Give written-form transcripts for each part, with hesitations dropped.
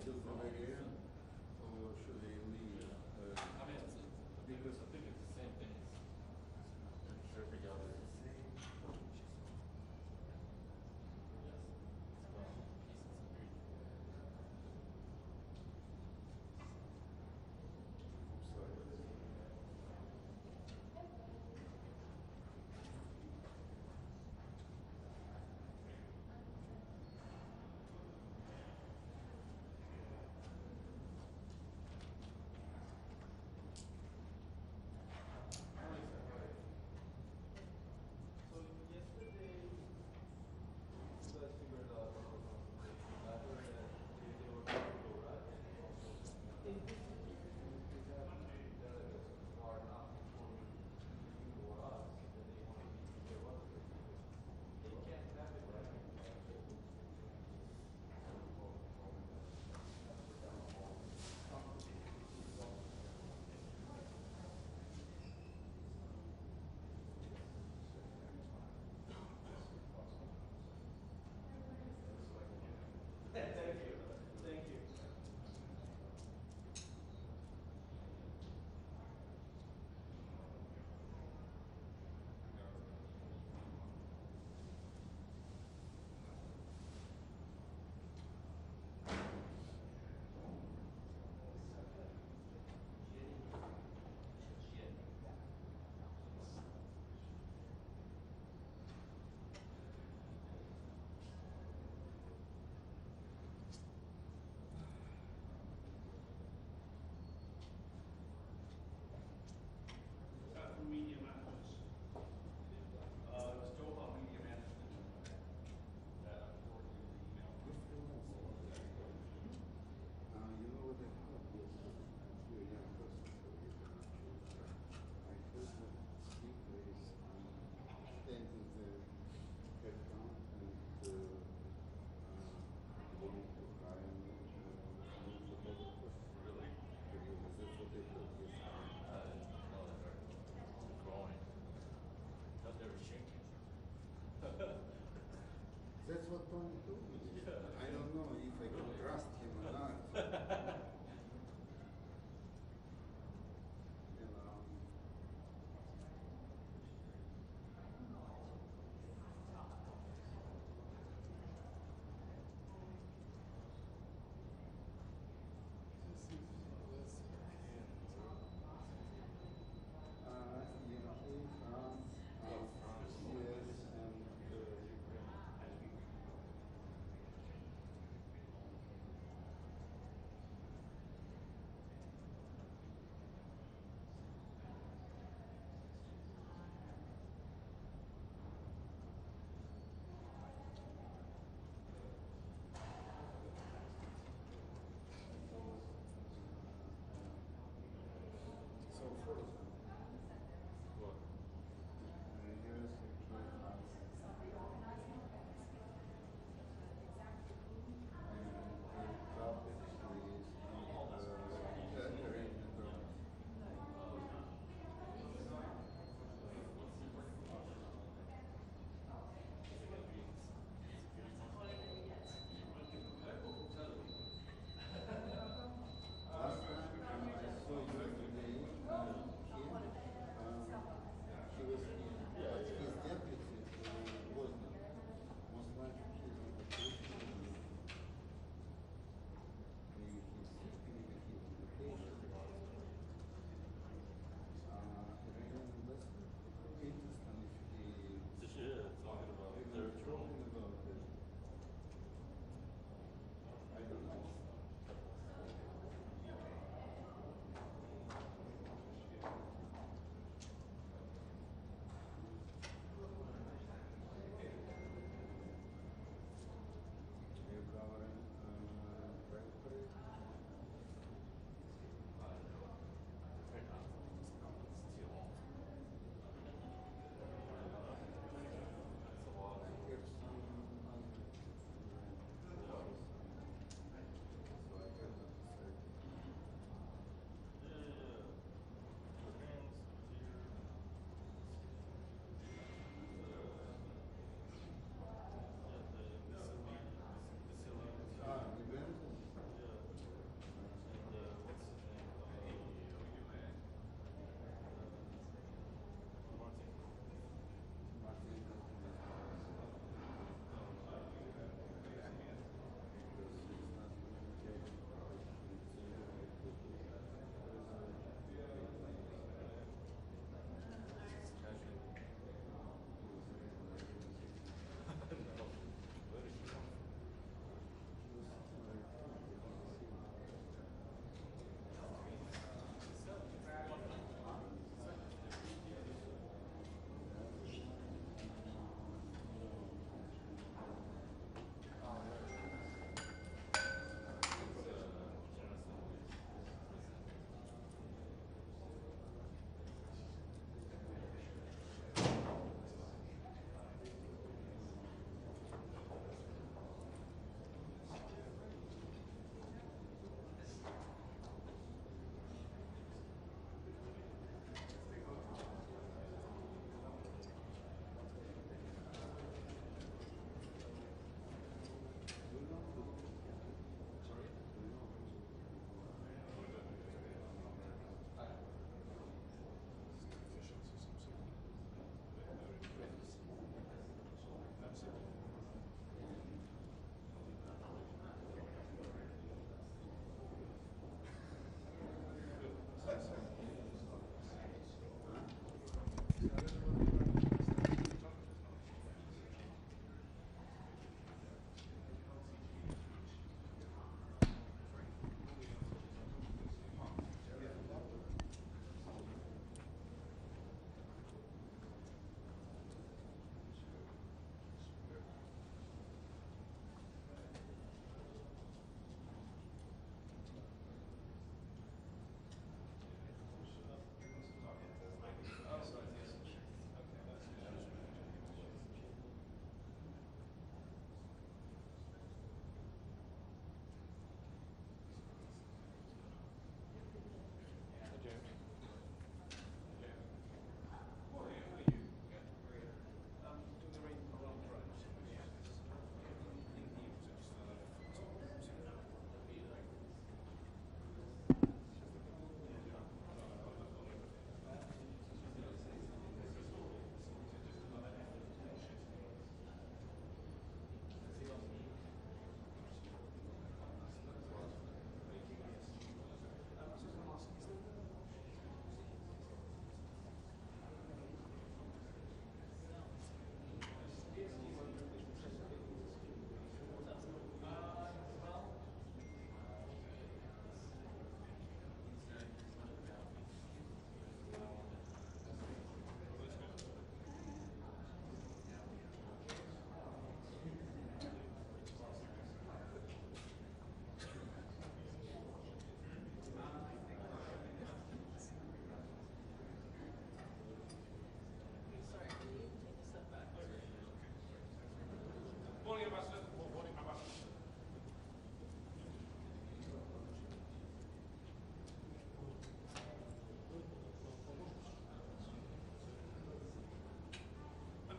just the way they are, or should they leave? I mean, because I think it's the same thing. Every job is the same. Yes. It's about peace and security. I'm sorry.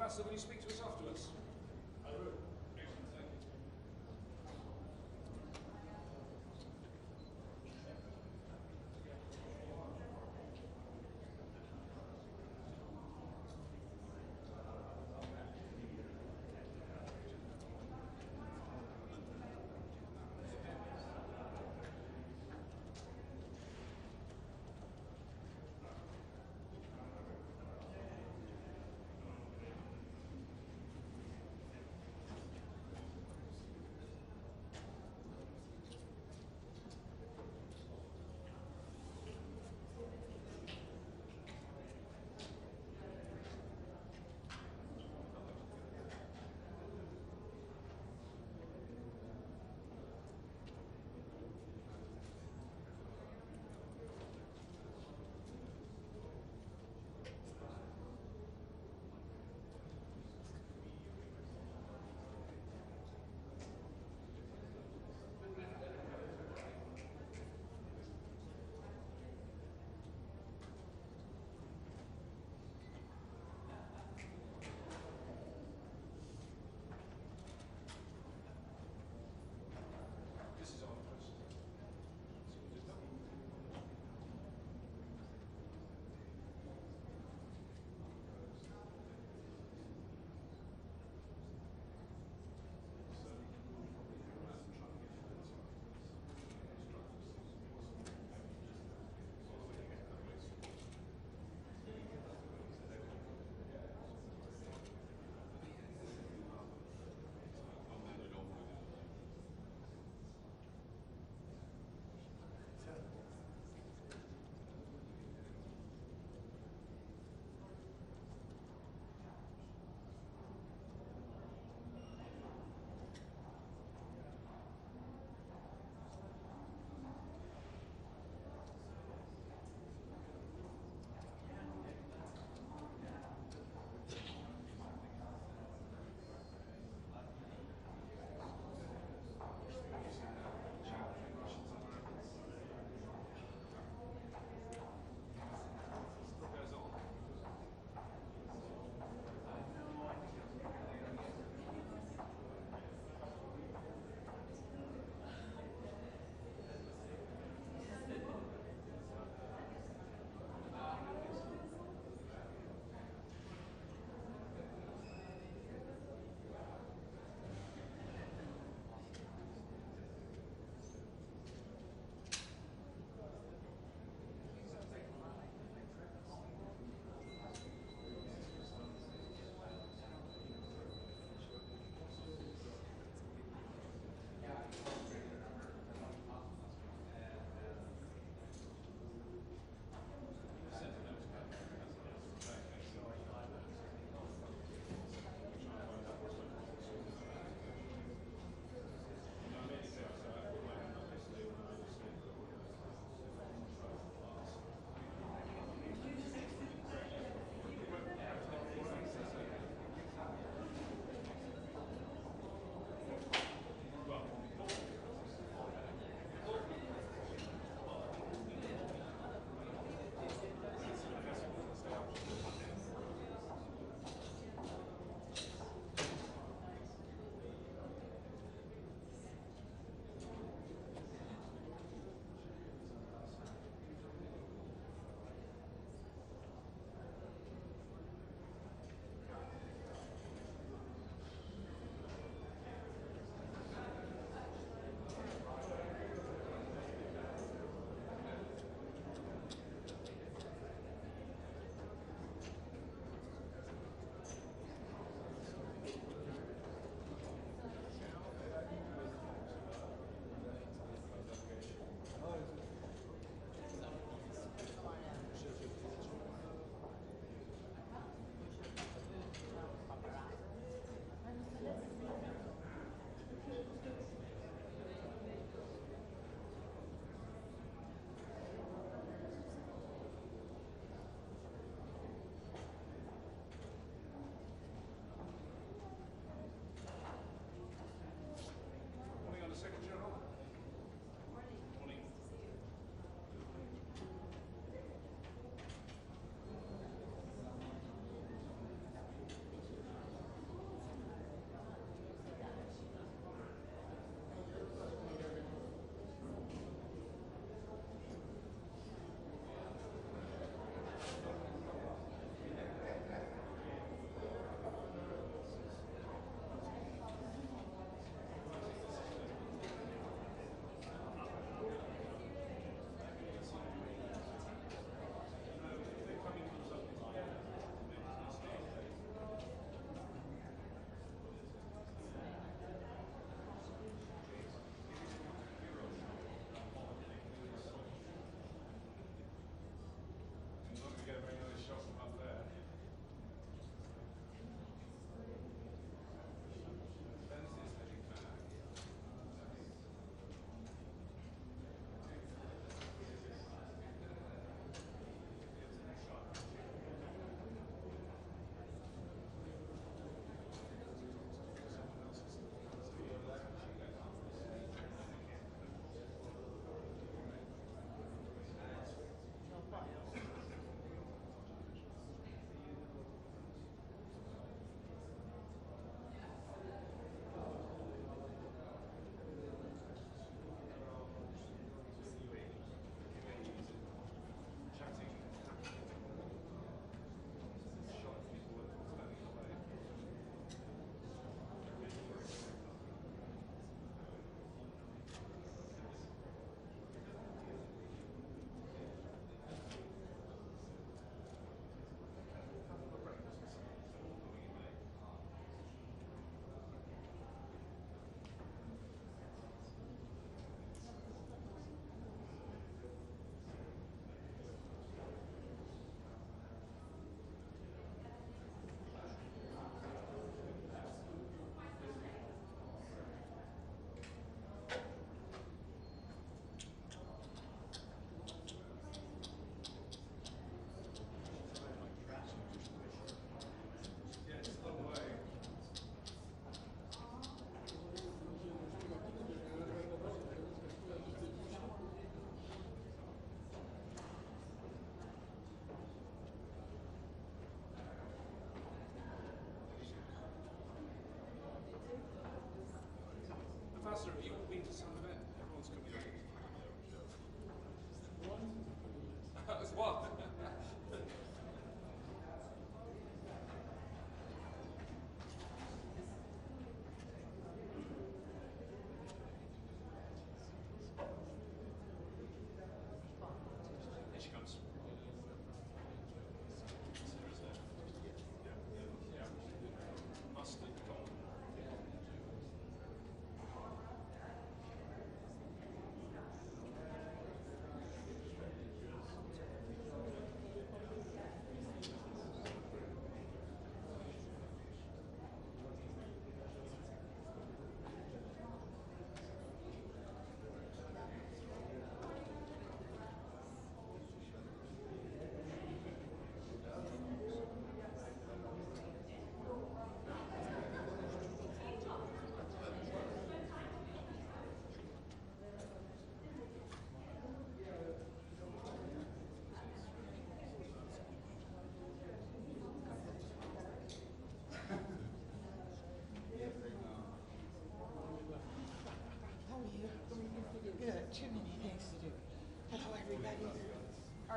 Ambassador, will you speak to us afterwards? I will. Excellent, thank you.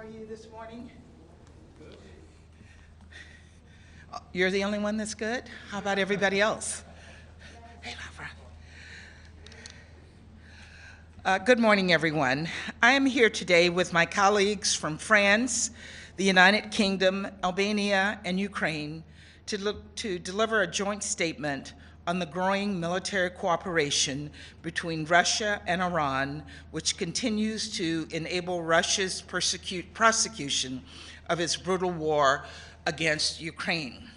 are you this morning? Good. You're the only one that's good? How about everybody else? Hey, Laura. Good morning, everyone. I am here today with my colleagues from France, the United Kingdom, Albania, and Ukraine to deliver a joint statement on the growing military cooperation between Russia and Iran, which continues to enable Russia's prosecution of its brutal war against Ukraine.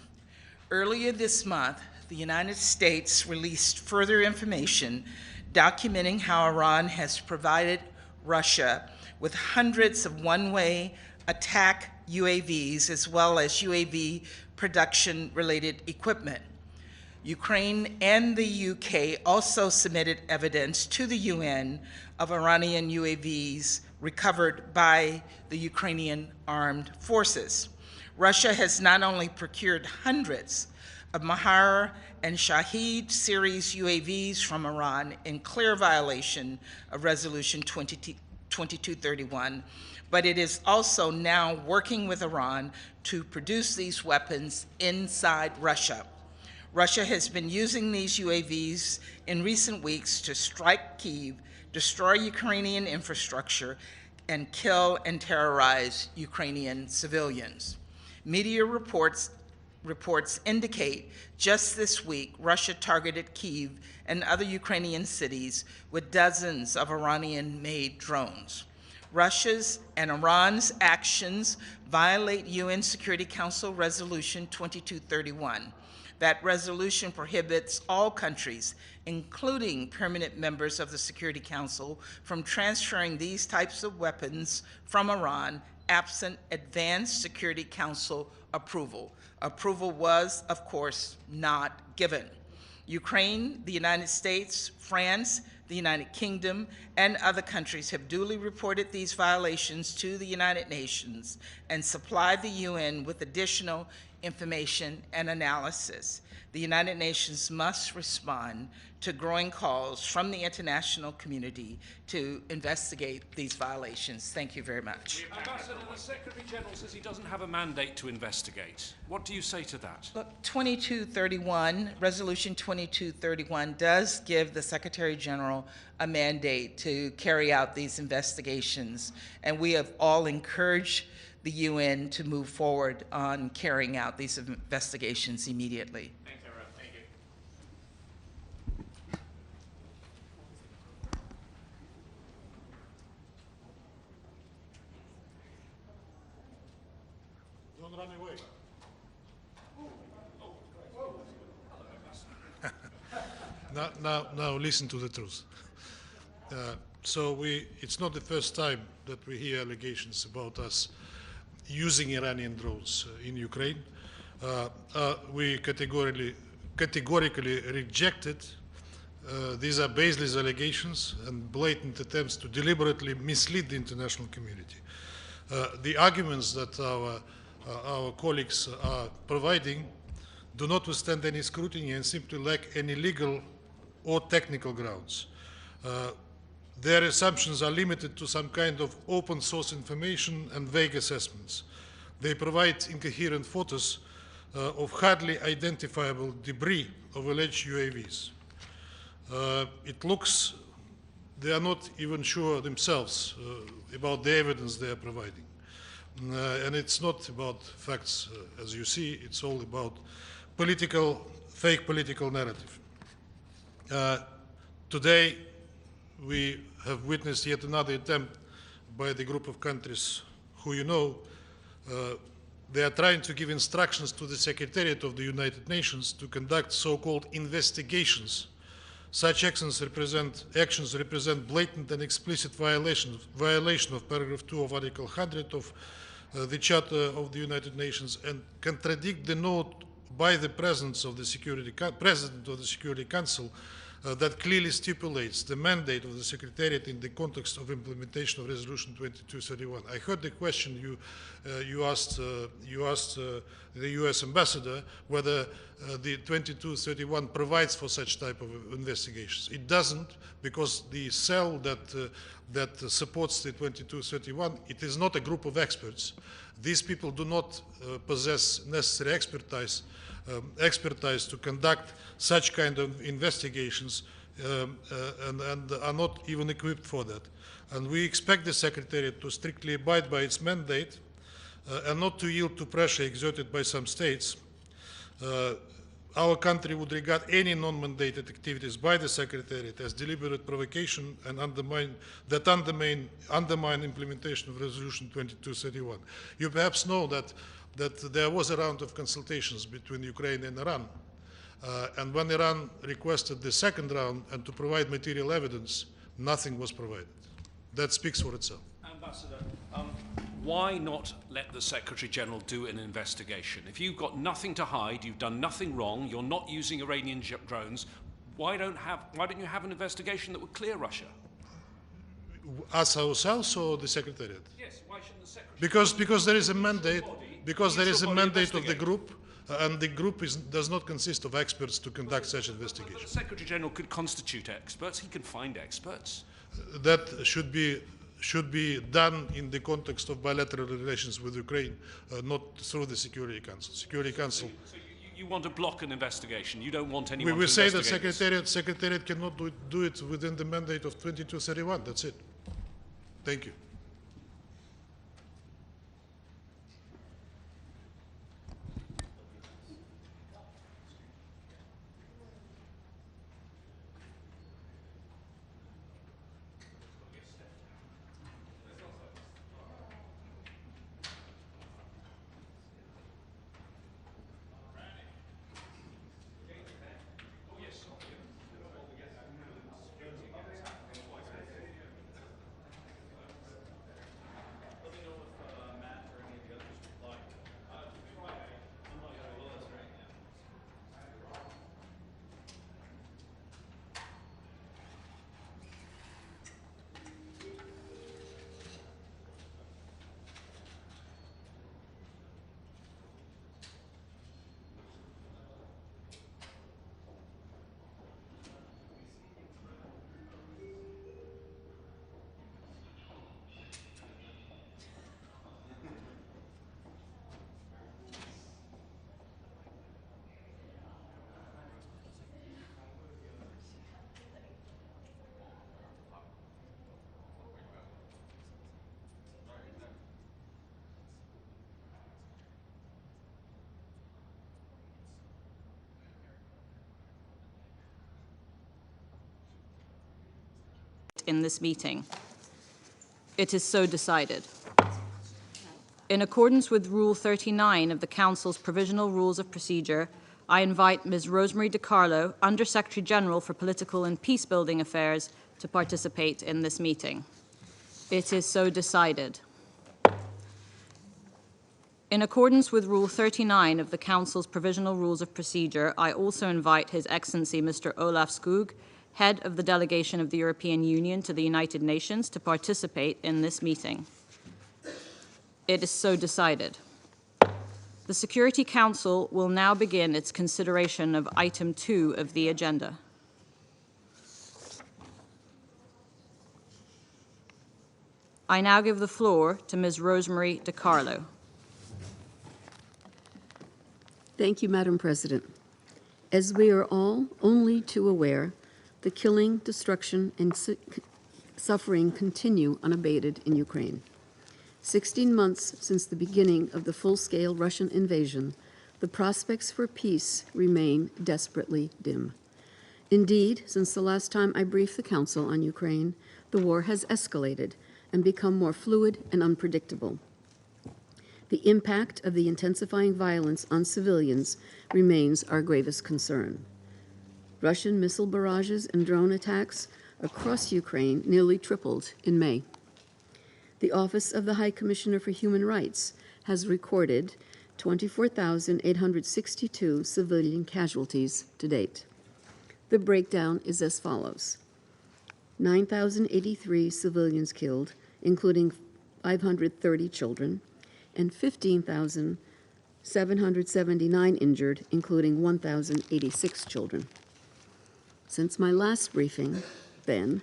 Earlier this month, the United States released further information documenting how Iran has provided Russia with hundreds of one-way attack UAVs as well as UAV production-related equipment. Ukraine and the UK also submitted evidence to the UN of Iranian UAVs recovered by the Ukrainian armed forces. Russia has not only procured hundreds of Mahar and Shahid series UAVs from Iran in clear violation of Resolution 2231, but it is also now working with Iran to produce these weapons inside Russia. Russia has been using these UAVs in recent weeks to strike Kyiv, destroy Ukrainian infrastructure, and kill and terrorize Ukrainian civilians. Media reports indicate just this week, Russia targeted Kyiv and other Ukrainian cities with dozens of Iranian-made drones. Russia's and Iran's actions violate UN Security Council Resolution 2231. That resolution prohibits all countries, including permanent members of the Security Council, from transferring these types of weapons from Iran absent advanced Security Council approval. Approval was, of course, not given. Ukraine, the United States, France, the United Kingdom, and other countries have duly reported these violations to the United Nations and supplied the UN with additional information and analysis. The United Nations must respond to growing calls from the international community to investigate these violations. Thank you very much. Ambassador, the Secretary General says he doesn't have a mandate to investigate. What do you say to that? Look, 2231, Resolution 2231 does give the Secretary General a mandate to carry out these investigations, and we have all encouraged the UN to move forward on carrying out these investigations immediately. Thanks, everyone. Thank you. Don't run away. Now listen to the truth. It's not the first time that we hear allegations about us using Iranian drones in Ukraine. We categorically reject it. These are baseless allegations and blatant attempts to deliberately mislead the international community. The arguments that our colleagues are providing do not withstand any scrutiny and simply lack any legal or technical grounds. Their assumptions are limited to some kind of open source information and vague assessments. They provide incoherent photos of hardly identifiable debris of alleged UAVs. It looks they are not even sure themselves about the evidence they are providing. And it's not about facts, as you see, it's all about fake political narrative. Today, we have witnessed yet another attempt by the group of countries who you know. They are trying to give instructions to the Secretariat of the United Nations to conduct so-called investigations. Such actions represent blatant and explicit violation of paragraph 2 of Article 100 of the Charter of the United Nations and contradict the note by the President of the Security Council that clearly stipulates the mandate of the Secretariat in the context of implementation of Resolution 2231. I heard the question you asked the U.S. ambassador whether the 2231 provides for such type of investigations. It doesn't, because the cell that supports the 2231, it is not a group of experts. These people do not possess necessary expertise to conduct such kind of investigations and are not even equipped for that. And we expect the Secretariat to strictly abide by its mandate and not to yield to pressure exerted by some states. Our country would regard any non-mandated activities by the Secretariat as deliberate provocation and undermine implementation of Resolution 2231. You perhaps know that there was a round of consultations between Ukraine and Iran. And when Iran requested the second round and to provide material evidence, nothing was provided. That speaks for itself. Ambassador, why not let the Secretary General do an investigation? If you've got nothing to hide, you've done nothing wrong, you're not using Iranian drones, why don't you have an investigation that would clear Russia? Us ourselves or the Secretariat? Yes, why shouldn't the Secretary? Because there is a mandate. Because there is a mandate of the investigate. group, and the group does not consist of experts to conduct such But the investigations. Secretary General could constitute experts. He can find experts. That should be done in the context of bilateral relations with Ukraine, not through the Security Council. Security Council. So you want to block an investigation. You don't want anyone We to say that investigate this. Secretariat cannot do it within the mandate of 2231. That's it. Thank you. In this meeting. It is so decided. In accordance with Rule 39 of the Council's Provisional Rules of Procedure, I invite Ms. Rosemary DiCarlo, Under-Secretary General for Political and Peacebuilding Affairs, to participate in this meeting. It is so decided. In accordance with Rule 39 of the Council's Provisional Rules of Procedure, I also invite His Excellency Mr. Olaf Skog, Head of the Delegation of the European Union to the United Nations, to participate in this meeting. It is so decided. The Security Council will now begin its consideration of Item 2 of the agenda. I now give the floor to Ms. Rosemary DiCarlo. Thank you, Madam President. As we are all only too aware, the killing, destruction, and suffering continue unabated in Ukraine. 16 months since the beginning of the full-scale Russian invasion, the prospects for peace remain desperately dim. Indeed, since the last time I briefed the Council on Ukraine, the war has escalated and become more fluid and unpredictable. The impact of the intensifying violence on civilians remains our gravest concern. Russian missile barrages and drone attacks across Ukraine nearly tripled in May. The Office of the High Commissioner for Human Rights has recorded 24,862 civilian casualties to date. The breakdown is as follows: 9,083 civilians killed, including 530 children, and 15,779 injured, including 1,086 children. Since my last briefing, then,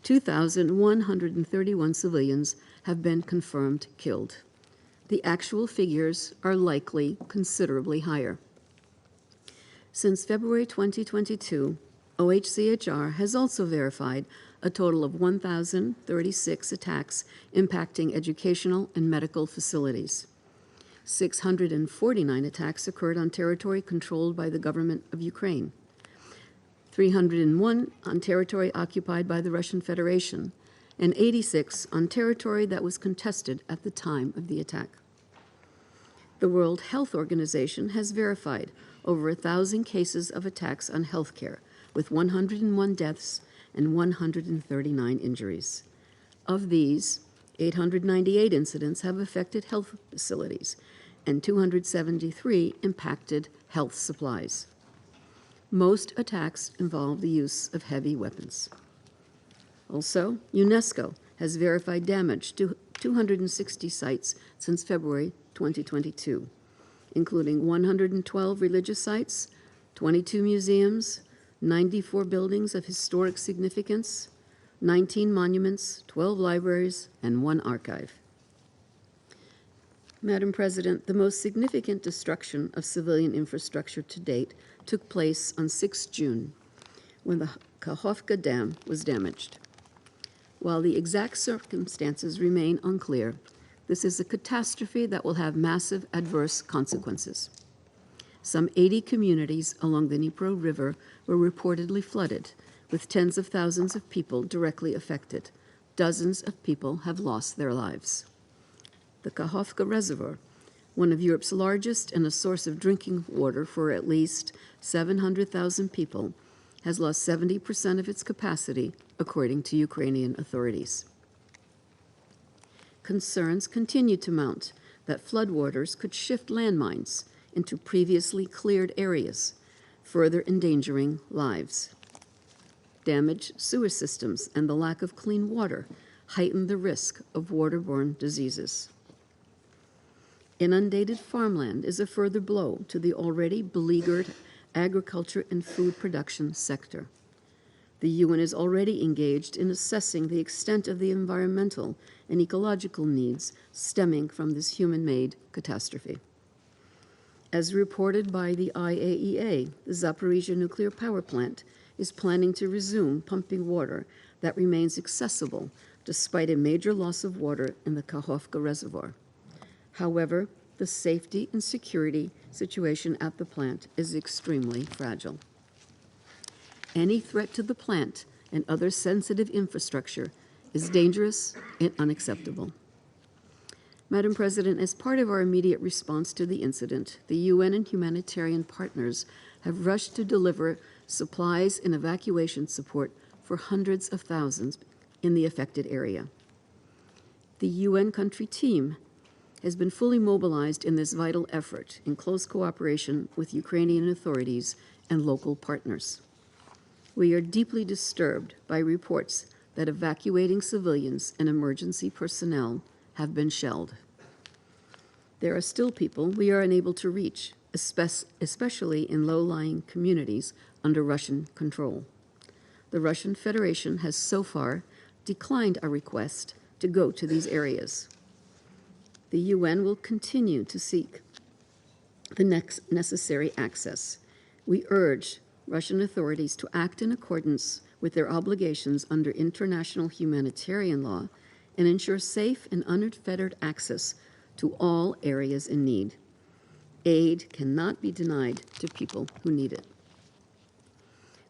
2,131 civilians have been confirmed killed. The actual figures are likely considerably higher. Since February 2022, OHCHR has also verified a total of 1,036 attacks impacting educational and medical facilities. 649 attacks occurred on territory controlled by the government of Ukraine, 301 on territory occupied by the Russian Federation, and 86 on territory that was contested at the time of the attack. The World Health Organization has verified over 1,000 cases of attacks on healthcare, with 101 deaths and 139 injuries. Of these, 898 incidents have affected health facilities, and 273 impacted health supplies. Most attacks involve the use of heavy weapons. Also, UNESCO has verified damage to 260 sites since February 2022, including 112 religious sites, 22 museums, 94 buildings of historic significance, 19 monuments, 12 libraries, and 1 archive. Madam President, the most significant destruction of civilian infrastructure to date took place on 6 June, when the Kachowka Dam was damaged. While the exact circumstances remain unclear, this is a catastrophe that will have massive adverse consequences. Some 80 communities along the Dnipro River were reportedly flooded, with tens of thousands of people directly affected. Dozens of people have lost their lives. The Kachowka Reservoir, one of Europe's largest and a source of drinking water for at least 700,000 people, has lost 70% of its capacity, according to Ukrainian authorities. Concerns continue to mount that floodwaters could shift landmines into previously cleared areas, further endangering lives. Damaged sewer systems and the lack of clean water heighten the risk of waterborne diseases. Inundated farmland is a further blow to the already beleaguered agriculture and food production sector. The UN is already engaged in assessing the extent of the environmental and ecological needs stemming from this human-made catastrophe. As reported by the IAEA, the Zaporozhye nuclear power plant is planning to resume pumping water that remains accessible despite a major loss of water in the Kachowka Reservoir. However, the safety and security situation at the plant is extremely fragile. Any threat to the plant and other sensitive infrastructure is dangerous and unacceptable. Madam President, as part of our immediate response to the incident, the UN and humanitarian partners have rushed to deliver supplies and evacuation support for hundreds of thousands in the affected area. The UN country team has been fully mobilized in this vital effort in close cooperation with Ukrainian authorities and local partners. We are deeply disturbed by reports that evacuating civilians and emergency personnel have been shelled. There are still people we are unable to reach, especially in low-lying communities under Russian control. The Russian Federation has so far declined our request to go to these areas. The UN will continue to seek the next necessary access. We urge Russian authorities to act in accordance with their obligations under international humanitarian law and ensure safe and unfettered access to all areas in need. Aid cannot be denied to people who need it.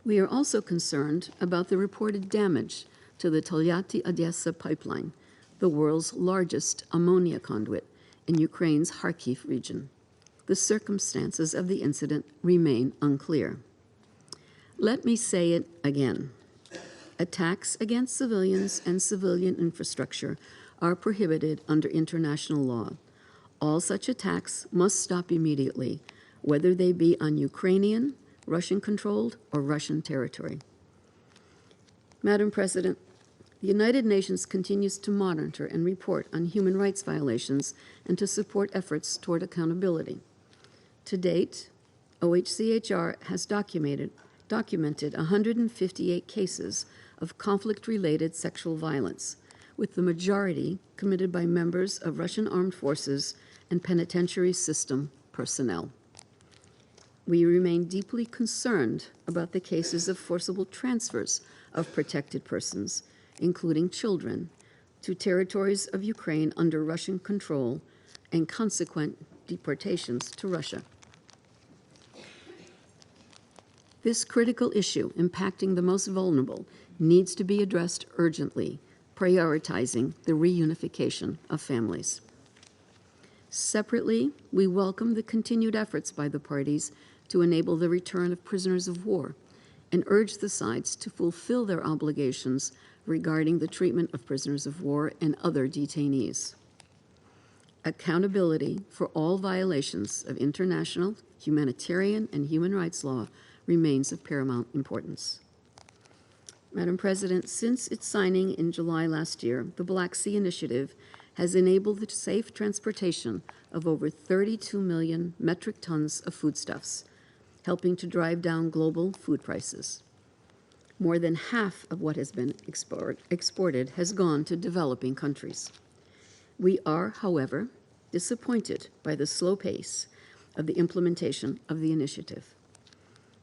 We are also concerned about the reported damage to the Tolyatti-Odessa pipeline, the world's largest ammonia conduit in Ukraine's Kharkiv region. The circumstances of the incident remain unclear. Let me say it again. Attacks against civilians and civilian infrastructure are prohibited under international law. All such attacks must stop immediately, whether they be on Ukrainian, Russian-controlled or Russian territory. Madam President, the United Nations continues to monitor and report on human rights violations and to support efforts toward accountability. To date, OHCHR has documented 158 cases of conflict-related sexual violence, with the majority committed by members of Russian armed forces and penitentiary system personnel. We remain deeply concerned about the cases of forcible transfers of protected persons, including children, to territories of Ukraine under Russian control and consequent deportations to Russia. This critical issue impacting the most vulnerable needs to be addressed urgently, prioritizing the reunification of families. Separately, we welcome the continued efforts by the parties to enable the return of prisoners of war and urge the sides to fulfill their obligations regarding the treatment of prisoners of war and other detainees. Accountability for all violations of international, humanitarian, and human rights law remains of paramount importance. Madam President, since its signing in July last year, the Black Sea Initiative has enabled the safe transportation of over 32 million metric tons of foodstuffs, helping to drive down global food prices. More than half of what has been exported has gone to developing countries. We are, however, disappointed by the slow pace of the implementation of the initiative.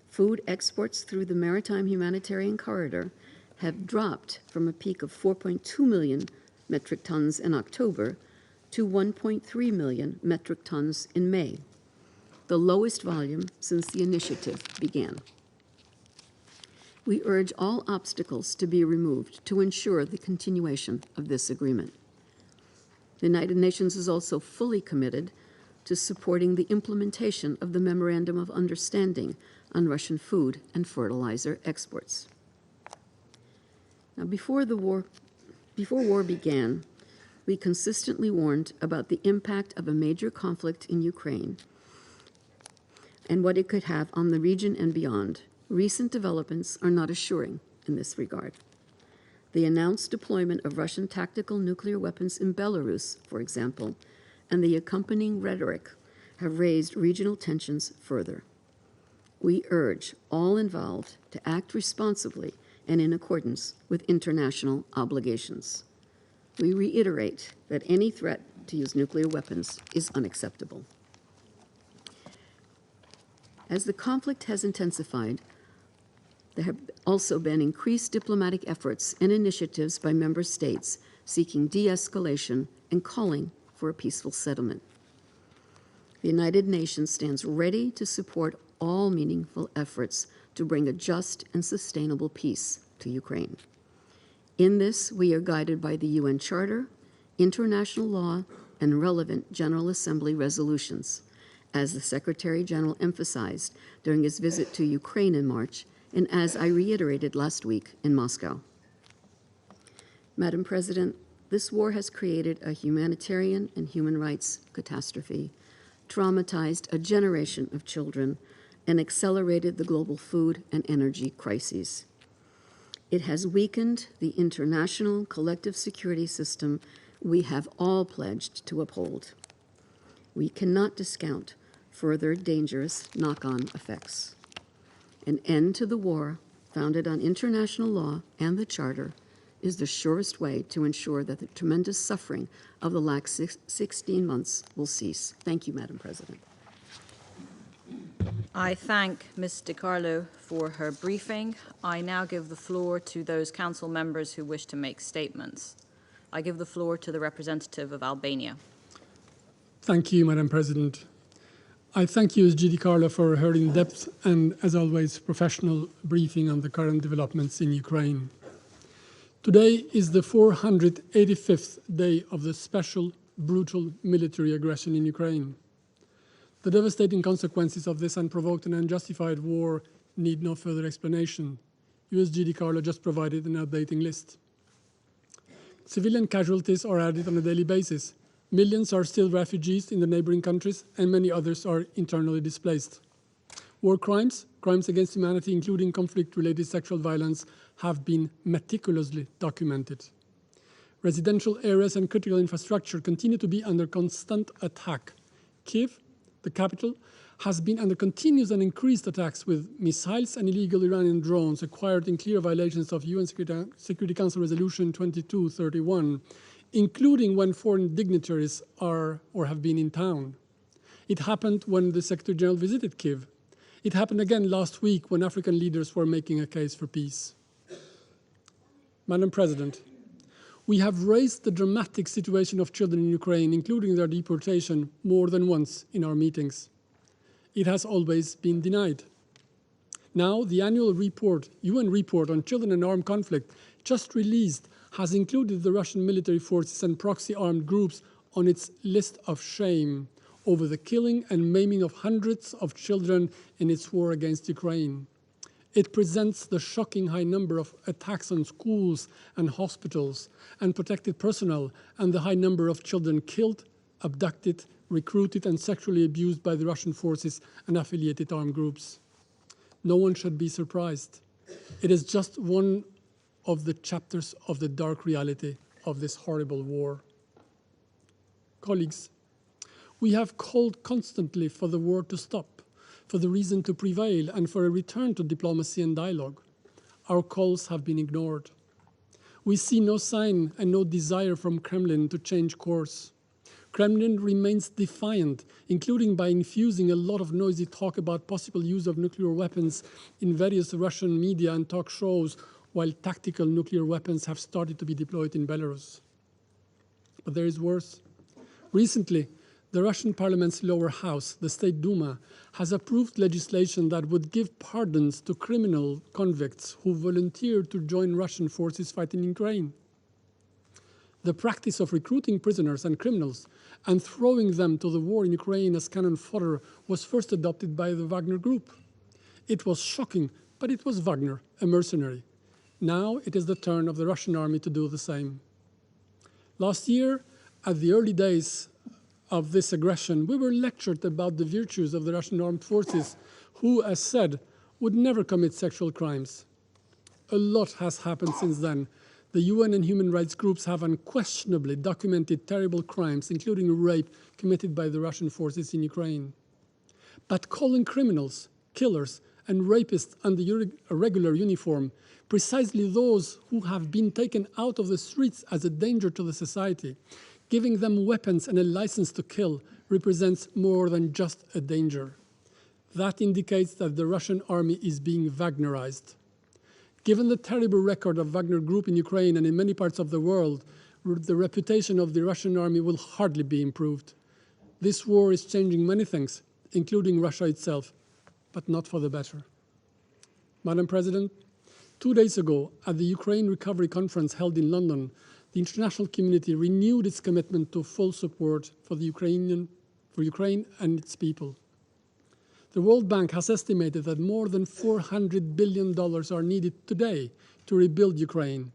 Food exports through the Maritime Humanitarian Corridor have dropped from a peak of 4.2 million metric tons in October to 1.3 million metric tons in May, the lowest volume since the initiative began. We urge all obstacles to be removed to ensure the continuation of this agreement. The United Nations is also fully committed to supporting the implementation of the Memorandum of Understanding on Russian food and fertilizer exports. Now, before war began, we consistently warned about the impact of a major conflict in Ukraine and what it could have on the region and beyond. Recent developments are not assuring in this regard. The announced deployment of Russian tactical nuclear weapons in Belarus, for example, and the accompanying rhetoric have raised regional tensions further. We urge all involved to act responsibly and in accordance with international obligations. We reiterate that any threat to use nuclear weapons is unacceptable. As the conflict has intensified, there have also been increased diplomatic efforts and initiatives by member states seeking de-escalation and calling for a peaceful settlement. The United Nations stands ready to support all meaningful efforts to bring a just and sustainable peace to Ukraine. In this, we are guided by the UN Charter, international law, and relevant General Assembly resolutions, as the Secretary General emphasized during his visit to Ukraine in March, and as I reiterated last week in Moscow. Madam President, this war has created a humanitarian and human rights catastrophe, traumatized a generation of children, and accelerated the global food and energy crises. It has weakened the international collective security system we have all pledged to uphold. We cannot discount further dangerous knock-on effects. An end to the war, founded on international law and the Charter, is the surest way to ensure that the tremendous suffering of the last 16 months will cease. Thank you, Madam President. I thank Ms. DiCarlo for her briefing. I now give the floor to those council members who wish to make statements. I give the floor to the representative of Albania. Thank you, Madam President. I thank you, Ms. DiCarlo, for her in-depth and, as always, professional briefing on the current developments in Ukraine. Today is the 485th day of the special, brutal military aggression in Ukraine. The devastating consequences of this unprovoked and unjustified war need no further explanation. U.S. DiCarlo just provided an updating list. Civilian casualties are added on a daily basis. Millions are still refugees in the neighboring countries, and many others are internally displaced. War crimes, crimes against humanity, including conflict-related sexual violence, have been meticulously documented. Residential areas and critical infrastructure continue to be under constant attack. Kiev, the capital, has been under continuous and increased attacks with missiles and illegal Iranian drones acquired in clear violations of UN Security Council Resolution 2231, including when foreign dignitaries are or have been in town. It happened when the Secretary General visited Kiev. It happened again last week when African leaders were making a case for peace. Madam President, we have raised the dramatic situation of children in Ukraine, including their deportation, more than once in our meetings. It has always been denied. Now, the annual report, UN report on children in armed conflict, just released, has included the Russian military forces and proxy armed groups on its list of shame over the killing and maiming of hundreds of children in its war against Ukraine. It presents the shocking high number of attacks on schools and hospitals and protected personnel, and the high number of children killed, abducted, recruited, and sexually abused by the Russian forces and affiliated armed groups. No one should be surprised. It is just one of the chapters of the dark reality of this horrible war. Colleagues, we have called constantly for the war to stop, for the reason to prevail, and for a return to diplomacy and dialogue. Our calls have been ignored. We see no sign and no desire from Kremlin to change course. Kremlin remains defiant, including by infusing a lot of noisy talk about possible use of nuclear weapons in various Russian media and talk shows, while tactical nuclear weapons have started to be deployed in Belarus. But there is worse. Recently, the Russian parliament's lower house, the State Duma, has approved legislation that would give pardons to criminal convicts who volunteered to join Russian forces fighting in Ukraine. The practice of recruiting prisoners and criminals and throwing them to the war in Ukraine as cannon fodder was first adopted by the Wagner Group. It was shocking, but it was Wagner, a mercenary. Now it is the turn of the Russian army to do the same. Last year, at the early days of this aggression, we were lectured about the virtues of the Russian armed forces, who, as said, would never commit sexual crimes. A lot has happened since then. The UN and human rights groups have unquestionably documented terrible crimes, including rape committed by the Russian forces in Ukraine. But calling criminals, killers, and rapists under a regular uniform, precisely those who have been taken out of the streets as a danger to the society, giving them weapons and a license to kill, represents more than just a danger. That indicates that the Russian army is being Wagnerized. Given the terrible record of Wagner Group in Ukraine and in many parts of the world, the reputation of the Russian army will hardly be improved. This war is changing many things, including Russia itself, but not for the better. Madam President, 2 days ago, at the Ukraine Recovery Conference held in London, the international community renewed its commitment to full support for Ukraine and its people. The World Bank has estimated that more than $400 billion are needed today to rebuild Ukraine.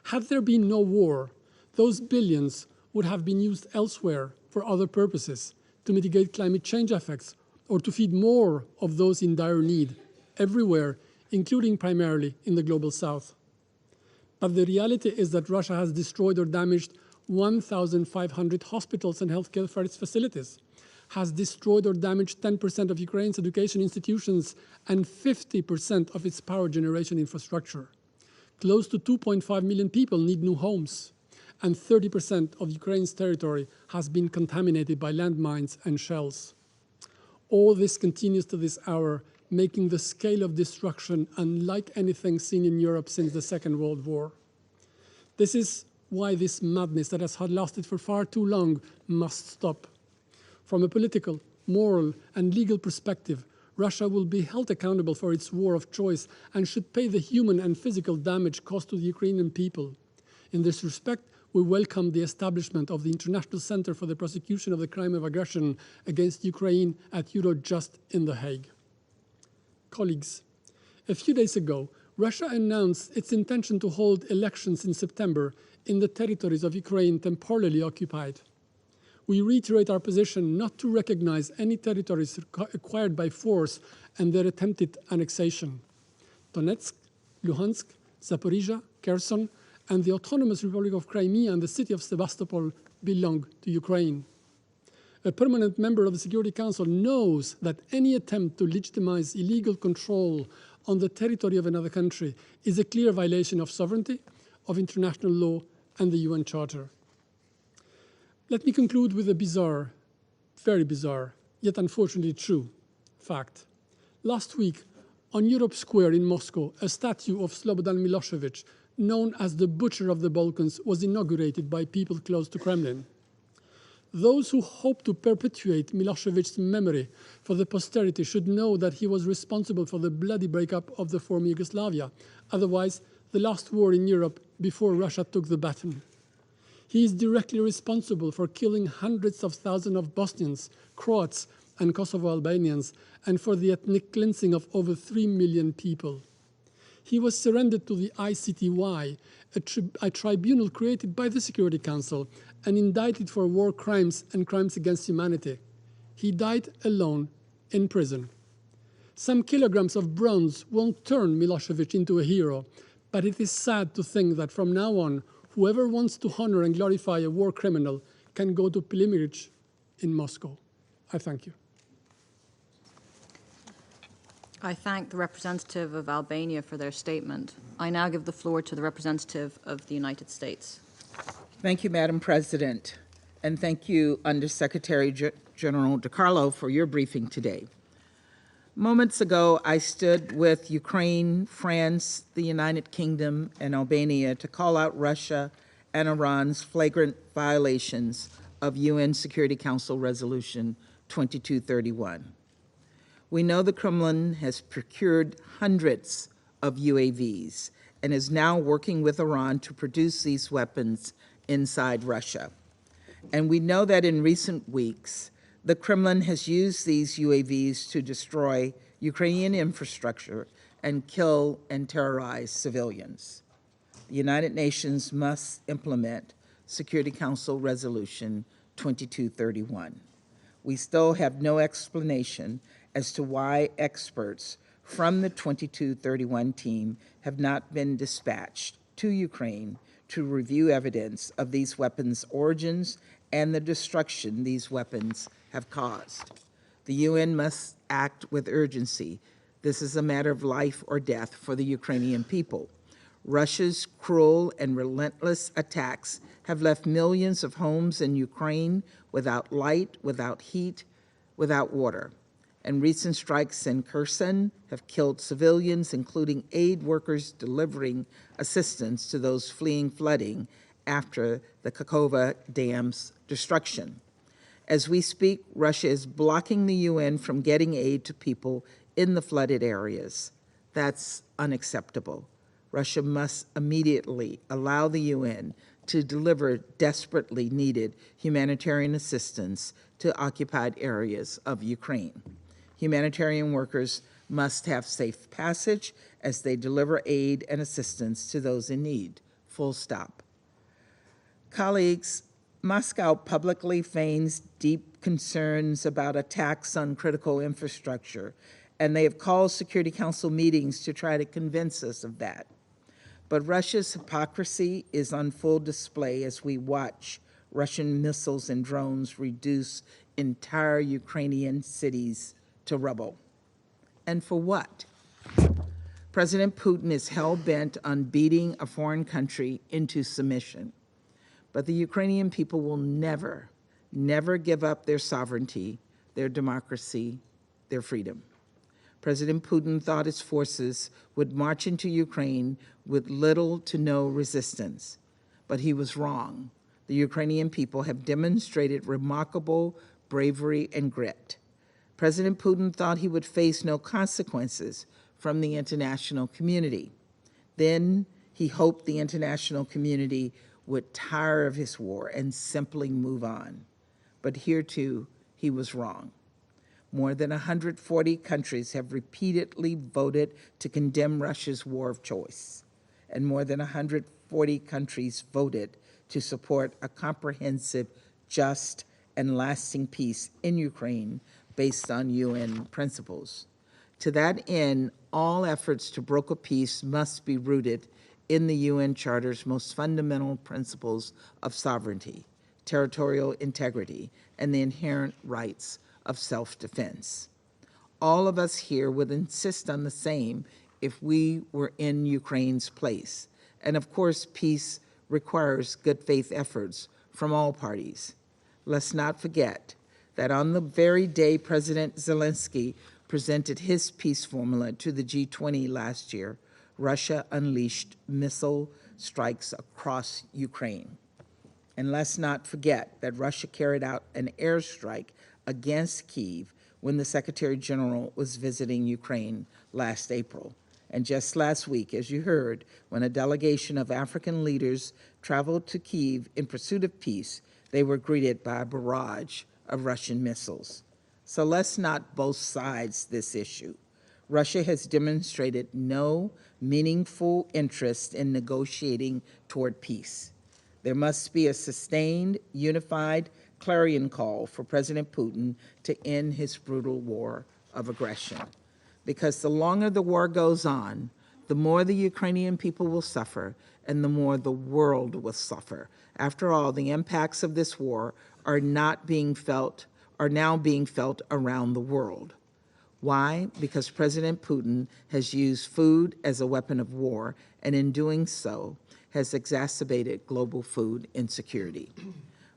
Had there been no war, those billions would have been used elsewhere for other purposes, to mitigate climate change effects, or to feed more of those in dire need, everywhere, including primarily in the global south. But the reality is that Russia has destroyed or damaged 1,500 hospitals and healthcare facilities, has destroyed or damaged 10% of Ukraine's education institutions and 50% of its power generation infrastructure. Close to 2.5 million people need new homes, and 30% of Ukraine's territory has been contaminated by landmines and shells. All this continues to this hour, making the scale of destruction unlike anything seen in Europe since the Second World War. This is why this madness that has lasted for far too long must stop. From a political, moral, and legal perspective, Russia will be held accountable for its war of choice and should pay the human and physical damage caused to the Ukrainian people. In this respect, we welcome the establishment of the International Center for the Prosecution of the Crime of Aggression against Ukraine at Eurojust in The Hague. Colleagues, a few days ago, Russia announced its intention to hold elections in September in the territories of Ukraine temporarily occupied. we reiterate our position not to recognize any territories acquired by force and their attempted annexation. Donetsk, Luhansk, Zaporizhia, Kherson, and the Autonomous Republic of Crimea and the city of Sevastopol belong to Ukraine. A permanent member of the Security Council knows that any attempt to legitimize illegal control on the territory of another country is a clear violation of sovereignty, of international law, and the UN Charter. Let me conclude with a bizarre, very bizarre, yet unfortunately true fact. Last week, on Europe Square in Moscow, a statue of Slobodan Milosevic, known as the Butcher of the Balkans, was inaugurated by people close to Kremlin. Those who hope to perpetuate Milosevic's memory for the posterity should know that he was responsible for the bloody breakup of the former Yugoslavia, otherwise the last war in Europe before Russia took the baton. He is directly responsible for killing hundreds of thousands of Bosnians, Croats, and Kosovo Albanians, and for the ethnic cleansing of over 3 million people. He was surrendered to the ICTY, a tribunal created by the Security Council, and indicted for war crimes and crimes against humanity. He died alone in prison. Some kilograms of bronze won't turn Milosevic into a hero, but it is sad to think that from now on, whoever wants to honor and glorify a war criminal can go to pilgrimage in Moscow. I thank you. I thank the representative of Albania for their statement. I now give the floor to the representative of the United States. Thank you, Madam President, and thank you, Undersecretary General DiCarlo, for your briefing today. Moments ago, I stood with Ukraine, France, the United Kingdom, and Albania to call out Russia and Iran's flagrant violations of UN Security Council Resolution 2231. We know the Kremlin has procured hundreds of UAVs and is now working with Iran to produce these weapons inside Russia. And we know that in recent weeks, the Kremlin has used these UAVs to destroy Ukrainian infrastructure and kill and terrorize civilians. The United Nations must implement Security Council Resolution 2231. We still have no explanation as to why experts from the 2231 team have not been dispatched to Ukraine to review evidence of these weapons' origins and the destruction these weapons have caused. The UN must act with urgency. This is a matter of life or death for the Ukrainian people. Russia's cruel and relentless attacks have left millions of homes in Ukraine without light, without heat, without water. And recent strikes in Kherson have killed civilians, including aid workers delivering assistance to those fleeing flooding after the Kаховської Dam's destruction. As we speak, Russia is blocking the UN from getting aid to people in the flooded areas. That's unacceptable. Russia must immediately allow the UN to deliver desperately needed humanitarian assistance to occupied areas of Ukraine. Humanitarian workers must have safe passage as they deliver aid and assistance to those in need, full stop. Colleagues, Moscow publicly feigns deep concerns about attacks on critical infrastructure, and they have called Security Council meetings to try to convince us of that. But Russia's hypocrisy is on full display as we watch Russian missiles and drones reduce entire Ukrainian cities to rubble. And for what? President Putin is hell-bent on beating a foreign country into submission. But the Ukrainian people will never, never give up their sovereignty, their democracy, their freedom. President Putin thought his forces would march into Ukraine with little to no resistance, but he was wrong. The Ukrainian people have demonstrated remarkable bravery and grit. President Putin thought he would face no consequences from the international community. Then he hoped the international community would tire of his war and simply move on. But here too, he was wrong. More than 140 countries have repeatedly voted to condemn Russia's war of choice, and more than 140 countries voted to support a comprehensive, just, and lasting peace in Ukraine based on UN principles. To that end, all efforts to broker peace must be rooted in the UN Charter's most fundamental principles of sovereignty, territorial integrity, and the inherent rights of self-defense. All of us here would insist on the same if we were in Ukraine's place. And of course, peace requires good faith efforts from all parties. Let's not forget that on the very day President Zelensky presented his peace formula to the G20 last year, Russia unleashed missile strikes across Ukraine. And let's not forget that Russia carried out an airstrike against Kyiv when the Secretary General was visiting Ukraine last April. And just last week, as you heard, when a delegation of African leaders traveled to Kyiv in pursuit of peace, they were greeted by a barrage of Russian missiles. So let's not both sides this issue. Russia has demonstrated no meaningful interest in negotiating toward peace. There must be a sustained, unified clarion call for President Putin to end his brutal war of aggression. Because the longer the war goes on, the more the Ukrainian people will suffer and the more the world will suffer. After all, the impacts of this war are now being felt around the world. Why? Because President Putin has used food as a weapon of war, and in doing so, has exacerbated global food insecurity.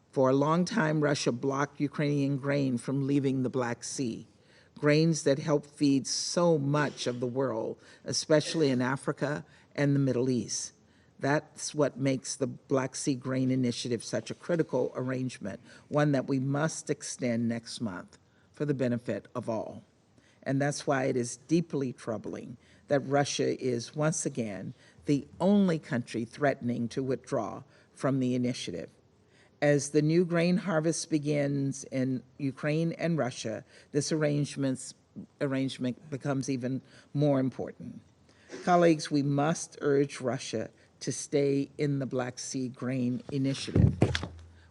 For a long time, Russia blocked Ukrainian grain from leaving the Black Sea, grains that help feed so much of the world, especially in Africa and the Middle East. That's what makes the Black Sea Grain Initiative such a critical arrangement, one that we must extend next month for the benefit of all. And that's why it is deeply troubling that Russia is once again the only country threatening to withdraw from the initiative. As the new grain harvest begins in Ukraine and Russia, this arrangement becomes even more important. Colleagues, we must urge Russia to stay in the Black Sea Grain Initiative.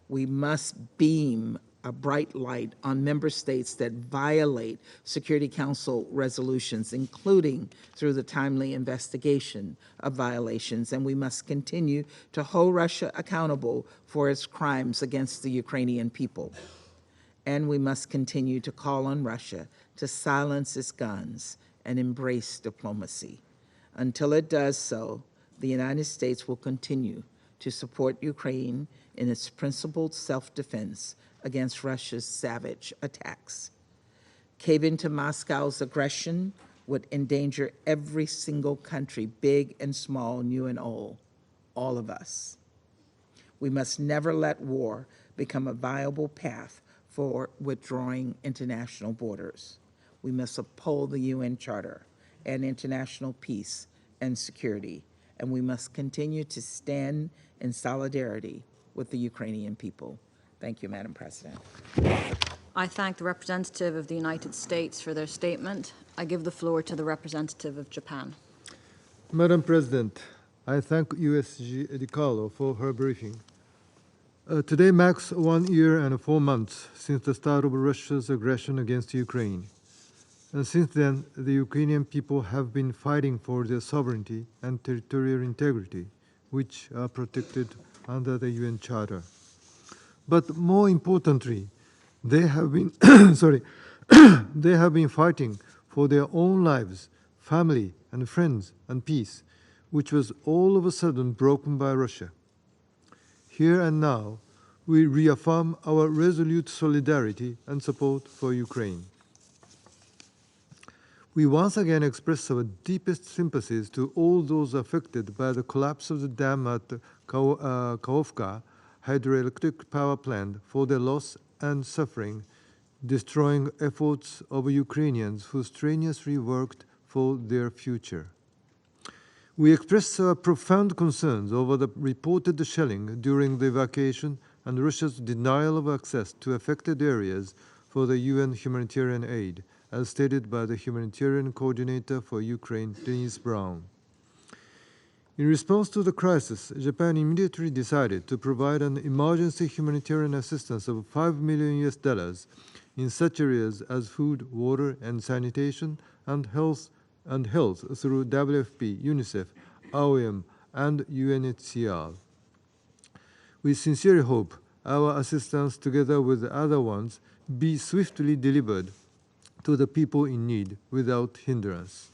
We must beam a bright light on member states that violate Security Council resolutions, including through the timely investigation of violations, and we must continue to hold Russia accountable for its crimes against the Ukrainian people. And we must continue to call on Russia to silence its guns and embrace diplomacy. Until it does so, the United States will continue to support Ukraine in its principled self-defense against Russia's savage attacks. Caving to Moscow's aggression would endanger every single country, big and small, new and old, all of us. We must never let war become a viable path for withdrawing international borders. We must uphold the UN Charter and international peace and security, and we must continue to stand in solidarity with the Ukrainian people. Thank you, Madam President. I thank the representative of the United States for their statement. I give the floor to the representative of Japan. Madam President, I thank USG DiCarlo for her briefing. Today marks 1 year and 4 months since the start of Russia's aggression against Ukraine. And since then, the Ukrainian people have been fighting for their sovereignty and territorial integrity, which are protected under the UN Charter. But more importantly, they have been they have been fighting for their own lives, family and friends and peace, which was all of a sudden broken by Russia. Here and now, we reaffirm our resolute solidarity and support for Ukraine. We once again express our deepest sympathies to all those affected by the collapse of the dam at Kahovka hydroelectric power plant for their loss and suffering, destroying efforts of Ukrainians who strenuously worked for their future. We express our profound concerns over the reported shelling during the evacuation and Russia's denial of access to affected areas for the UN humanitarian aid, as stated by the Humanitarian Coordinator for Ukraine, Denise Brown. In response to the crisis, Japan immediately decided to provide an emergency humanitarian assistance of $5 million in such areas as food, water, and sanitation, and health through WFP, UNICEF, IOM, and UNHCR. We sincerely hope our assistance, together with other ones, be swiftly delivered to the people in need without hindrance.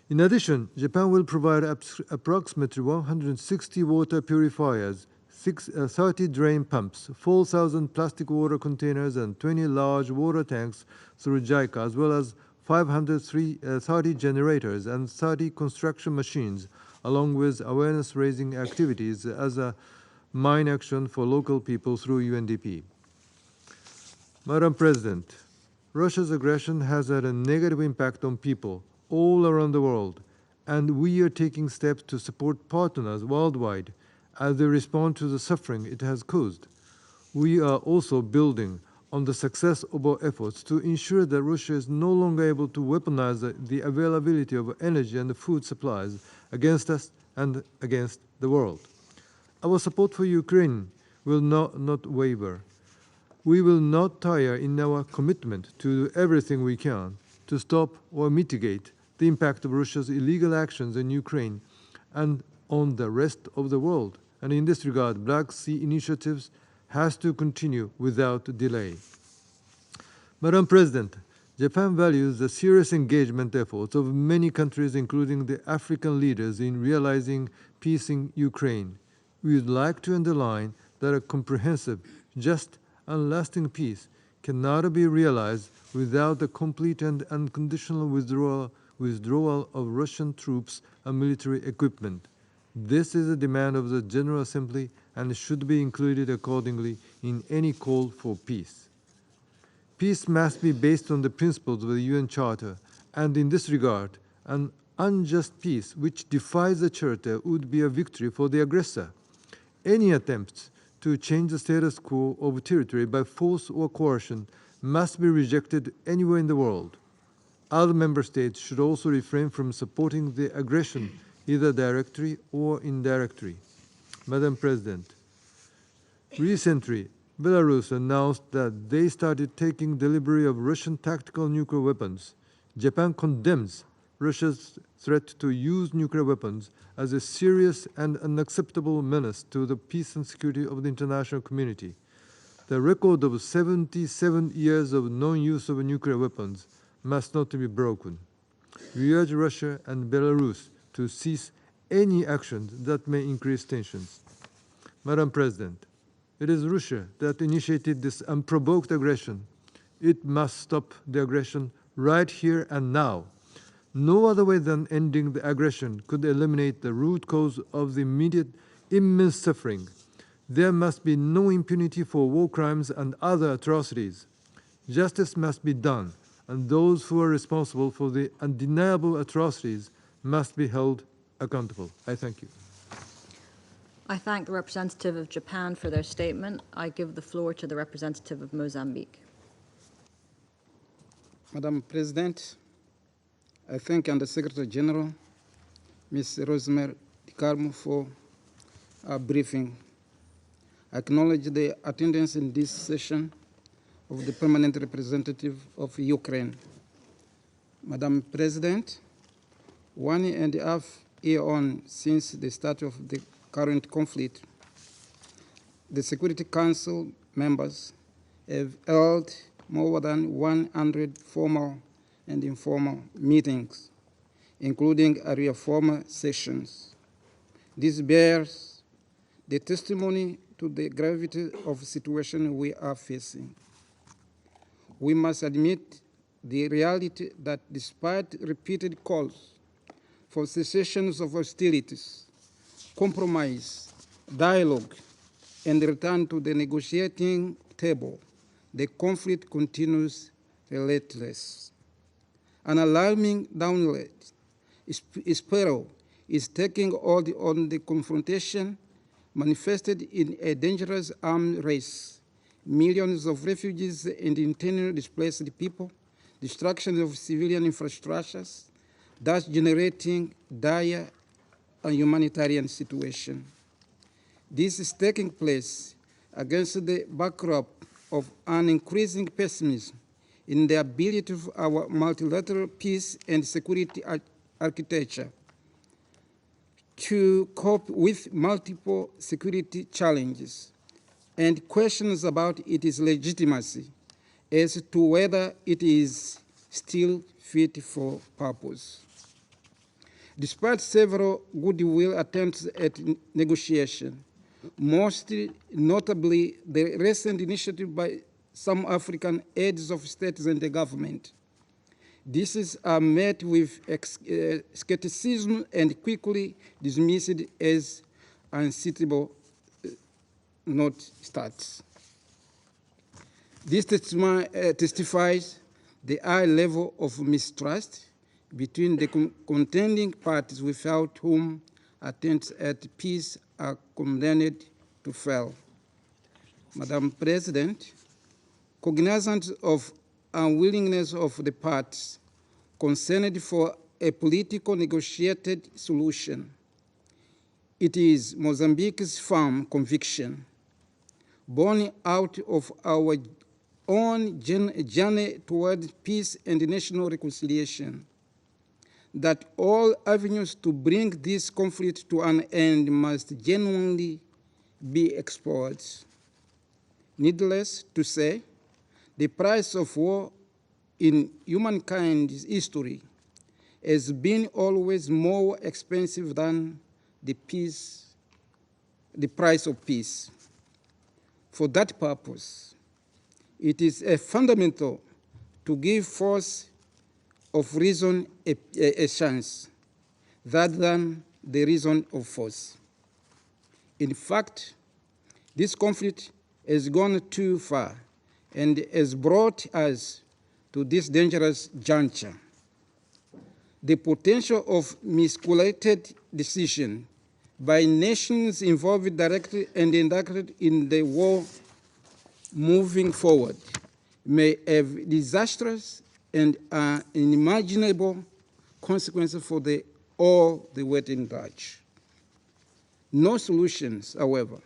In addition, Japan will provide approximately 160 water purifiers, 30 drain pumps, 4,000 plastic water containers, and 20 large water tanks through JICA, as well as 530 generators and 30 construction machines, along with awareness-raising activities as a main action for local people through UNDP. Madam President, Russia's aggression has had a negative impact on people all around the world, and we are taking steps to support partners worldwide as they respond to the suffering it has caused. We are also building on the success of our efforts to ensure that Russia is no longer able to weaponize the availability of energy and food supplies against us and against the world. Our support for Ukraine will not waver. We will not tire in our commitment to do everything we can to stop or mitigate the impact of Russia's illegal actions in Ukraine and on the rest of the world. And in this regard, Black Sea initiatives has to continue without delay. Madam President, Japan values the serious engagement efforts of many countries, including the African leaders, in realizing peace in Ukraine. We would like to underline that a comprehensive, just, and lasting peace cannot be realized without the complete and unconditional withdrawal of Russian troops and military equipment. This is a demand of the General Assembly and should be included accordingly in any call for peace. Peace must be based on the principles of the UN Charter, and in this regard, an unjust peace which defies the Charter would be a victory for the aggressor. Any attempts to change the status quo of territory by force or coercion must be rejected anywhere in the world. Other member states should also refrain from supporting the aggression, either directly or indirectly. Madam President, recently, Belarus announced that they started taking delivery of Russian tactical nuclear weapons. Japan condemns Russia's threat to use nuclear weapons as a serious and unacceptable menace to the peace and security of the international community. The record of 77 years of non-use of nuclear weapons must not be broken. We urge Russia and Belarus to cease any actions that may increase tensions. Madam President, it is Russia that initiated this unprovoked aggression. It must stop the aggression right here and now. No other way than ending the aggression could eliminate the root cause of the immediate immense suffering. There must be no impunity for war crimes and other atrocities. Justice must be done, and those who are responsible for the undeniable atrocities must be held accountable. I thank you. I thank the representative of Japan for their statement. I give the floor to the representative of Mozambique. Madam President, I thank Under Secretary General, Ms. Rosemary DiCarmo, for our briefing. I acknowledge the attendance in this session of the permanent representative of Ukraine. Madam President, 1.5 years on since the start of the current conflict, the Security Council members have held more than 100 formal and informal meetings, including area formal sessions. This bears the testimony to the gravity of the situation we are facing. We must admit the reality that despite repeated calls for cessations of hostilities, compromise, dialogue, and return to the negotiating table, the conflict continues relentless. An alarming downward spiral is taking hold on the confrontation manifested in a dangerous arms race, millions of refugees and internally displaced people, destruction of civilian infrastructures, thus generating dire humanitarian situation. This is taking place against the backdrop of an increasing pessimism in the ability of our multilateral peace and security architecture to cope with multiple security challenges and questions about its legitimacy as to whether it is still fit for purpose. Despite several goodwill attempts at negotiation, most notably the recent initiative by some African heads of states and the government, this is met with skepticism and quickly dismissed as unsuitable not starts. This testifies the high level of mistrust between the contending parties without whom attempts at peace are condemned to fail. Madam President, cognizant of unwillingness of the parties concerned for a political negotiated solution, it is Mozambique's firm conviction, born out of our own journey toward peace and national reconciliation, that all avenues to bring this conflict to an end must genuinely be explored. Needless to say, the price of war in humankind's history has been always more expensive than the price of peace. For that purpose, it is fundamental to give force of reason a chance, rather than the reason of force. In fact, this conflict has gone too far and has brought us to this dangerous juncture. The potential of miscalculated decision by nations involved directly and indirectly in the war moving forward may have disastrous and unimaginable consequences for all the waiting batch. No solutions, however,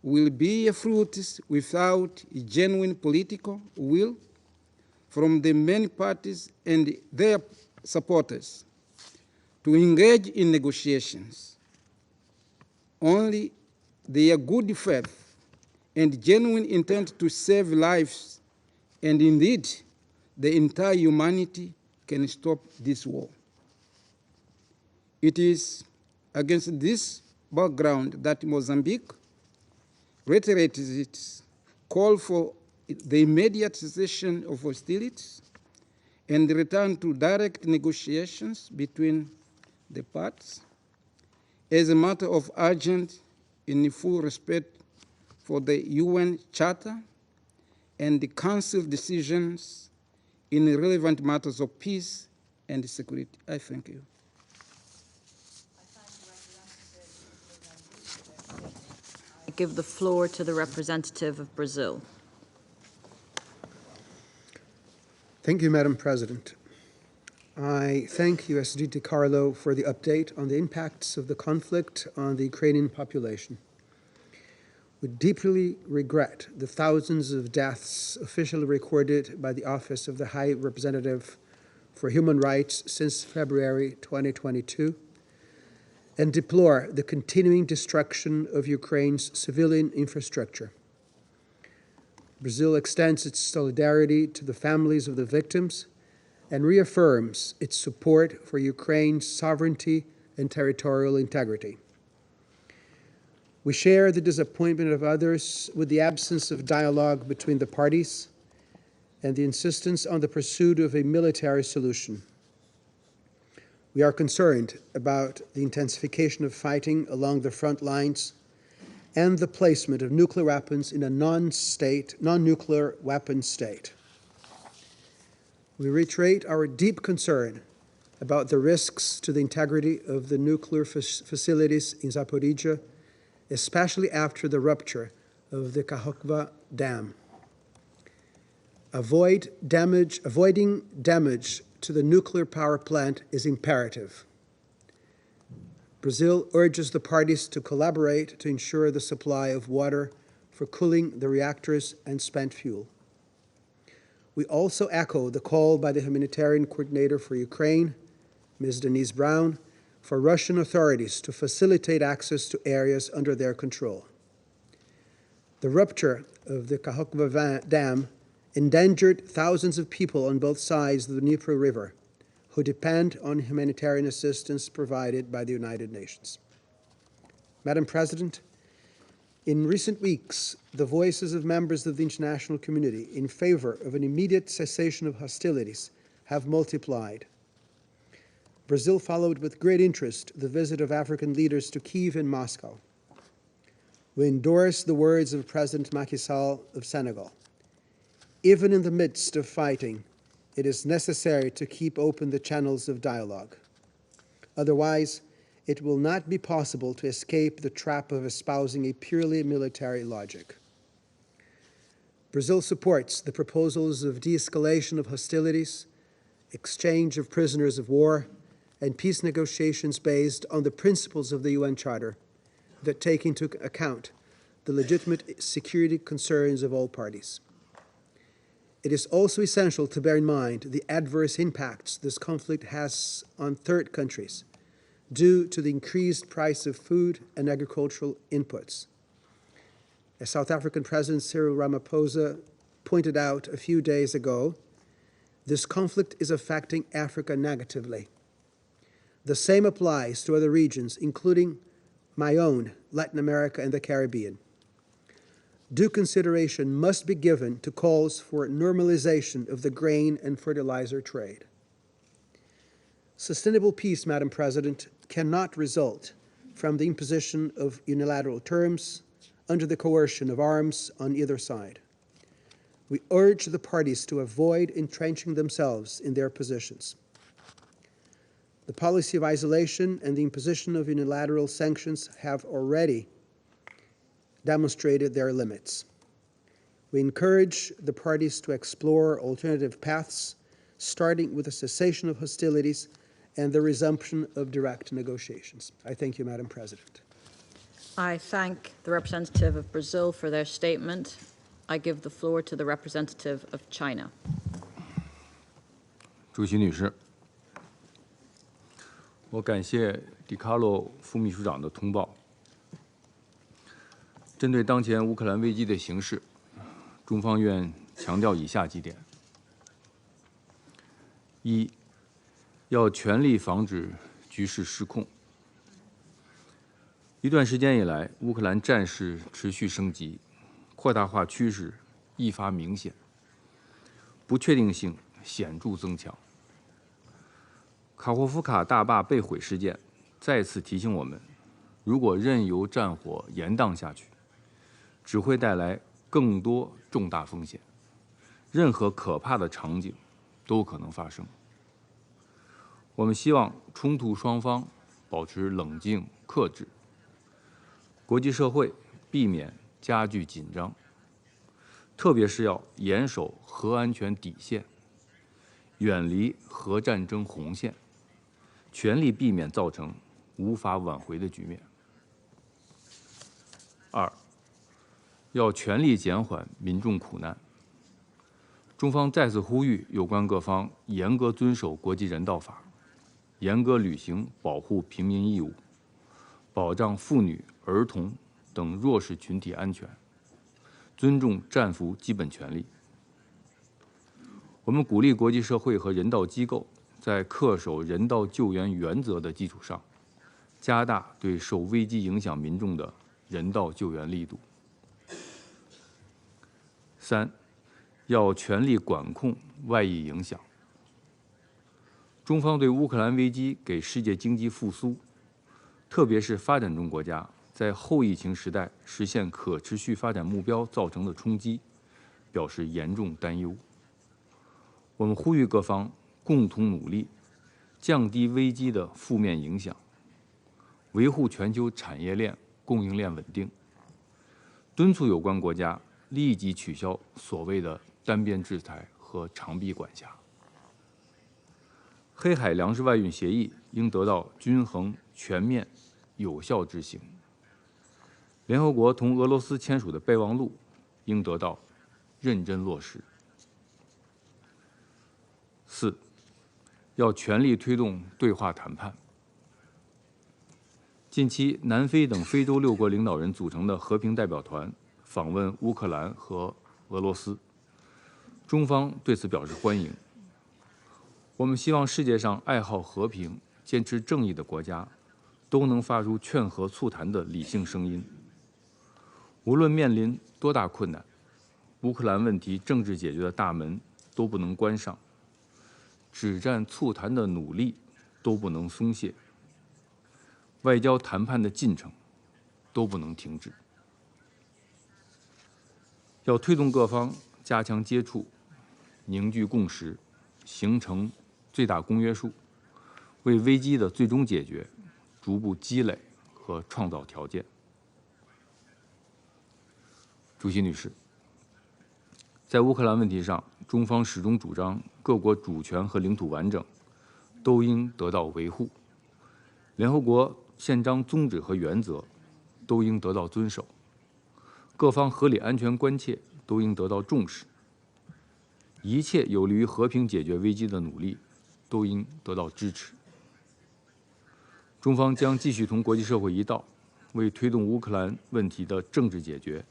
will be fruitless without genuine political will from the main parties and their supporters to engage in negotiations. Only their good faith and genuine intent to save lives, and indeed the entire humanity, can stop this war. It is against this background that Mozambique reiterates its call for the immediate cessation of hostilities and the return to direct negotiations between the parties as a matter of urgent, in full respect for the UN Charter and the Council decisions in relevant matters of peace and security. I thank you. I give the floor to the representative of Brazil. Thank you, Madam President. I thank USG DiCarlo for the update on the impacts of the conflict on the Ukrainian population. We deeply regret the thousands of deaths officially recorded by the Office of the High Representative for Human Rights since February 2022, and deplore the continuing destruction of Ukraine's civilian infrastructure. Brazil extends its solidarity to the families of the victims and reaffirms its support for Ukraine's sovereignty and territorial integrity. We share the disappointment of others with the absence of dialogue between the parties and the insistence on the pursuit of a military solution. We are concerned about the intensification of fighting along the front lines and the placement of nuclear weapons in a non-nuclear weapon state. We reiterate our deep concern about the risks to the integrity of the nuclear facilities in Zaporizhia, especially after the rupture of the Kahovka Dam. Avoiding damage to the nuclear power plant is imperative. Brazil urges the parties to collaborate to ensure the supply of water for cooling the reactors and spent fuel. We also echo the call by the Humanitarian Coordinator for Ukraine, Ms. Denise Brown, for Russian authorities to facilitate access to areas under their control. The rupture of the Kаховської Dam endangered thousands of people on both sides of the Dnieper River who depend on humanitarian assistance provided by the United Nations. Madam President, in recent weeks, the voices of members of the international community in favor of an immediate cessation of hostilities have multiplied. Brazil followed with great interest the visit of African leaders to Kyiv and Moscow. We endorse the words of President Macky Sall of Senegal. Even in the midst of fighting, it is necessary to keep open the channels of dialogue. Otherwise, it will not be possible to escape the trap of espousing a purely military logic. Brazil supports the proposals of de-escalation of hostilities, exchange of prisoners of war, and peace negotiations based on the principles of the UN Charter that take into account the legitimate security concerns of all parties. It is also essential to bear in mind the adverse impacts this conflict has on third countries due to the increased price of food and agricultural inputs. As South African President Cyril Ramaphosa pointed out a few days ago, this conflict is affecting Africa negatively. The same applies to other regions, including my own, Latin America and the Caribbean. Due consideration must be given to calls for normalization of the grain and fertilizer trade. Sustainable peace, Madam President, cannot result from the imposition of unilateral terms under the coercion of arms on either side. We urge the parties to avoid entrenching themselves in their positions. The policy of isolation and the imposition of unilateral sanctions have already demonstrated their limits. We encourage the parties to explore alternative paths, starting with the cessation of hostilities and the resumption of direct negotiations. I thank you, Madam President. I thank the representative of Brazil for their statement. I give the floor to the representative of China. 主席女士，我感谢迪卡洛副秘书长的通报。针对当前乌克兰危机的形势，中方愿强调以下几点：一，要全力防止局势失控。一段时间以来，乌克兰战事持续升级，扩大化趋势愈发明显，不确定性显著增强。卡霍夫卡大坝被毁事件再次提醒我们，如果任由战火延宕下去，只会带来更多重大风险，任何可怕的场景都可能发生。我们希望冲突双方保持冷静克制，国际社会避免加剧紧张，特别是要严守核安全底线，远离核战争红线，全力避免造成无法挽回的局面。二，要全力减缓民众苦难。中方再次呼吁有关各方严格遵守国际人道法，严格履行保护平民义务，保障妇女、儿童等弱势群体安全，尊重战俘基本权利。我们鼓励国际社会和人道机构在恪守人道救援原则的基础上，加大对受危机影响民众的人道救援力度。三，要全力管控外溢影响。中方对乌克兰危机给世界经济复苏，特别是发展中国家在后疫情时代实现可持续发展目标造成的冲击，表示严重担忧。我们呼吁各方共同努力，降低危机的负面影响，维护全球产业链、供应链稳定，敦促有关国家立即取消所谓的单边制裁和长臂管辖。黑海粮食外运协议应得到均衡、全面、有效执行。联合国同俄罗斯签署的备忘录应得到认真落实。4. 要全力推动对话谈判。近期，南非等非洲6国领导人组成的和平代表团访问乌克兰和俄罗斯，中方对此表示欢迎。我们希望世界上爱好和平、坚持正义的国家都能发出劝和促谈的理性声音。无论面临多大困难，乌克兰问题政治解决的大门都不能关上，止战促谈的努力都不能松懈，外交谈判的进程都不能停止。要推动各方加强接触，凝聚共识，形成最大公约数，为危机的最终解决逐步积累和创造条件。主席女士，在乌克兰问题上，中方始终主张各国主权和领土完整都应得到维护，联合国宪章宗旨和原则都应得到遵守，各方合理安全关切都应得到重视，一切有利于和平解决危机的努力都应得到支持。中方将继续同国际社会一道，为推动乌克兰问题的政治解决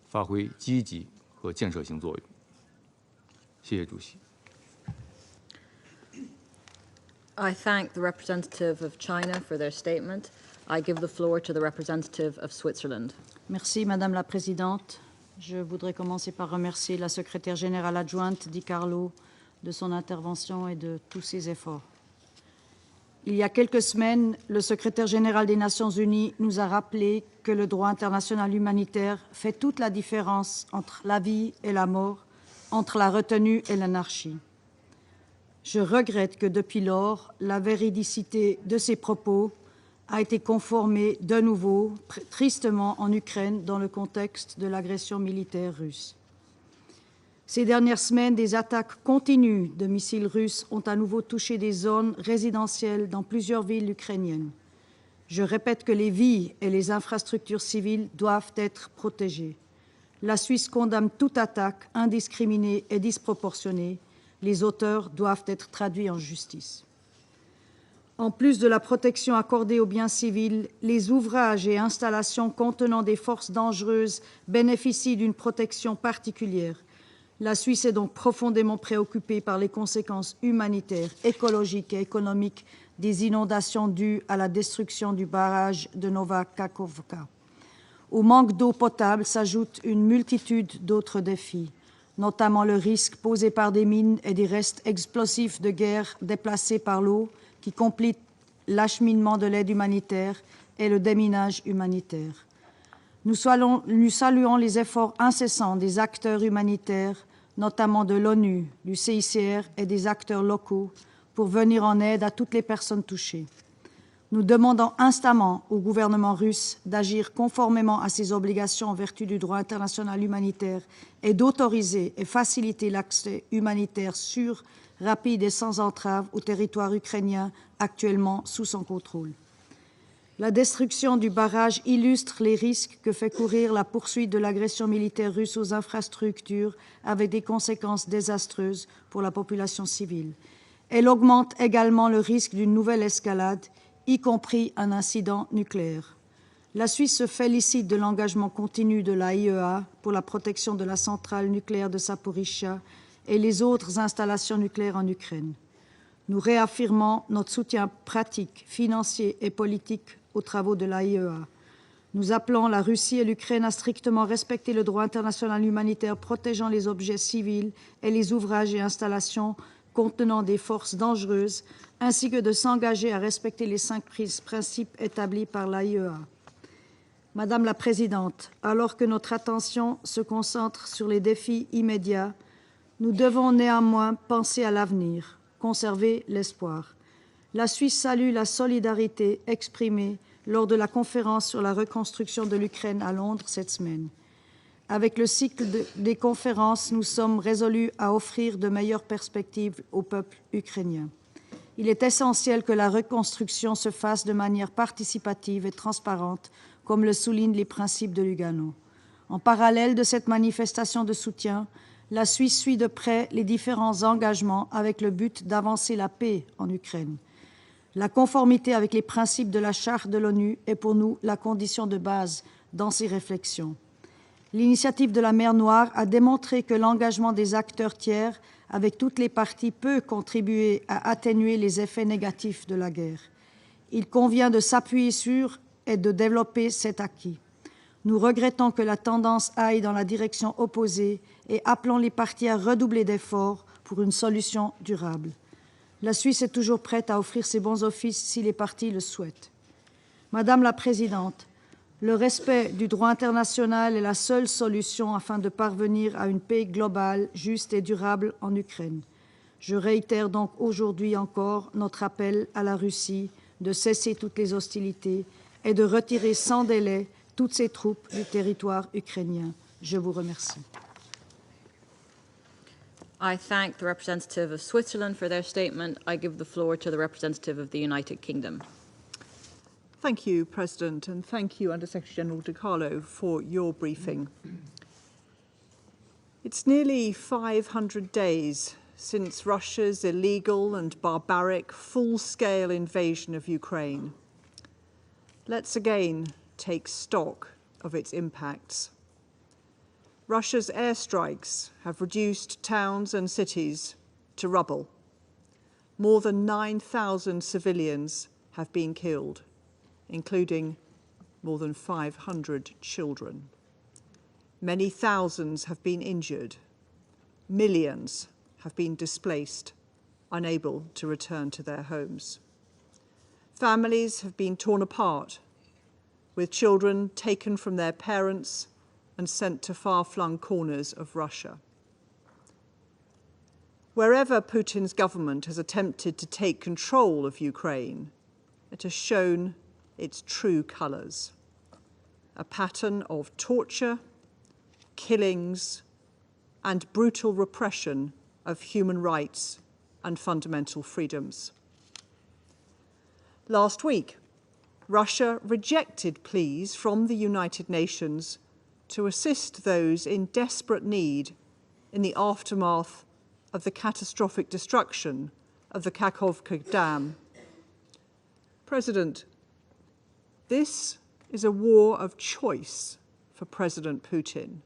发挥积极和建设性作用。谢谢主席。I thank the representative of China for their statement. I give the floor to the representative of Switzerland. Merci, Madame la Présidente. Je voudrais commencer par remercier la secrétaire générale adjointe Di Carlo de son intervention et de tous ses efforts. Il y a quelques semaines, le secrétaire général des Nations Unies nous a rappelé que le droit international humanitaire fait toute la différence entre la vie et la mort, entre la retenue et l'anarchie. Je regrette que depuis lors, la véridicité de ces propos a été conformée de nouveau, tristement, en Ukraine dans le contexte de l'agression militaire russe. Ces dernières semaines, des attaques continues de missiles russes ont à nouveau touché des zones résidentielles dans plusieurs villes ukrainiennes. Je répète que les vies et les infrastructures civiles doivent être protégées. La Suisse condamne toute attaque indiscriminée et disproportionnée. Les auteurs doivent être traduits en justice. En plus de la protection accordée aux biens civils, les ouvrages et installations contenant des forces dangereuses bénéficient d'une protection particulière. La Suisse est donc profondément préoccupée par les conséquences humanitaires, écologiques et économiques des inondations dues à la destruction du barrage de Nova Kakhovka. Au manque d'eau potable s'ajoute une multitude d'autres défis, notamment le risque posé par des mines et des restes explosifs de guerre déplacés par l'eau qui compliquent l'acheminement de l'aide humanitaire et le déminage humanitaire. Nous saluons les efforts incessants des acteurs humanitaires, notamment de l'ONU, du CICR et des acteurs locaux, pour venir en aide à toutes les personnes touchées. Nous demandons instamment au gouvernement russe d'agir conformément à ses obligations en vertu du droit international humanitaire et d'autoriser et faciliter l'accès humanitaire sûr, rapide et sans entrave au territoire ukrainien actuellement sous son contrôle. La destruction du barrage illustre les risques que fait courir la poursuite de l'agression militaire russe aux infrastructures avec des conséquences désastreuses pour la population civile. Elle augmente également le risque d'une nouvelle escalade, y compris un incident nucléaire. La Suisse se félicite de l'engagement continu de l'AIEA pour la protection de la centrale nucléaire de Zaporizhia et les autres installations nucléaires en Ukraine. Nous réaffirmons notre soutien pratique, financier et politique aux travaux de l'AIEA. Nous appelons la Russie et l'Ukraine à strictement respecter le droit international humanitaire protégeant les objets civils et les ouvrages et installations contenant des forces dangereuses, ainsi que de s'engager à respecter les 5 principes établis par l'AIEA. Madame la Présidente, alors que notre attention se concentre sur les défis immédiats, nous devons néanmoins penser à l'avenir, conserver l'espoir. La Suisse salue la solidarité exprimée lors de la conférence sur la reconstruction de l'Ukraine à Londres cette semaine. Avec le cycle des conférences, nous sommes résolus à offrir de meilleures perspectives au peuple ukrainien. Il est essentiel que la reconstruction se fasse de manière participative et transparente, comme le soulignent les principes de Lugano. En parallèle de cette manifestation de soutien, la Suisse suit de près les différents engagements avec le but d'avancer la paix en Ukraine. La conformité avec les principes de la Charte de l'ONU est pour nous la condition de base dans ces réflexions. L'initiative de la mer Noire a démontré que l'engagement des acteurs tiers avec toutes les parties peut contribuer à atténuer les effets négatifs de la guerre. Il convient de s'appuyer sur et de développer cet acquis. Nous regrettons que la tendance aille dans la direction opposée et appelons les parties à redoubler d'efforts pour une solution durable. La Suisse est toujours prête à offrir ses bons offices si les parties le souhaitent. Madame la Présidente, le respect du droit international est la seule solution afin de parvenir à une paix globale, juste et durable en Ukraine. Je réitère donc aujourd'hui encore notre appel à la Russie de cesser toutes les hostilités et de retirer sans délai toutes ses troupes du territoire ukrainien. Je vous remercie. I thank the representative of Switzerland for their statement. I give the floor to the representative of the United Kingdom. Thank you, President, and thank you, Under-Secretary-General De Carlo, for your briefing. It's nearly 500 days since Russia's illegal and barbaric full-scale invasion of Ukraine. Let's again take stock of its impacts. Russia's airstrikes have reduced towns and cities to rubble. More than 9,000 civilians have been killed, including more than 500 children. Many thousands have been injured. Millions have been displaced, unable to return to their homes. Families have been torn apart, with children taken from their parents and sent to far-flung corners of Russia. Wherever Putin's government has attempted to take control of Ukraine, it has shown its true colours: a pattern of torture, killings, and brutal repression of human rights and fundamental freedoms. Last week, Russia rejected pleas from the United Nations to assist those in desperate need in the aftermath of the catastrophic destruction of the Kachowka Dam. President, this is a war of choice for President Putin.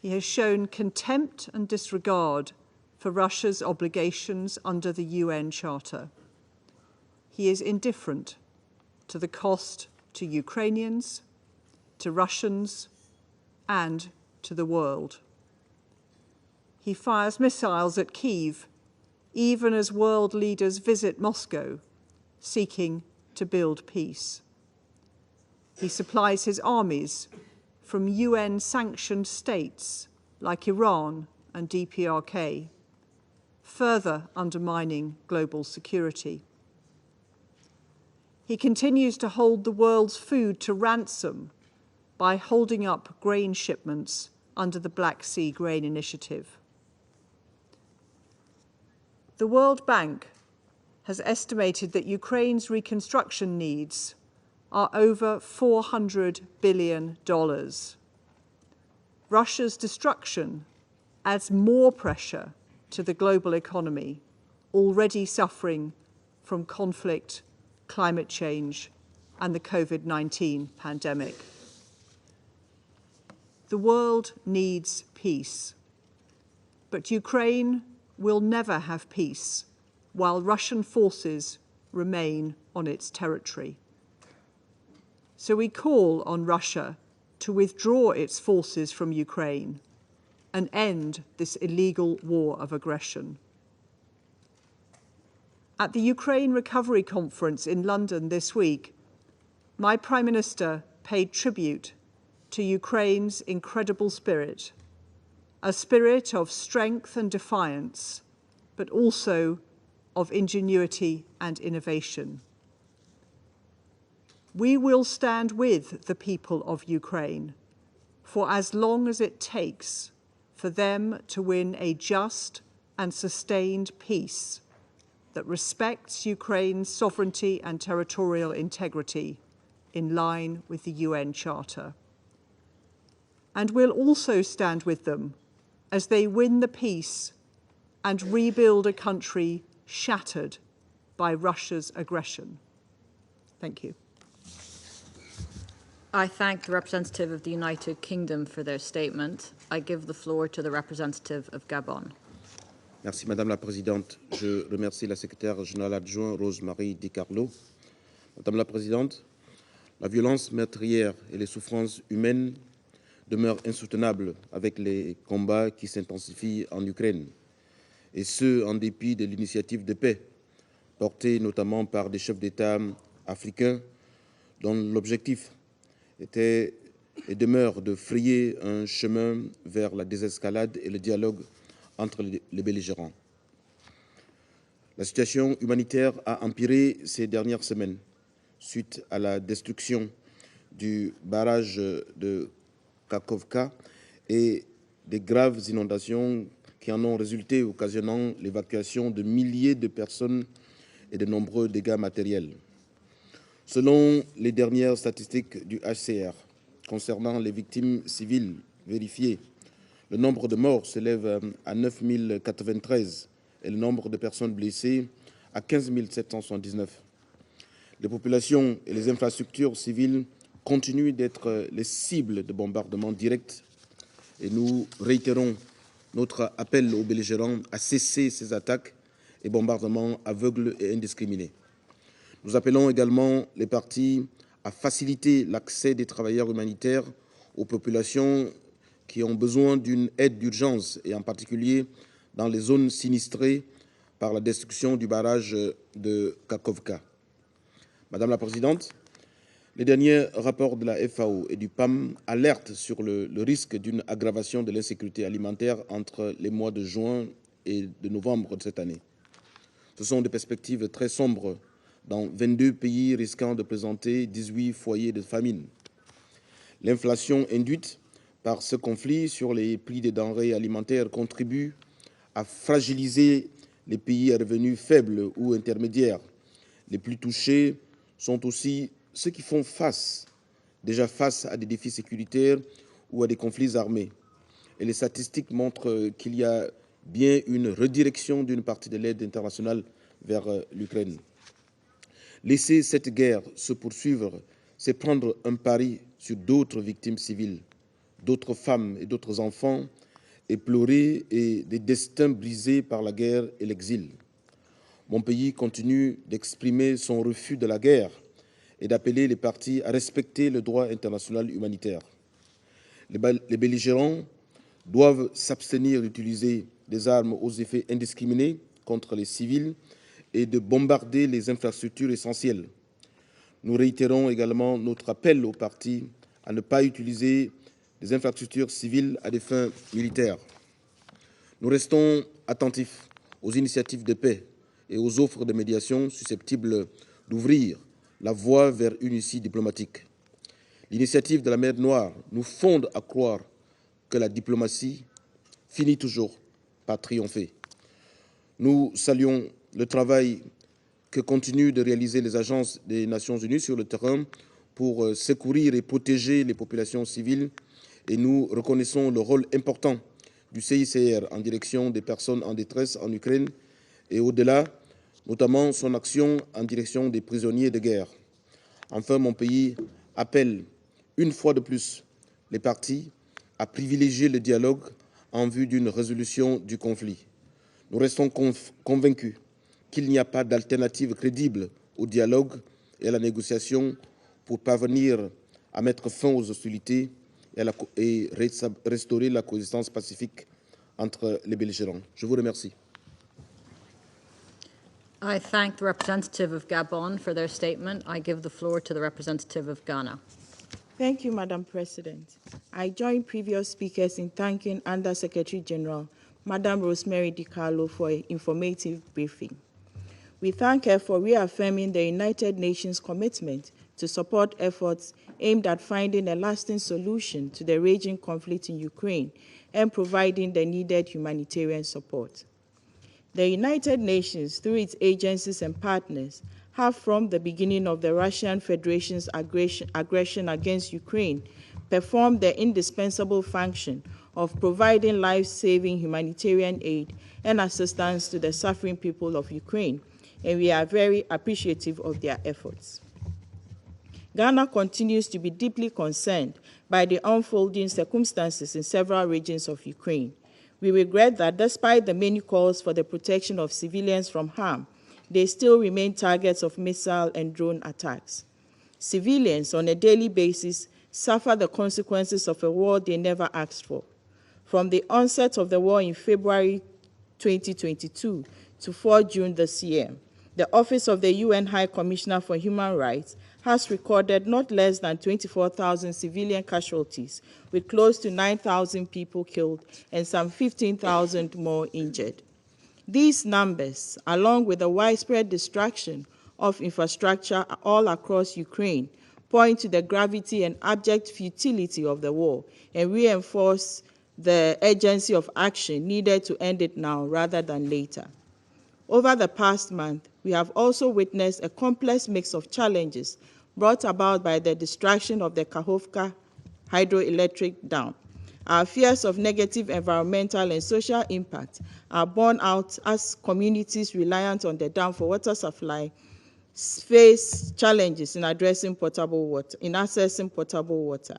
He has shown contempt and disregard for Russia's obligations under the UN Charter. He is indifferent to the cost to Ukrainians, to Russians, and to the world. He fires missiles at Kyiv, even as world leaders visit Moscow, seeking to build peace. He supplies his armies from UN-sanctioned states like Iran and DPRK, further undermining global security. He continues to hold the world's food to ransom by holding up grain shipments under the Black Sea Grain Initiative. The World Bank has estimated that Ukraine's reconstruction needs are over $400 billion. Russia's destruction adds more pressure to the global economy, already suffering from conflict, climate change, and the COVID-19 pandemic. The world needs peace, but Ukraine will never have peace while Russian forces remain on its territory. So we call on Russia to withdraw its forces from Ukraine and end this illegal war of aggression. At the Ukraine Recovery Conference in London this week, my Prime Minister paid tribute to Ukraine's incredible spirit, a spirit of strength and defiance, but also of ingenuity and innovation. We will stand with the people of Ukraine for as long as it takes for them to win a just and sustained peace that respects Ukraine's sovereignty and territorial integrity in line with the UN Charter. And we'll also stand with them as they win the peace and rebuild a country shattered by Russia's aggression. Thank you. I thank the representative of the United Kingdom for their statement. I give the floor to the representative of Gabon. Merci Madame la Présidente. Je remercie la secrétaire générale adjointe Rose-Marie Di Carlo. Madame la Présidente, la violence meurtrière et les souffrances humaines demeurent insoutenables avec les combats qui s'intensifient en Ukraine, et ce, en dépit de l'initiative de paix, portée notamment par des chefs d'État africains dont l'objectif était et demeure de frayer un chemin vers la désescalade et le dialogue entre les belligérants. La situation humanitaire a empiré ces dernières semaines suite à la destruction du barrage de Kachowka et des graves inondations qui en ont résulté, occasionnant l'évacuation de milliers de personnes et de nombreux dégâts matériels. Selon les dernières statistiques du HCR concernant les victimes civiles vérifiées, le nombre de morts s'élève à 9 093 et le nombre de personnes blessées à 15 779. Les populations et les infrastructures civiles continuent d'être les cibles de bombardements directs et nous réitérons notre appel aux belligérants à cesser ces attaques et bombardements aveugles et indiscriminés. Nous appelons également les parties à faciliter l'accès des travailleurs humanitaires aux populations qui ont besoin d'une aide d'urgence et en particulier dans les zones sinistrées par la destruction du barrage de Kachowka. Madame la Présidente, les derniers rapports de la FAO et du PAM alertent sur le risque d'une aggravation de l'insécurité alimentaire entre les mois de juin et de novembre de cette année. Ce sont des perspectives très sombres dans 22 pays risquant de présenter 18 foyers de famine. L'inflation induite par ce conflit sur les prix des denrées alimentaires contribue à fragiliser les pays à revenus faibles ou intermédiaires. Les plus touchés sont aussi ceux qui font déjà face à des défis sécuritaires ou à des conflits armés. Et les statistiques montrent qu'il y a bien une redirection d'une partie de l'aide internationale vers l'Ukraine. Laisser cette guerre se poursuivre, c'est prendre un pari sur d'autres victimes civiles, d'autres femmes et d'autres enfants, et pleurer et des destins brisés par la guerre et l'exil. Mon pays continue d'exprimer son refus de la guerre et d'appeler les parties à respecter le droit international humanitaire. Les belligérants doivent s'abstenir d'utiliser des armes aux effets indiscriminés contre les civils et de bombarder les infrastructures essentielles. Nous réitérons également notre appel aux parties à ne pas utiliser des infrastructures civiles à des fins militaires. Nous restons attentifs aux initiatives de paix et aux offres de médiation susceptibles d'ouvrir la voie vers une issue diplomatique. L'initiative de la mer Noire nous fonde à croire que la diplomatie finit toujours par triompher. Nous saluons le travail que continuent de réaliser les agences des Nations Unies sur le terrain pour secourir et protéger les populations civiles et nous reconnaissons le rôle important du CICR en direction des personnes en détresse en Ukraine et au-delà, notamment son action en direction des prisonniers de guerre. Enfin, mon pays appelle une fois de plus les parties à privilégier le dialogue en vue d'une résolution du conflit. Nous restons convaincus qu'il n'y a pas d'alternative crédible au dialogue et à la négociation pour parvenir à mettre fin aux hostilités et restaurer la coexistence pacifique entre les belligérants. Je vous remercie. I thank the representative of Gabon for their statement. I give the floor to the representative of Ghana. Thank you, Madam President. I join previous speakers in thanking Under Secretary General, Madam Rose-Marie Di Carlo, for an informative briefing. We thank her for reaffirming the United Nations commitment to support efforts aimed at finding a lasting solution to the raging conflict in Ukraine and providing the needed humanitarian support. The United Nations, through its agencies and partners, have from the beginning of the Russian Federation's aggression against Ukraine performed the indispensable function of providing life-saving humanitarian aid and assistance to the suffering people of Ukraine, and we are very appreciative of their efforts. Ghana continues to be deeply concerned by the unfolding circumstances in several regions of Ukraine. We regret that despite the many calls for the protection of civilians from harm, they still remain targets of missile and drone attacks. Civilians on a daily basis suffer the consequences of a war they never asked for. From the onset of the war in February 2022 to 4 June this year, the Office of the UN High Commissioner for Human Rights has recorded not less than 24,000 civilian casualties, with close to 9,000 people killed and some 15,000 more injured. These numbers, along with the widespread destruction of infrastructure all across Ukraine, point to the gravity and abject futility of the war and reinforce the urgency of action needed to end it now rather than later. Over the past month, we have also witnessed a complex mix of challenges brought about by the destruction of the Kahovka hydroelectric dam. Our fears of negative environmental and social impact are borne out as communities reliant on the dam for water supply face challenges in accessing potable water.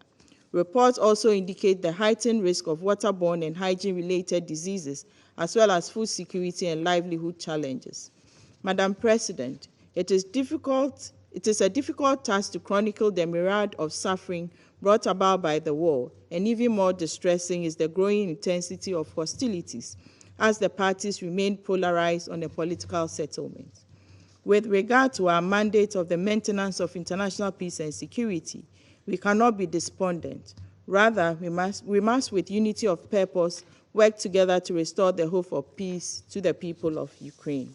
Reports also indicate the heightened risk of waterborne and hygiene-related diseases, as well as food security and livelihood challenges. Madam President, it is a difficult task to chronicle the myriad of suffering brought about by the war, and even more distressing is the growing intensity of hostilities as the parties remain polarized on a political settlement. With regard to our mandate of the maintenance of international peace and security, we cannot be despondent. Rather, we must, with unity of purpose, work together to restore the hope of peace to the people of Ukraine.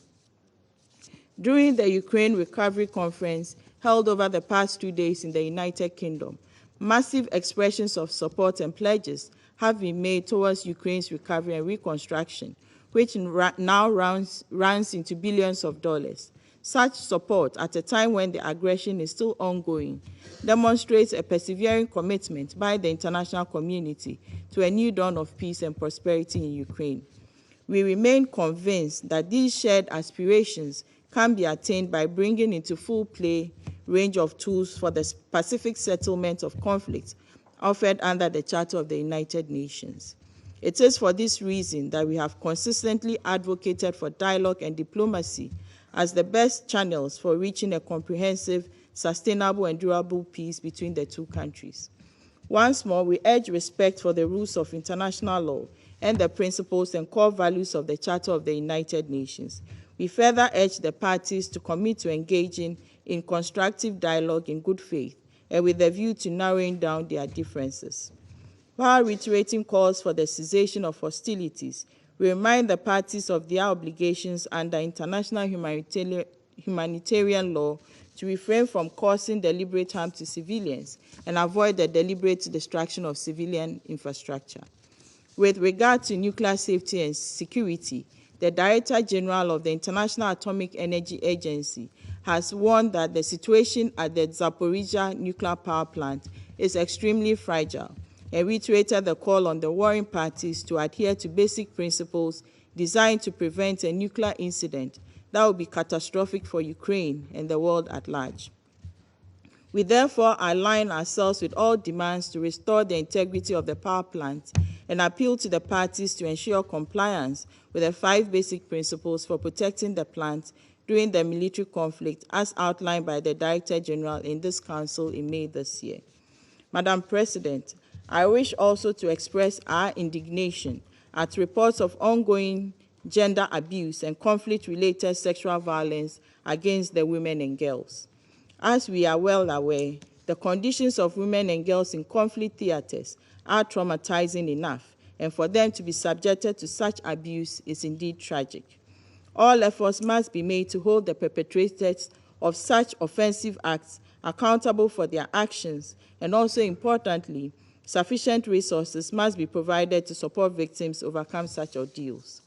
During the Ukraine Recovery Conference held over the past 2 days in the United Kingdom, massive expressions of support and pledges have been made towards Ukraine's recovery and reconstruction, which now runs into billions of dollars. Such support, at a time when the aggression is still ongoing, demonstrates a persevering commitment by the international community to a new dawn of peace and prosperity in Ukraine. We remain convinced that these shared aspirations can be attained by bringing into full play range of tools for the pacific settlement of conflicts offered under the Charter of the United Nations. It is for this reason that we have consistently advocated for dialogue and diplomacy as the best channels for reaching a comprehensive, sustainable, and durable peace between the two countries. Once more, we urge respect for the rules of international law and the principles and core values of the Charter of the United Nations. We further urge the parties to commit to engaging in constructive dialogue in good faith and with a view to narrowing down their differences. While reiterating calls for the cessation of hostilities, we remind the parties of their obligations under international humanitarian law to refrain from causing deliberate harm to civilians and avoid the deliberate destruction of civilian infrastructure. With regard to nuclear safety and security, the Director General of the International Atomic Energy Agency has warned that the situation at the Zaporizhia nuclear power plant is extremely fragile, and reiterated the call on the warring parties to adhere to basic principles designed to prevent a nuclear incident that would be catastrophic for Ukraine and the world at large. We therefore align ourselves with all demands to restore the integrity of the power plant and appeal to the parties to ensure compliance with the 5 basic principles for protecting the plant during the military conflict as outlined by the Director General in this Council in May this year. Madam President, I wish also to express our indignation at reports of ongoing gender abuse and conflict-related sexual violence against the women and girls. As we are well aware, the conditions of women and girls in conflict theaters are traumatizing enough, and for them to be subjected to such abuse is indeed tragic. All efforts must be made to hold the perpetrators of such offensive acts accountable for their actions, and also importantly, sufficient resources must be provided to support victims overcome such ordeals.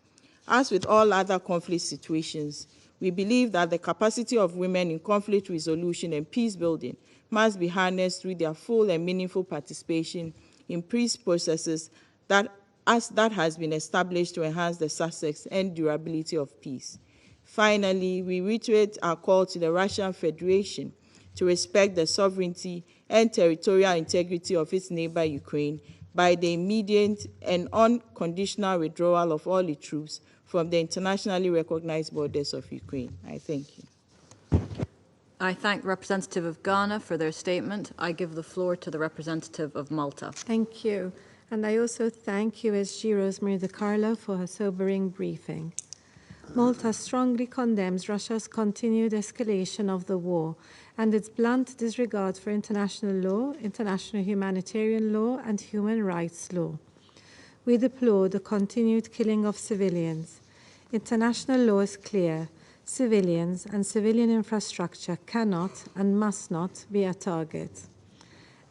As with all other conflict situations, we believe that the capacity of women in conflict resolution and peace building must be harnessed through their full and meaningful participation in peace processes that has been established to enhance the success and durability of peace. Finally, we reiterate our call to the Russian Federation to respect the sovereignty and territorial integrity of its neighbor Ukraine by the immediate and unconditional withdrawal of all its troops from the internationally recognized borders of Ukraine. I thank you. I thank the representative of Ghana for their statement. I give the floor to the representative of Malta. Thank you. And I also thank USG Rosemary DiCarlo for her sobering briefing. Malta strongly condemns Russia's continued escalation of the war and its blunt disregard for international law, international humanitarian law, and human rights law. We deplore the continued killing of civilians. International law is clear. Civilians and civilian infrastructure cannot and must not be a target.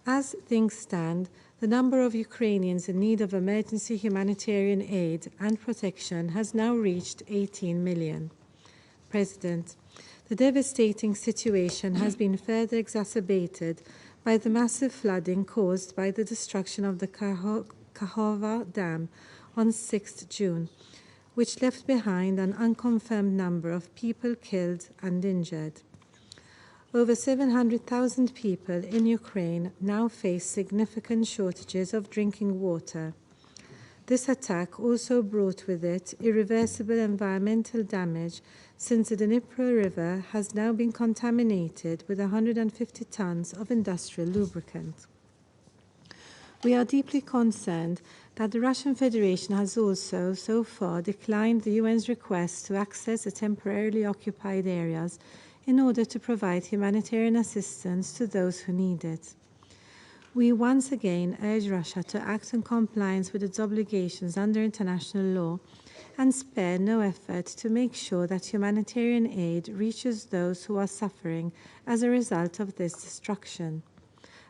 As things stand, the number of Ukrainians in need of emergency humanitarian aid and protection has now reached 18 million. President, the devastating situation has been further exacerbated by the massive flooding caused by the destruction of the Kachova Dam on 6 June, which left behind an unconfirmed number of people killed and injured. Over 700,000 people in Ukraine now face significant shortages of drinking water. This attack also brought with it irreversible environmental damage, since the Dnipro River has now been contaminated with 150 tons of industrial lubricant. We are deeply concerned that the Russian Federation has also, so far, declined the UN's request to access the temporarily occupied areas in order to provide humanitarian assistance to those who need it. We once again urge Russia to act in compliance with its obligations under international law and spare no effort to make sure that humanitarian aid reaches those who are suffering as a result of this destruction.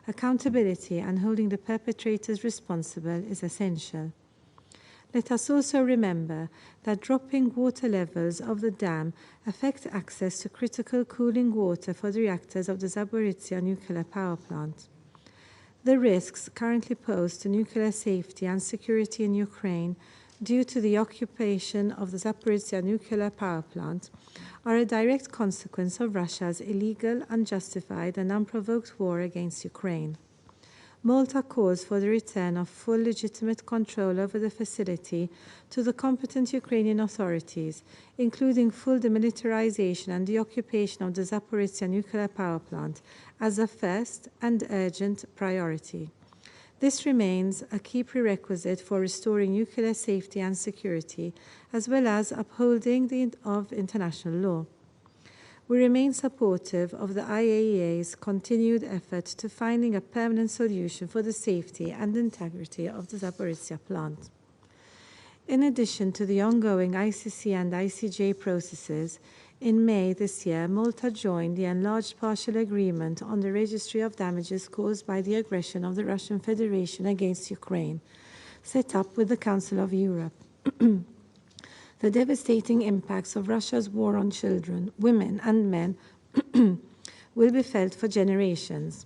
Accountability and holding the perpetrators responsible is essential. Let us also remember that dropping water levels of the dam affect access to critical cooling water for the reactors of the Zaporizhzhia nuclear power plant. The risks currently posed to nuclear safety and security in Ukraine due to the occupation of the Zaporizhzhia nuclear power plant are a direct consequence of Russia's illegal, unjustified, and unprovoked war against Ukraine. Malta calls for the return of full legitimate control over the facility to the competent Ukrainian authorities, including full demilitarization and the occupation of the Zaporizhzhia nuclear power plant as a first and urgent priority. This remains a key prerequisite for restoring nuclear safety and security, as well as upholding of international law. We remain supportive of the IAEA's continued effort to finding a permanent solution for the safety and integrity of the Zaporizhzhia plant. In addition to the ongoing ICC and ICJ processes, in May this year, Malta joined the enlarged partial agreement on the registry of damages caused by the aggression of the Russian Federation against Ukraine, set up with the Council of Europe. The devastating impacts of Russia's war on children, women, and men will be felt for generations.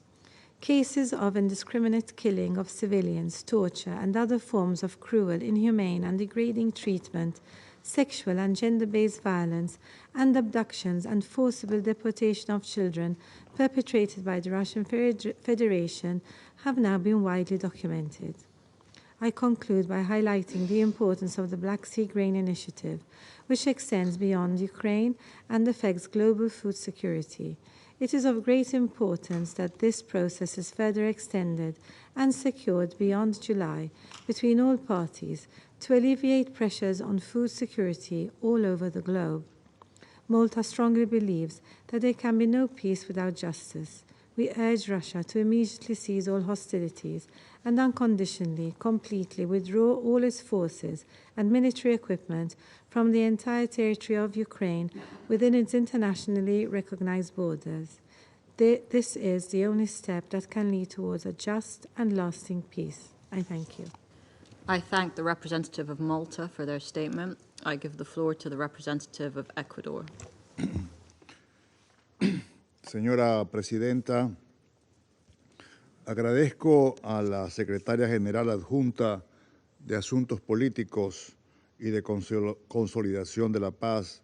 Cases of indiscriminate killing of civilians, torture, and other forms of cruel, inhumane, and degrading treatment, sexual and gender-based violence, and abductions and forcible deportation of children perpetrated by the Russian Federation have now been widely documented. I conclude by highlighting the importance of the Black Sea Grain Initiative, which extends beyond Ukraine and affects global food security. It is of great importance that this process is further extended and secured beyond July between all parties to alleviate pressures on food security all over the globe. Malta strongly believes that there can be no peace without justice. We urge Russia to immediately cease all hostilities and unconditionally, completely withdraw all its forces and military equipment from the entire territory of Ukraine within its internationally recognized borders. This is the only step that can lead towards a just and lasting peace. I thank you. I thank the representative of Malta for their statement. I give the floor to the representative of Ecuador. Señora Presidenta, agradezco a la Secretaria General Adjunta de Asuntos Políticos y de Consolidación de la Paz,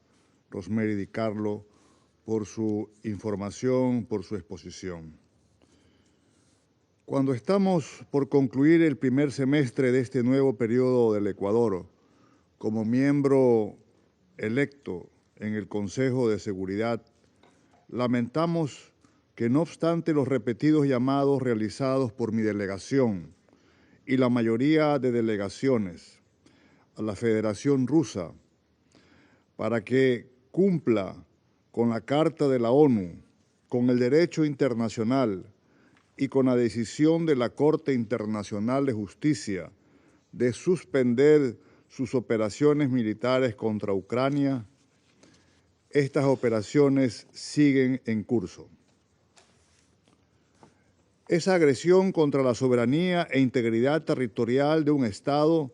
Rosemary DiCarlo, por su información, por su exposición. Cuando estamos por concluir el primer semestre de este nuevo periodo del Ecuador, como miembro electo en el Consejo de Seguridad, lamentamos que no obstante los repetidos llamados realizados por mi delegación y la mayoría de delegaciones a la Federación Rusa para que cumpla con la Carta de la ONU, con el derecho internacional y con la decisión de la Corte Internacional de Justicia de suspender sus operaciones militares contra Ucrania, estas operaciones siguen en curso. Esa agresión contra la soberanía e integridad territorial de un Estado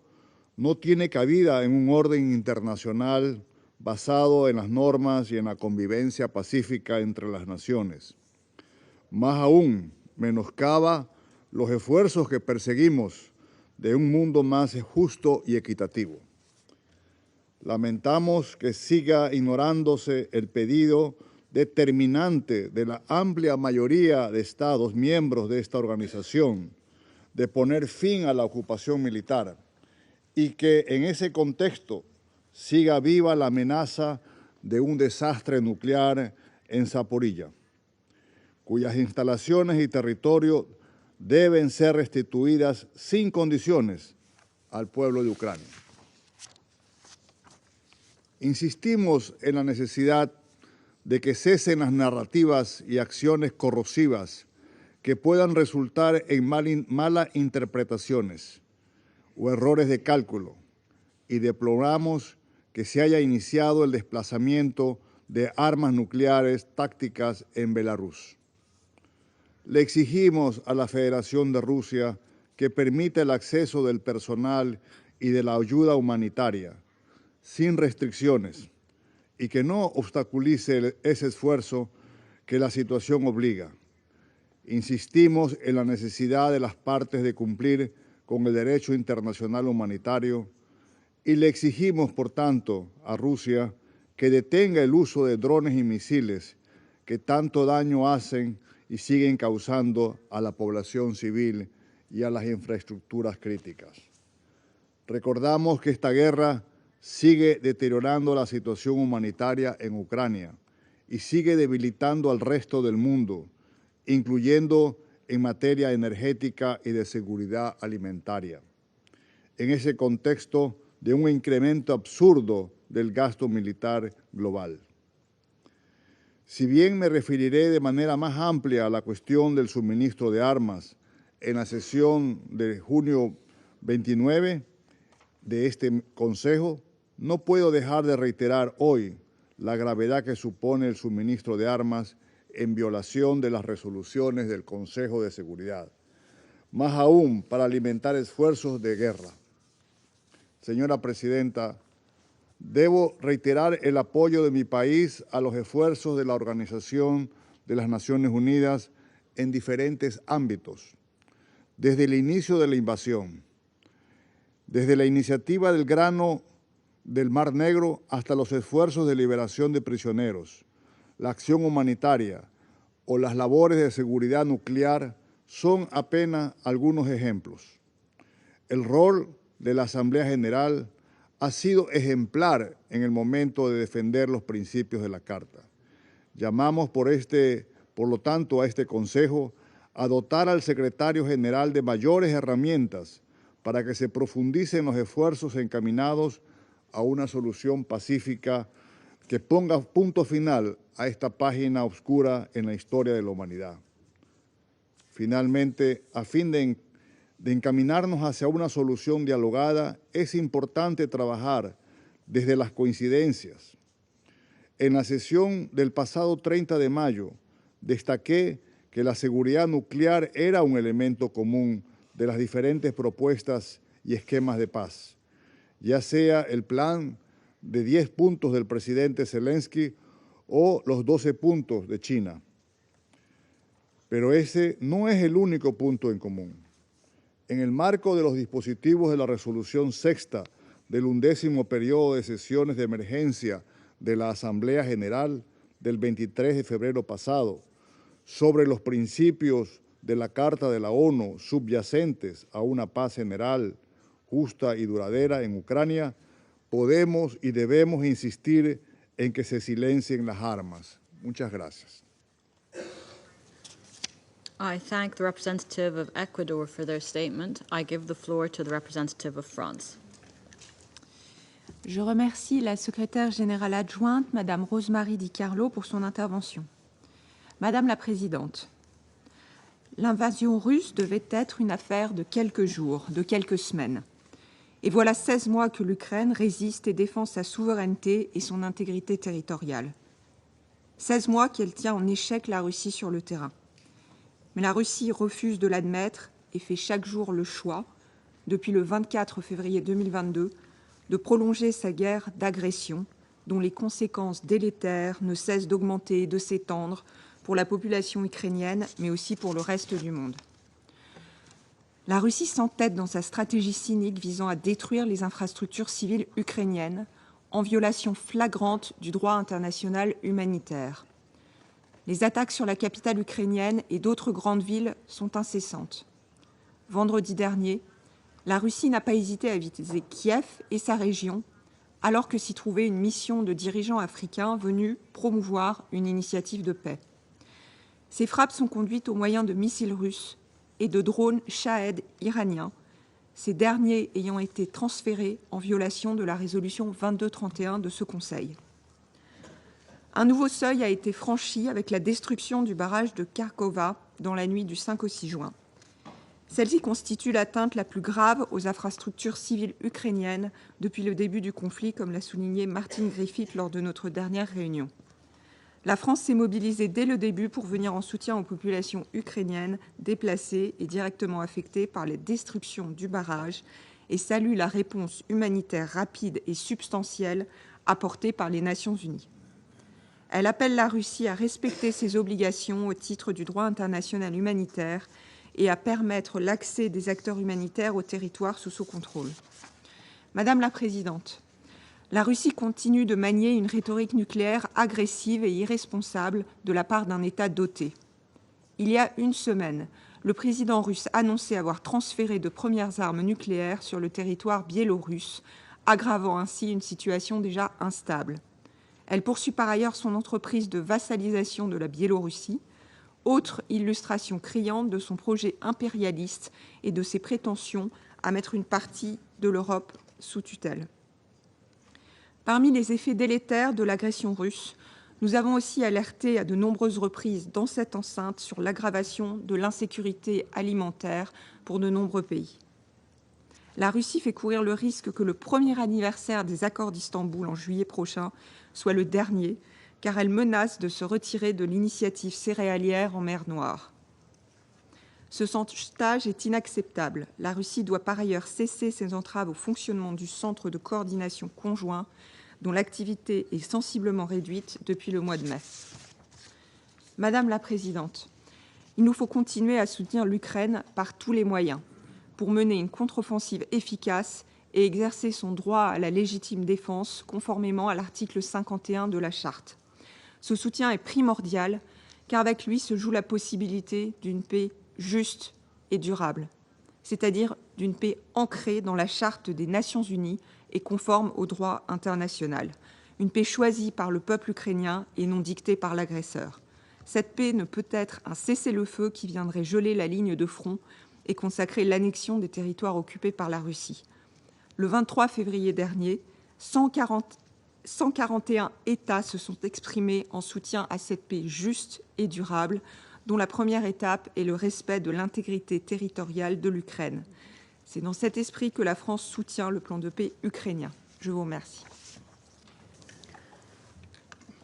no tiene cabida en un orden internacional basado en las normas y en la convivencia pacífica entre las naciones. Más aún, menoscaba los esfuerzos que perseguimos de un mundo más justo y equitativo. Lamentamos que siga ignorándose el pedido determinante de la amplia mayoría de Estados miembros de esta organización de poner fin a la ocupación militar y que en ese contexto siga viva la amenaza de un desastre nuclear en Zaporilla, cuyas instalaciones y territorio deben ser restituidas sin condiciones al pueblo de Ucrania. Insistimos en la necesidad de que cesen las narrativas y acciones corrosivas que puedan resultar en malas interpretaciones o errores de cálculo, y deploramos que se haya iniciado el desplazamiento de armas nucleares tácticas en Belarus. Le exigimos a la Federación de Rusia que permita el acceso del personal y de la ayuda humanitaria sin restricciones y que no obstaculice ese esfuerzo que la situación obliga. Insistimos en la necesidad de las partes de cumplir con el derecho internacional humanitario y le exigimos, por tanto, a Rusia que detenga el uso de drones y misiles que tanto daño hacen y siguen causando a la población civil y a las infraestructuras críticas. Recordamos que esta guerra sigue deteriorando la situación humanitaria en Ucrania y sigue debilitando al resto del mundo, incluyendo en materia energética y de seguridad alimentaria. En ese contexto de un incremento absurdo del gasto militar global. Si bien me referiré de manera más amplia a la cuestión del suministro de armas en la sesión de junio 29 de este Consejo, no puedo dejar de reiterar hoy la gravedad que supone el suministro de armas en violación de las resoluciones del Consejo de Seguridad, más aún para alimentar esfuerzos de guerra. Señora Presidenta, debo reiterar el apoyo de mi país a los esfuerzos de la Organización de las Naciones Unidas en diferentes ámbitos, desde el inicio de la invasión, desde la iniciativa del grano del Mar Negro hasta los esfuerzos de liberación de prisioneros, la acción humanitaria o las labores de seguridad nuclear son apenas algunos ejemplos. El rol de la Asamblea General ha sido ejemplar en el momento de defender los principios de la Carta. Llamamos por lo tanto a este Consejo a dotar al Secretario General de mayores herramientas para que se profundicen los esfuerzos encaminados a una solución pacífica que ponga punto final a esta página oscura en la historia de la humanidad. Finalmente, a fin de encaminarnos hacia una solución dialogada, es importante trabajar desde las coincidencias. En la sesión del pasado 30 de mayo, destaqué que la seguridad nuclear era un elemento común de las diferentes propuestas y esquemas de paz, ya sea el plan de 10 puntos del presidente Zelensky o los 12 puntos de China. Pero ese no es el único punto en común. En el marco de los dispositivos de la resolución sexta del 11º periodo de sesiones de emergencia de la Asamblea General del 23 de febrero pasado, sobre los principios de la Carta de la ONU subyacentes a una paz general, justa y duradera en Ucrania, podemos y debemos insistir en que se silencien las armas. Muchas gracias. I thank the representative of Ecuador for their statement. I give the floor to the representative of France. Je remercie la secrétaire générale adjointe, Madame Rosemary Di Carlo, pour son intervention. Madame la Présidente, l'invasion russe devait être une affaire de quelques jours, de quelques semaines. Et voilà 16 mois que l'Ukraine résiste et défend sa souveraineté et son intégrité territoriale. 16 mois qu'elle tient en échec la Russie sur le terrain. Mais la Russie refuse de l'admettre et fait chaque jour le choix, depuis le 24 février 2022, de prolonger sa guerre d'agression, dont les conséquences délétères ne cessent d'augmenter et de s'étendre pour la population ukrainienne, mais aussi pour le reste du monde. La Russie s'entête dans sa stratégie cynique visant à détruire les infrastructures civiles ukrainiennes, en violation flagrante du droit international humanitaire. Les attaques sur la capitale ukrainienne et d'autres grandes villes sont incessantes. Vendredi dernier, la Russie n'a pas hésité à viser Kiev et sa région, alors que s'y trouvait une mission de dirigeants africains venus promouvoir une initiative de paix. Ces frappes sont conduites au moyen de missiles russes et de drones Shahed iraniens, ces derniers ayant été transférés en violation de la résolution 2231 de ce Conseil. Un nouveau seuil a été franchi avec la destruction du barrage de Kharkova dans la nuit du 5 au 6 juin. Celle-ci constitue l'atteinte la plus grave aux infrastructures civiles ukrainiennes depuis le début du conflit, comme l'a souligné Martin Griffith lors de notre dernière réunion. La France s'est mobilisée dès le début pour venir en soutien aux populations ukrainiennes déplacées et directement affectées par les destructions du barrage et salue la réponse humanitaire rapide et substantielle apportée par les Nations Unies. Elle appelle la Russie à respecter ses obligations au titre du droit international humanitaire et à permettre l'accès des acteurs humanitaires au territoire sous son contrôle. Madame la Présidente, la Russie continue de manier une rhétorique nucléaire agressive et irresponsable de la part d'un État doté. Il y a une semaine, le président russe annonçait avoir transféré de premières armes nucléaires sur le territoire biélorusse, aggravant ainsi une situation déjà instable. Elle poursuit par ailleurs son entreprise de vassalisation de la Biélorussie, autre illustration criante de son projet impérialiste et de ses prétentions à mettre une partie de l'Europe sous tutelle. Parmi les effets délétères de l'agression russe, nous avons aussi alerté à de nombreuses reprises dans cette enceinte sur l'aggravation de l'insécurité alimentaire pour de nombreux pays. La Russie fait courir le risque que le premier anniversaire des accords d'Istanbul en juillet prochain soit le dernier, car elle menace de se retirer de l'initiative céréalière en mer Noire. Ce chantage est inacceptable. La Russie doit par ailleurs cesser ses entraves au fonctionnement du Centre de coordination conjoint, dont l'activité est sensiblement réduite depuis le mois de mai. Madame la Présidente, il nous faut continuer à soutenir l'Ukraine par tous les moyens pour mener une contre-offensive efficace et exercer son droit à la légitime défense conformément à l'article 51 de la Charte. Ce soutien est primordial, car avec lui se joue la possibilité d'une paix juste et durable, c'est-à-dire d'une paix ancrée dans la Charte des Nations Unies et conforme au droit international, une paix choisie par le peuple ukrainien et non dictée par l'agresseur. Cette paix ne peut être un cessez-le-feu qui viendrait geler la ligne de front et consacrer l'annexion des territoires occupés par la Russie. Le 23 février dernier, 141 États se sont exprimés en soutien à cette paix juste et durable, dont la première étape est le respect de l'intégrité territoriale de l'Ukraine. C'est dans cet esprit que la France soutient le plan de paix ukrainien. Je vous remercie.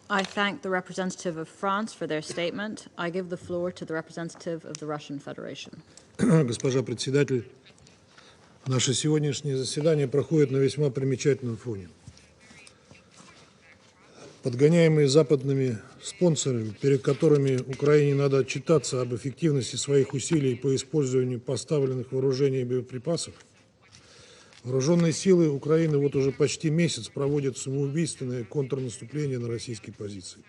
I thank the representative of France for their statement. I give the floor to the representative of the Russian Federation. Госпожа председатель, наше сегодняшнее заседание проходит на весьма примечательном фоне. подгоняемые западными спонсорами, перед которыми Украине надо отчитаться об эффективности своих усилий по использованию поставленных вооружений и боеприпасов, вооруженные силы Украины вот уже почти месяц проводят самоубийственное контрнаступление на российские позиции.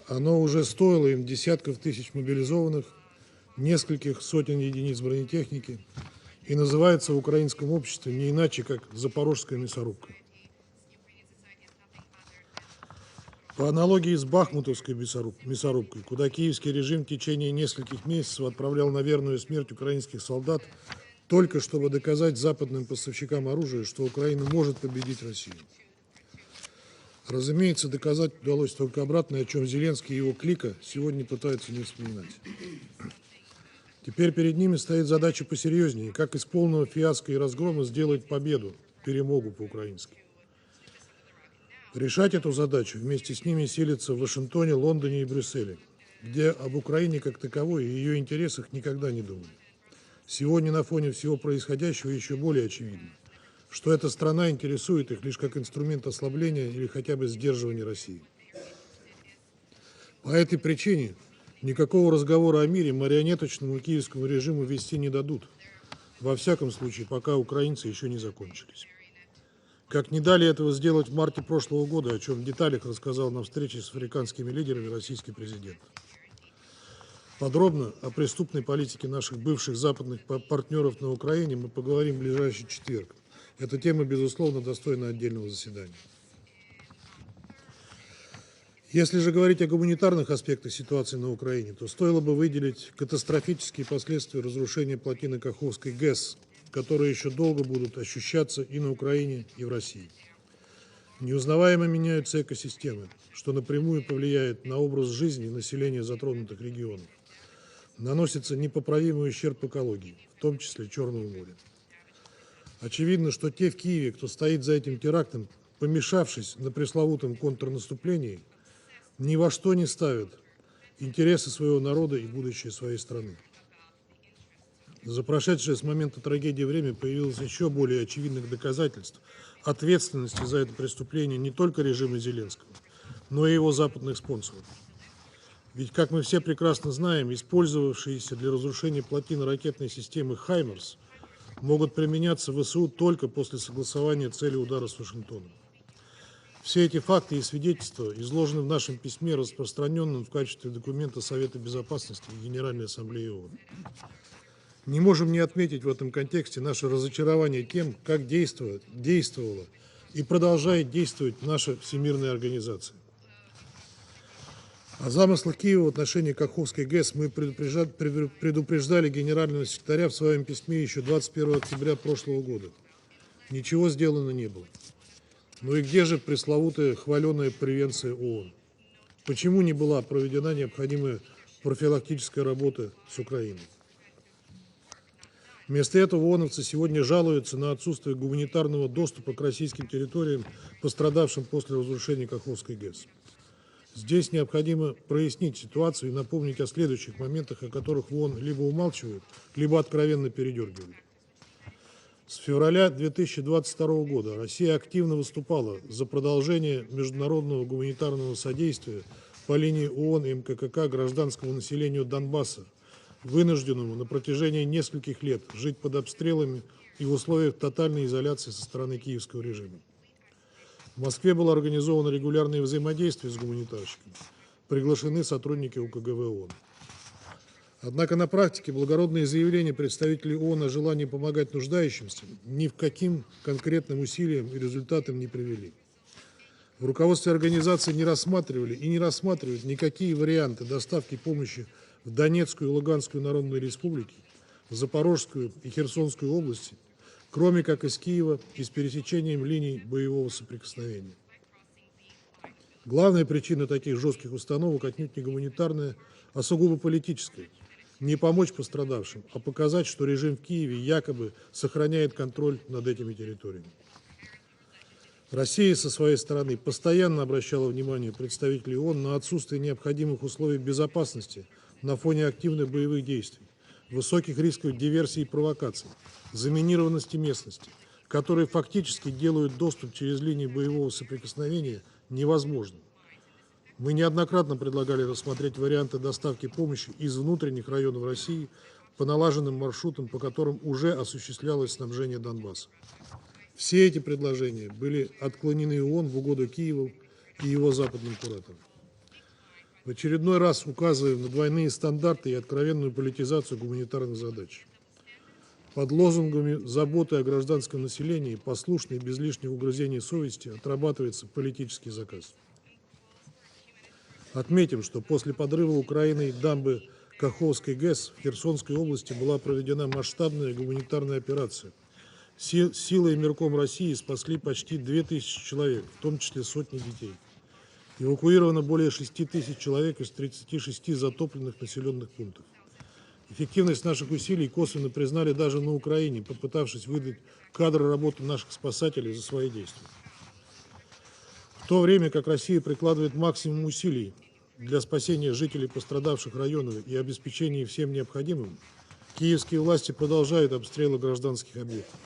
Оно уже стоило им десятков тысяч мобилизованных, нескольких сотен единиц бронетехники и называется в украинском обществе не иначе, как «Запорожская мясорубка». По аналогии с Бахмутовской мясорубкой, куда киевский режим в течение нескольких месяцев отправлял на верную смерть украинских солдат, только чтобы доказать западным поставщикам оружия, что Украина может победить Россию. Разумеется, доказать удалось только обратное, о чем Зеленский и его клика сегодня пытаются не вспоминать. Теперь перед ними стоит задача посерьезнее, как из полного фиаско и разгрома сделать победу, перемогу по-украински. Решать эту задачу вместе с ними силятся в Вашингтоне, Лондоне и Брюсселе, где об Украине как таковой и ее интересах никогда не думали. Сегодня на фоне всего происходящего еще более очевидно, что эта страна интересует их лишь как инструмент ослабления или хотя бы сдерживания России. По этой причине никакого разговора о мире марионеточному киевскому режиму вести не дадут, во всяком случае, пока украинцы еще не закончились. Как не дали этого сделать в марте прошлого года, о чем в деталях рассказал на встрече с африканскими лидерами российский президент. Подробно о преступной политике наших бывших западных партнеров на Украине мы поговорим в ближайший четверг. Эта тема, безусловно, достойна отдельного заседания. Если же говорить о гуманитарных аспектах ситуации на Украине, то стоило бы выделить катастрофические последствия разрушения плотины Каховской ГЕС, которые еще долго будут ощущаться и на Украине, и в России. Неузнаваемо меняются экосистемы, что напрямую повлияет на образ жизни населения затронутых регионов. Наносится непоправимый ущерб экологии, в том числе Черного моря. Очевидно, что те в Киеве, кто стоит за этим терактом, помешавшись на пресловутом контрнаступлении, ни во что не ставят интересы своего народа и будущее своей страны. За прошедшее с момента трагедии время появилось еще более очевидных доказательств ответственности за это преступление не только режима Зеленского, но и его западных спонсоров. Ведь, как мы все прекрасно знаем, использовавшиеся для разрушения плотины ракетной системы «Хаймерс» могут применяться в ВСУ только после согласования цели удара с Вашингтоном. Все эти факты и свидетельства изложены в нашем письме, распространенном в качестве документа Совета Безопасности и Генеральной Ассамблеи ООН. Не можем не отметить в этом контексте наше разочарование тем, как действовала и продолжает действовать наша всемирная организация. О замыслах Киева в отношении Каховской ГЭС мы предупреждали генерального секретаря в своем письме еще 21 октября прошлого года. Ничего сделано не было. Ну и где же пресловутая хваленая превенция ООН? Почему не была проведена необходимая профилактическая работа с Украиной? Вместо этого ООНовцы сегодня жалуются на отсутствие гуманитарного доступа к российским территориям, пострадавшим после разрушения Каховской ГЭС. Здесь необходимо прояснить ситуацию и напомнить о следующих моментах, о которых в ООН либо умалчивают, либо откровенно передергивают. С февраля 2022 года Россия активно выступала за продолжение международного гуманитарного содействия по линии ООН и МККК гражданскому населению Донбасса, вынужденному на протяжении нескольких лет жить под обстрелами и в условиях тотальной изоляции со стороны киевского режима. В Москве было организовано регулярное взаимодействие с гуманитарщиками, приглашены сотрудники УКГВ ООН. Однако на практике благородные заявления представителей ООН о желании помогать нуждающимся ни в каким конкретным усилиям и результатам не привели. В руководстве организации не рассматривали и не рассматривают никакие варианты доставки помощи в Донецкую и Луганскую народные республики, в Запорожскую и Херсонскую области, кроме как из Киева и с пересечением линий боевого соприкосновения. Главная причина таких жестких установок отнюдь не гуманитарная, а сугубо политическая. Не помочь пострадавшим, а показать, что режим в Киеве якобы сохраняет контроль над этими территориями. Россия со своей стороны постоянно обращала внимание представителей ООН на отсутствие необходимых условий безопасности на фоне активных боевых действий, высоких рисков диверсий и провокаций, заминированности местности, которые фактически делают доступ через линии боевого соприкосновения невозможным. Мы неоднократно предлагали рассмотреть варианты доставки помощи из внутренних районов России по налаженным маршрутам, по которым уже осуществлялось снабжение Донбасса. Все эти предложения были отклонены ООН в угоду Киеву и его западным кураторам. В очередной раз указываем на двойные стандарты и откровенную политизацию гуманитарных задач. Под лозунгами заботы о гражданском населении, послушно и без лишних угрызений совести отрабатывается политический заказ. Отметим, что после подрыва Украиной дамбы Каховской ГЕС в Херсонской области была проведена масштабная гуманитарная операция. Силой и мирком России спасли почти 2000 человек, в том числе сотни детей. Эвакуировано более 6000 человек из 36 затопленных населенных пунктов. Эффективность наших усилий косвенно признали даже на Украине, попытавшись выдать кадры работы наших спасателей за свои действия. В то время как Россия прикладывает максимум усилий для спасения жителей пострадавших районов и обеспечения всем необходимым, киевские власти продолжают обстрелы гражданских объектов.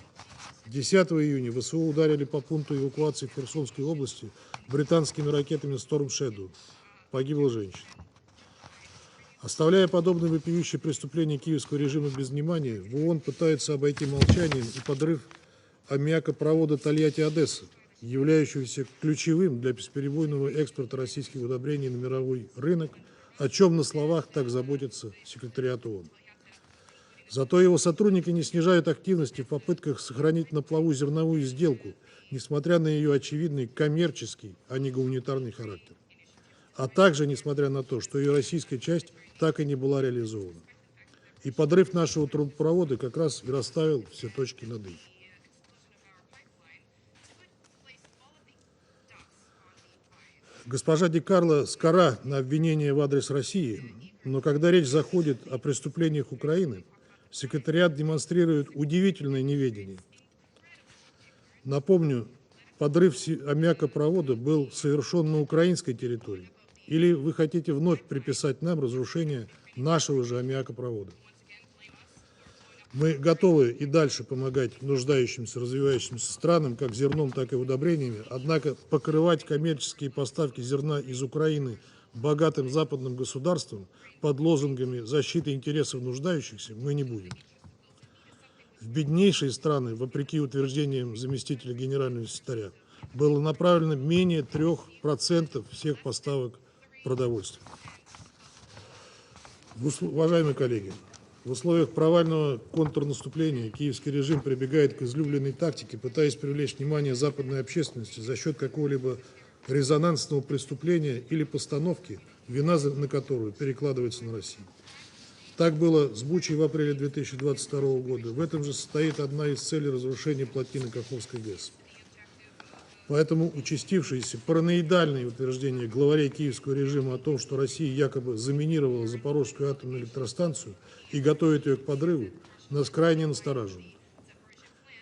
10 июня ВСУ ударили по пункту эвакуации в Херсонской области британскими ракетами Storm Shadow. Погибла женщина. Оставляя подобные вопиющие преступления киевского режима без внимания, в ООН пытаются обойти молчанием и подрыв аммиакопровода Тольятти-Одесса, являющегося ключевым для бесперебойного экспорта российских удобрений на мировой рынок, о чем на словах так заботится секретариат ООН. Зато его сотрудники не снижают активности в попытках сохранить на плаву зерновую сделку, несмотря на ее очевидный коммерческий, а не гуманитарный характер. А также несмотря на то, что ее российская часть так и не была реализована. И подрыв нашего трубопровода как раз и расставил все точки над «и». Госпожа Ди Карло скора на обвинение в адрес России, но когда речь заходит о преступлениях Украины, секретариат демонстрирует удивительное неведение. Напомню, подрыв аммиакопровода был совершен на украинской территории. Или вы хотите вновь приписать нам разрушение нашего же аммиакопровода? Мы готовы и дальше помогать нуждающимся, развивающимся странам, как зерном, так и удобрениями, однако покрывать коммерческие поставки зерна из Украины богатым западным государствам под лозунгами защиты интересов нуждающихся мы не будем. В беднейшие страны, вопреки утверждениям заместителя генерального секретаря, было направлено менее 3% всех поставок продовольствия. Уважаемые коллеги, в условиях провального контрнаступления киевский режим прибегает к излюбленной тактике, пытаясь привлечь внимание западной общественности за счет какого-либо резонансного преступления или постановки, вина на которую перекладывается на Россию. Так было с Бучей в апреле 2022 года. В этом же состоит одна из целей разрушения плотины Каховской ГЕС. Поэтому участившиеся параноидальные утверждения главарей киевского режима о том, что Россия якобы заминировала Запорожскую атомную электростанцию и готовит ее к подрыву, нас крайне настораживают.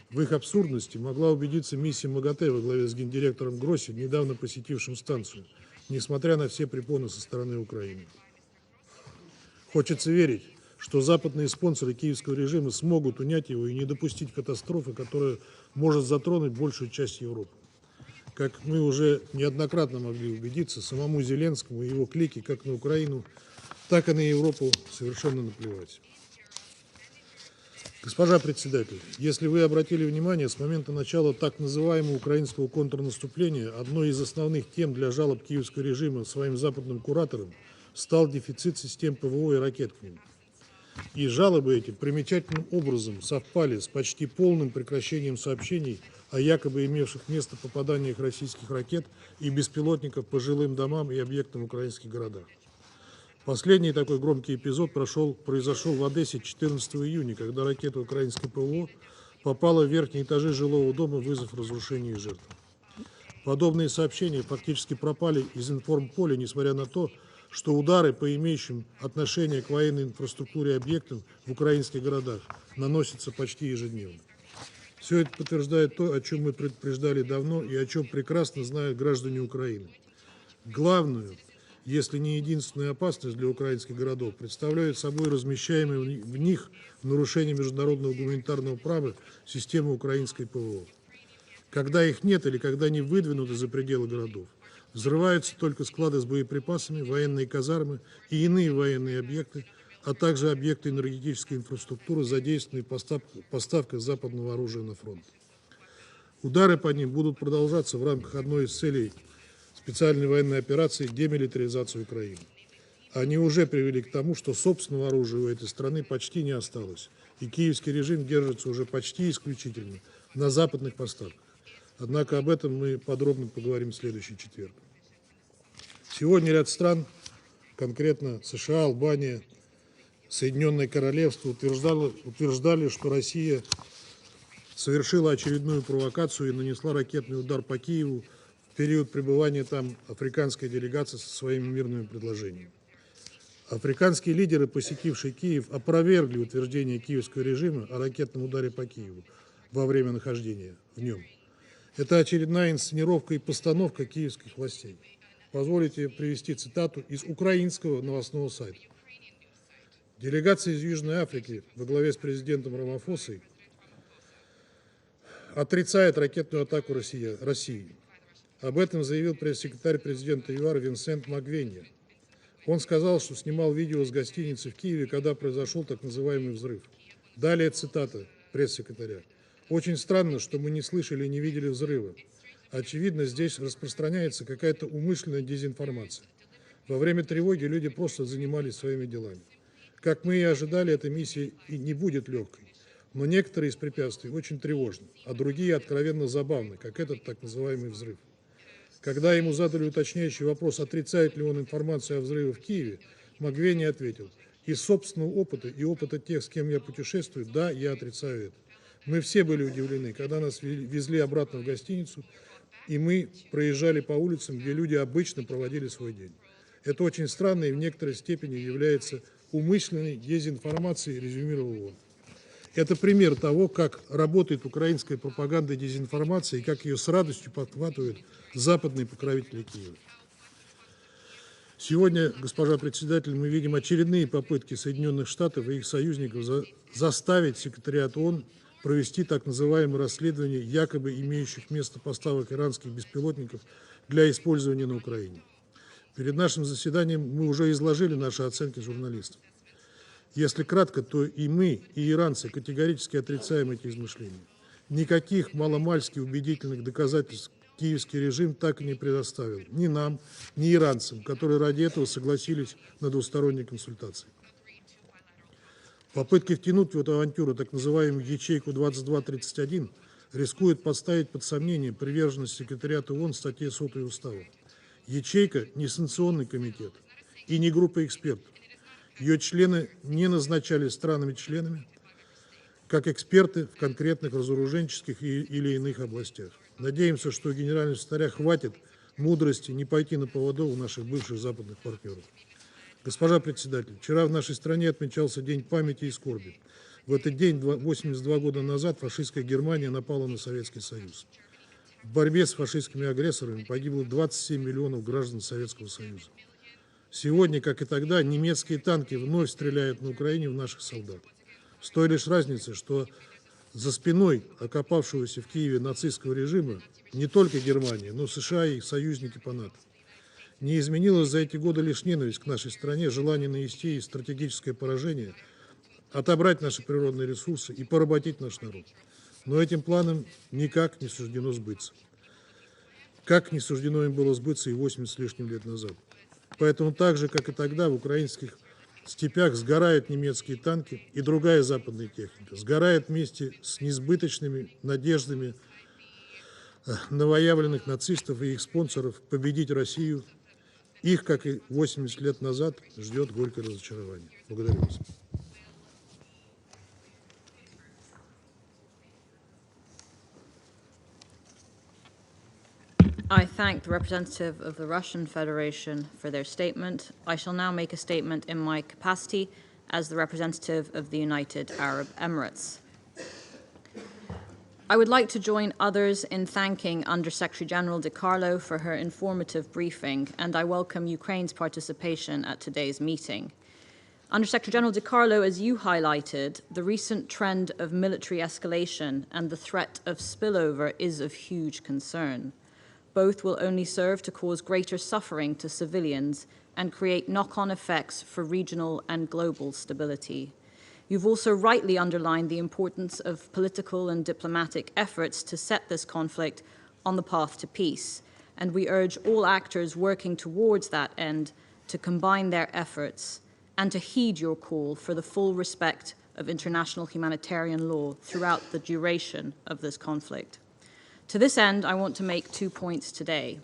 В их абсурдности могла убедиться миссия МАГАТЭ во главе с гендиректором Гросси, недавно посетившим станцию, несмотря на все препоны со стороны Украины. Хочется верить, что западные спонсоры киевского режима смогут унять его и не допустить катастрофы, которая может затронуть большую часть Европы. Как мы уже неоднократно могли убедиться, самому Зеленскому и его клике как на Украину, так и на Европу совершенно наплевать. Госпожа председатель, если вы обратили внимание, с момента начала так называемого украинского контрнаступления одной из основных тем для жалоб киевского режима своим западным кураторам стал дефицит систем ПВО и ракет к ним. И жалобы эти примечательным образом совпали с почти полным прекращением сообщений о якобы имевших место попаданиях российских ракет и беспилотников по жилым домам и объектам в украинских городах. Последний такой громкий эпизод произошел в Одессе 14 июня, когда ракета украинской ПВО попала в верхние этажи жилого дома, вызвав разрушение и жертвы. Подобные сообщения фактически пропали из информполя, несмотря на то, что удары по имеющим отношение к военной инфраструктуре объектам в украинских городах наносятся почти ежедневно. Все это подтверждает то, о чем мы предупреждали давно и о чем прекрасно знают граждане Украины. Главную, если не единственную опасность для украинских городов, представляют собой размещаемые в них в нарушении международного гуманитарного права системы украинской ПВО. Когда их нет или когда они выдвинуты за пределы городов, Взрываются только склады с боеприпасами, военные казармы и иные военные объекты, а также объекты энергетической инфраструктуры, задействованные в поставках западного оружия на фронт. Удары по ним будут продолжаться в рамках одной из целей специальной военной операции демилитаризации Украины. Они уже привели к тому, что собственного оружия у этой страны почти не осталось, и киевский режим держится уже почти исключительно на западных поставках. Однако об этом мы подробно поговорим в следующий четверг. Сегодня ряд стран, конкретно США, Албания, Соединенное Королевство, утверждали, что Россия совершила очередную провокацию и нанесла ракетный удар по Киеву в период пребывания там африканской делегации со своими мирными предложениями. Африканские лидеры, посетившие Киев, опровергли утверждение киевского режима о ракетном ударе по Киеву во время нахождения в нем. Это очередная инсценировка и постановка киевских властей. Позволите привести цитату из украинского новостного сайта. Делегация из Южной Африки во главе с президентом Рамафосой отрицает ракетную атаку России. Об этом заявил пресс-секретарь президента ЮАР Винсент Магвенья. Он сказал, что снимал видео с гостиницы в Киеве, когда произошел так называемый взрыв. Далее цитата пресс-секретаря. «Очень странно, что мы не слышали и не видели взрыва. Очевидно, здесь распространяется какая-то умышленная дезинформация. Во время тревоги люди просто занимались своими делами. Как мы и ожидали, эта миссия и не будет легкой. Но некоторые из препятствий очень тревожны, а другие откровенно забавны, как этот так называемый взрыв». Когда ему задали уточняющий вопрос, отрицает ли он информацию о взрыве в Киеве, Магвени ответил: «Из собственного опыта и опыта тех, с кем я путешествую, да, я отрицаю это. Мы все были удивлены, когда нас везли обратно в гостиницу, и мы проезжали по улицам, где люди обычно проводили свой день. Это очень странно и в некоторой степени является умышленной дезинформацией», резюмировал он. Это пример того, как работает украинская пропаганда и дезинформация, и как ее с радостью подхватывают западные покровители Киева. Сегодня, госпожа председатель, мы видим очередные попытки Соединенных Штатов и их союзников заставить секретариат ООН провести так называемое расследование якобы имеющих место поставок иранских беспилотников для использования на Украине. Перед нашим заседанием мы уже изложили наши оценки журналистам. Если кратко, то и мы, и иранцы категорически отрицаем эти измышления. Никаких маломальски убедительных доказательств киевский режим так и не предоставил ни нам, ни иранцам, которые ради этого согласились на двусторонние консультации. Попытки втянуть в эту авантюру так называемую ячейку 2231 рискуют подставить под сомнение приверженность секретариата ООН статье 100 Устава. Ячейка – не санкционный комитет и не группа экспертов. Ее члены не назначались странами-членами, как эксперты в конкретных разоруженческих или иных областях. Надеемся, что у генерального секретаря хватит мудрости не пойти на поводу у наших бывших западных партнеров. Госпожа председатель, вчера в нашей стране отмечался День памяти и скорби. В этот день, 82 года назад, фашистская Германия напала на Советский Союз. В борьбе с фашистскими агрессорами погибло 27 миллионов граждан Советского Союза. Сегодня, как и тогда, немецкие танки вновь стреляют на Украине в наших солдат. С той лишь разницей, что за спиной окопавшегося в Киеве нацистского режима не только Германия, но и США и их союзники по НАТО. Не изменилась за эти годы лишь ненависть к нашей стране, желание нанести ей стратегическое поражение, отобрать наши природные ресурсы и поработить наш народ. Но этим планам никак не суждено сбыться. Как не суждено им было сбыться и 80 с лишним лет назад. Поэтому так же, как и тогда, в украинских степях сгорают немецкие танки и другая западная техника. Сгорает вместе с несбыточными надеждами новоявленных нацистов и их спонсоров победить Россию. Их, как и 80 лет назад, ждет горькое разочарование. Благодарю вас. I thank the representative of the Russian Federation for their statement. I shall now make a statement in my capacity as the representative of the United Arab Emirates. I would like to join others in thanking Under-Secretary General De Carlo for her informative briefing, and I welcome Ukraine's participation at today's meeting. Under-Secretary General De Carlo, as you highlighted, the recent trend of military escalation and the threat of spillover is of huge concern. Both will only serve to cause greater suffering to civilians and create knock-on effects for regional and global stability. You've also rightly underlined the importance of political and diplomatic efforts to set this conflict on the path to peace, and we urge all actors working towards that end to combine their efforts and to heed your call for the full respect of international humanitarian law throughout the duration of this conflict. To this end, I want to make 2 points today.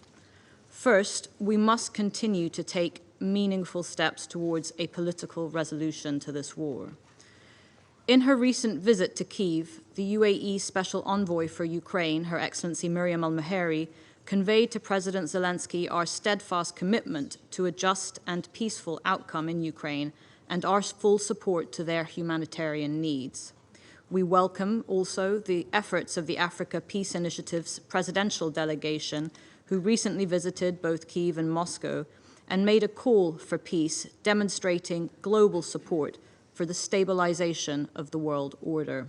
First, we must continue to take meaningful steps towards a political resolution to this war. In her recent visit to Kyiv, the UAE Special Envoy for Ukraine, Her Excellency Miriam Al-Maheri, conveyed to President Zelensky our steadfast commitment to a just and peaceful outcome in Ukraine and our full support to their humanitarian needs. We welcome also the efforts of the Africa Peace Initiative's presidential delegation, who recently visited both Kyiv and Moscow and made a call for peace, demonstrating global support for the stabilization of the world order.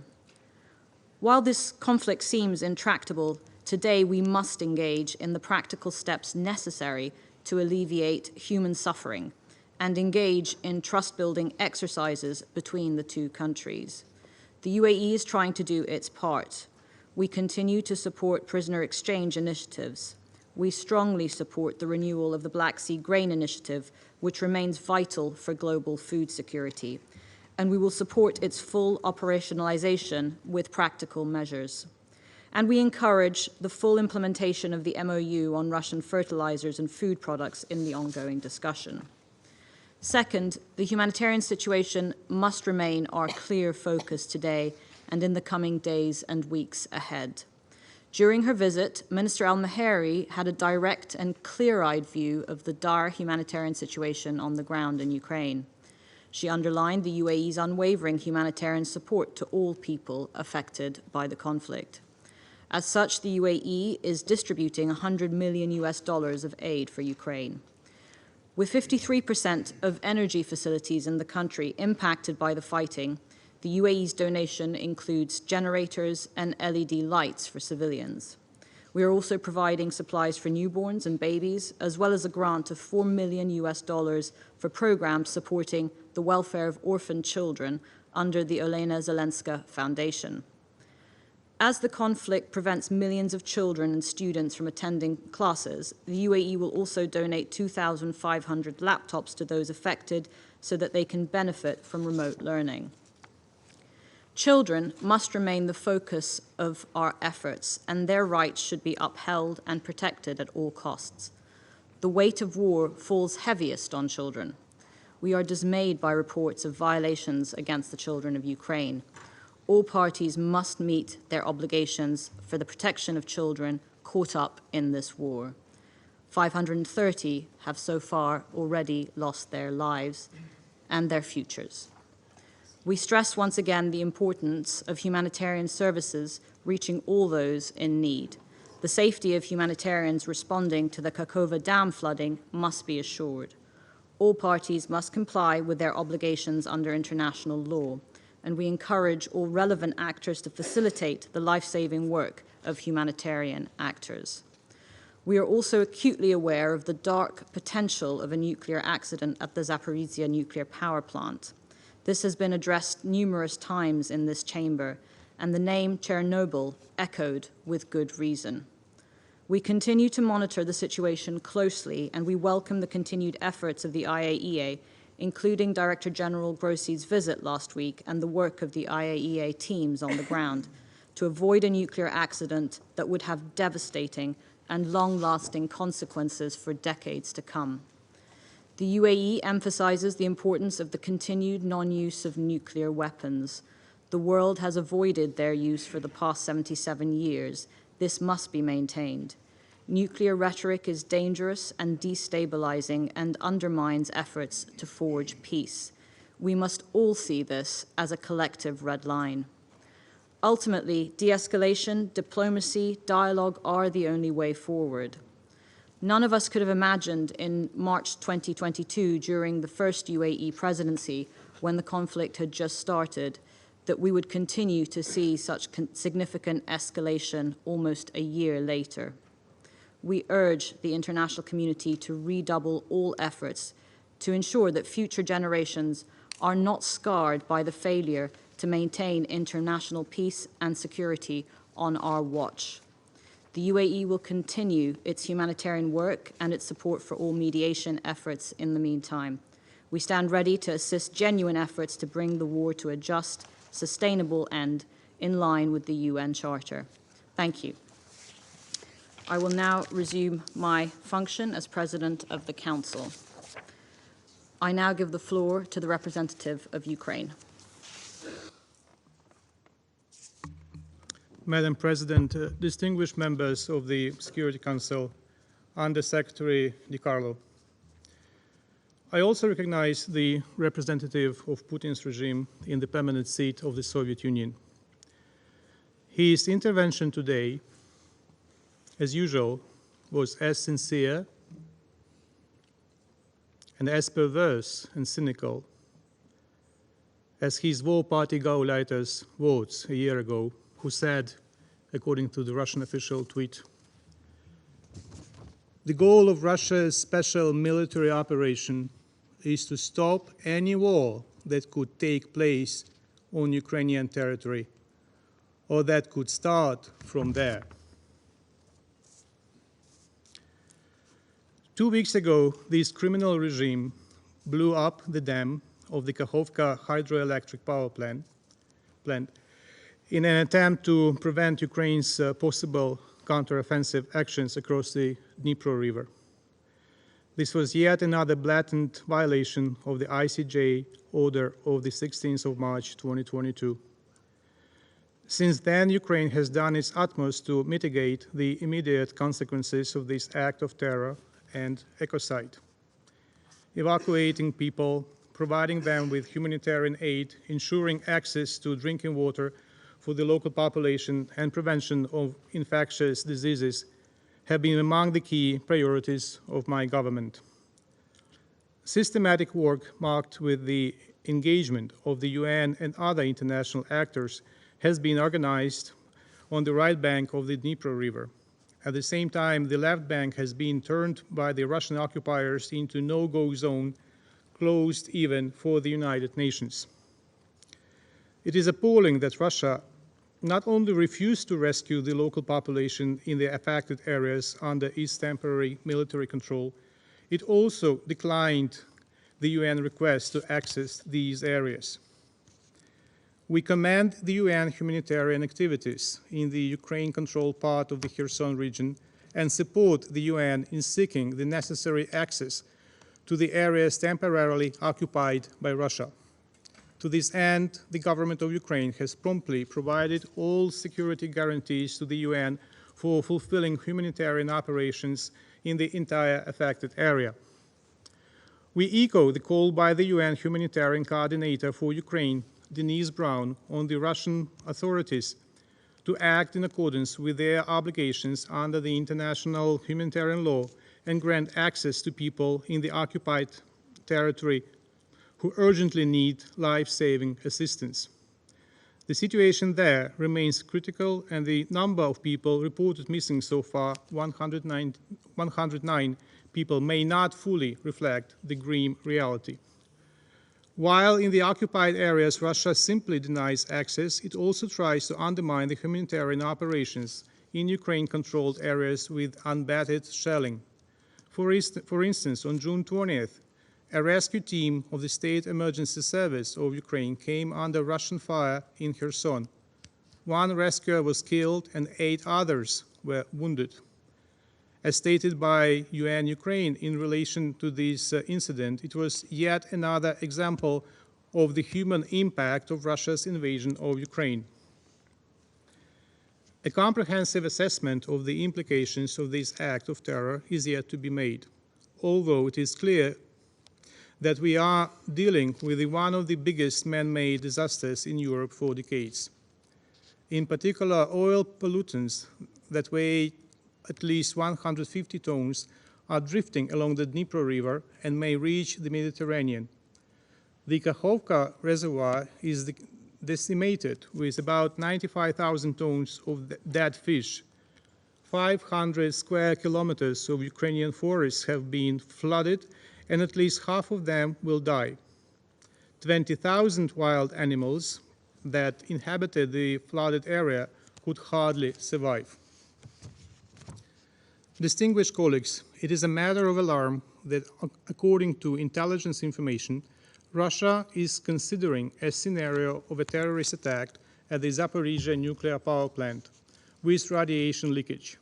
While this conflict seems intractable, today we must engage in the practical steps necessary to alleviate human suffering and engage in trust-building exercises between the two countries. The UAE is trying to do its part. We continue to support prisoner exchange initiatives. We strongly support the renewal of the Black Sea Grain Initiative, which remains vital for global food security, and we will support its full operationalization with practical measures. And we encourage the full implementation of the MOU on Russian fertilizers and food products in the ongoing discussion. Second, the humanitarian situation must remain our clear focus today and in the coming days and weeks ahead. During her visit, Minister Al-Maheri had a direct and clear-eyed view of the dire humanitarian situation on the ground in Ukraine. She underlined the UAE's unwavering humanitarian support to all people affected by the conflict. As such, the UAE is distributing $100 million of aid for Ukraine. With 53% of energy facilities in the country impacted by the fighting, the UAE's donation includes generators and LED lights for civilians. We are also providing supplies for newborns and babies, as well as a grant of $4 million for programs supporting the welfare of orphaned children under the Olena Zelenska Foundation. As the conflict prevents millions of children and students from attending classes, the UAE will also donate 2,500 laptops to those affected so that they can benefit from remote learning. Children must remain the focus of our efforts, and their rights should be upheld and protected at all costs. The weight of war falls heaviest on children. We are dismayed by reports of violations against the children of Ukraine. All parties must meet their obligations for the protection of children caught up in this war. 530 have so far already lost their lives and their futures. We stress once again the importance of humanitarian services reaching all those in need. The safety of humanitarians responding to the Kakhovka Dam flooding must be assured. All parties must comply with their obligations under international law, and we encourage all relevant actors to facilitate the life-saving work of humanitarian actors. We are also acutely aware of the dark potential of a nuclear accident at the Zaporizhia nuclear power plant. This has been addressed numerous times in this chamber, and the name Chernobyl echoed with good reason. We continue to monitor the situation closely, and we welcome the continued efforts of the IAEA, including Director General Grossi's visit last week and the work of the IAEA teams on the ground, to avoid a nuclear accident that would have devastating and long-lasting consequences for decades to come. The UAE emphasizes the importance of the continued non-use of nuclear weapons. The world has avoided their use for the past 77 years. This must be maintained. Nuclear rhetoric is dangerous and destabilizing and undermines efforts to forge peace. We must all see this as a collective red line. Ultimately, de-escalation, diplomacy, dialogue are the only way forward. None of us could have imagined in March 2022, during the first UAE presidency, when the conflict had just started, that we would continue to see such significant escalation almost a year later. we urge the international community to redouble all efforts to ensure that future generations are not scarred by the failure to maintain international peace and security on our watch. The UAE will continue its humanitarian work and its support for all mediation efforts in the meantime. We stand ready to assist genuine efforts to bring the war to a just, sustainable end in line with the UN Charter. Thank you. I will now resume my function as President of the Council. I now give the floor to the representative of Ukraine. Madam President, distinguished members of the Security Council, Under Secretary Di Carlo, I also recognize the representative of Putin's regime in the permanent seat of the Soviet Union. His intervention today, as usual, was as sincere and as perverse and cynical as his war party Gauleiter's words a year ago, who said, according to the Russian official tweet, "The goal of Russia's special military operation is to stop any war that could take place on Ukrainian territory or that could start from there." 2 weeks ago, this criminal regime blew up the dam of the Kakhovka hydroelectric power plant in an attempt to prevent Ukraine's possible counteroffensive actions across the Dnipro River. This was yet another blatant violation of the ICJ order of the 16th of March 2022. Since then, Ukraine has done its utmost to mitigate the immediate consequences of this act of terror and ecocide, evacuating people, providing them with humanitarian aid, ensuring access to drinking water for the local population, and prevention of infectious diseases have been among the key priorities of my government. Systematic work marked with the engagement of the UN and other international actors has been organized on the right bank of the Dnipro River. At the same time, the left bank has been turned by the Russian occupiers into no-go zone, closed even for the United Nations. It is appalling that Russia not only refused to rescue the local population in the affected areas under its temporary military control, it also declined the UN request to access these areas. We commend the UN humanitarian activities in the Ukraine-controlled part of the Kherson region and support the UN in seeking the necessary access to the areas temporarily occupied by Russia. To this end, the government of Ukraine has promptly provided all security guarantees to the UN for fulfilling humanitarian operations in the entire affected area. We echo the call by the UN Humanitarian Coordinator for Ukraine, Denise Brown, on the Russian authorities to act in accordance with their obligations under the international humanitarian law and grant access to people in the occupied territory who urgently need life-saving assistance. The situation there remains critical, and the number of people reported missing so far, 109 people, may not fully reflect the grim reality. While in the occupied areas Russia simply denies access, it also tries to undermine the humanitarian operations in Ukraine-controlled areas with unbated shelling. For instance, on June 20th, a rescue team of the State Emergency Service of Ukraine came under Russian fire in Kherson. One rescuer was killed and 8 others were wounded. As stated by UN Ukraine in relation to this incident, it was yet another example of the human impact of Russia's invasion of Ukraine. A comprehensive assessment of the implications of this act of terror is yet to be made, although it is clear that we are dealing with one of the biggest man-made disasters in Europe for decades. In particular, oil pollutants that weigh at least 150 tons are drifting along the Dnipro River and may reach the Mediterranean. The Kakhovka reservoir is decimated with about 95,000 tons of dead fish, 500 square kilometers of Ukrainian forests have been flooded, and at least half of them will die. 20,000 wild animals that inhabited the flooded area could hardly survive. Distinguished colleagues, it is a matter of alarm that, according to intelligence information, Russia is considering a scenario of a terrorist attack at the Zaporozhye nuclear power plant with radiation leakage.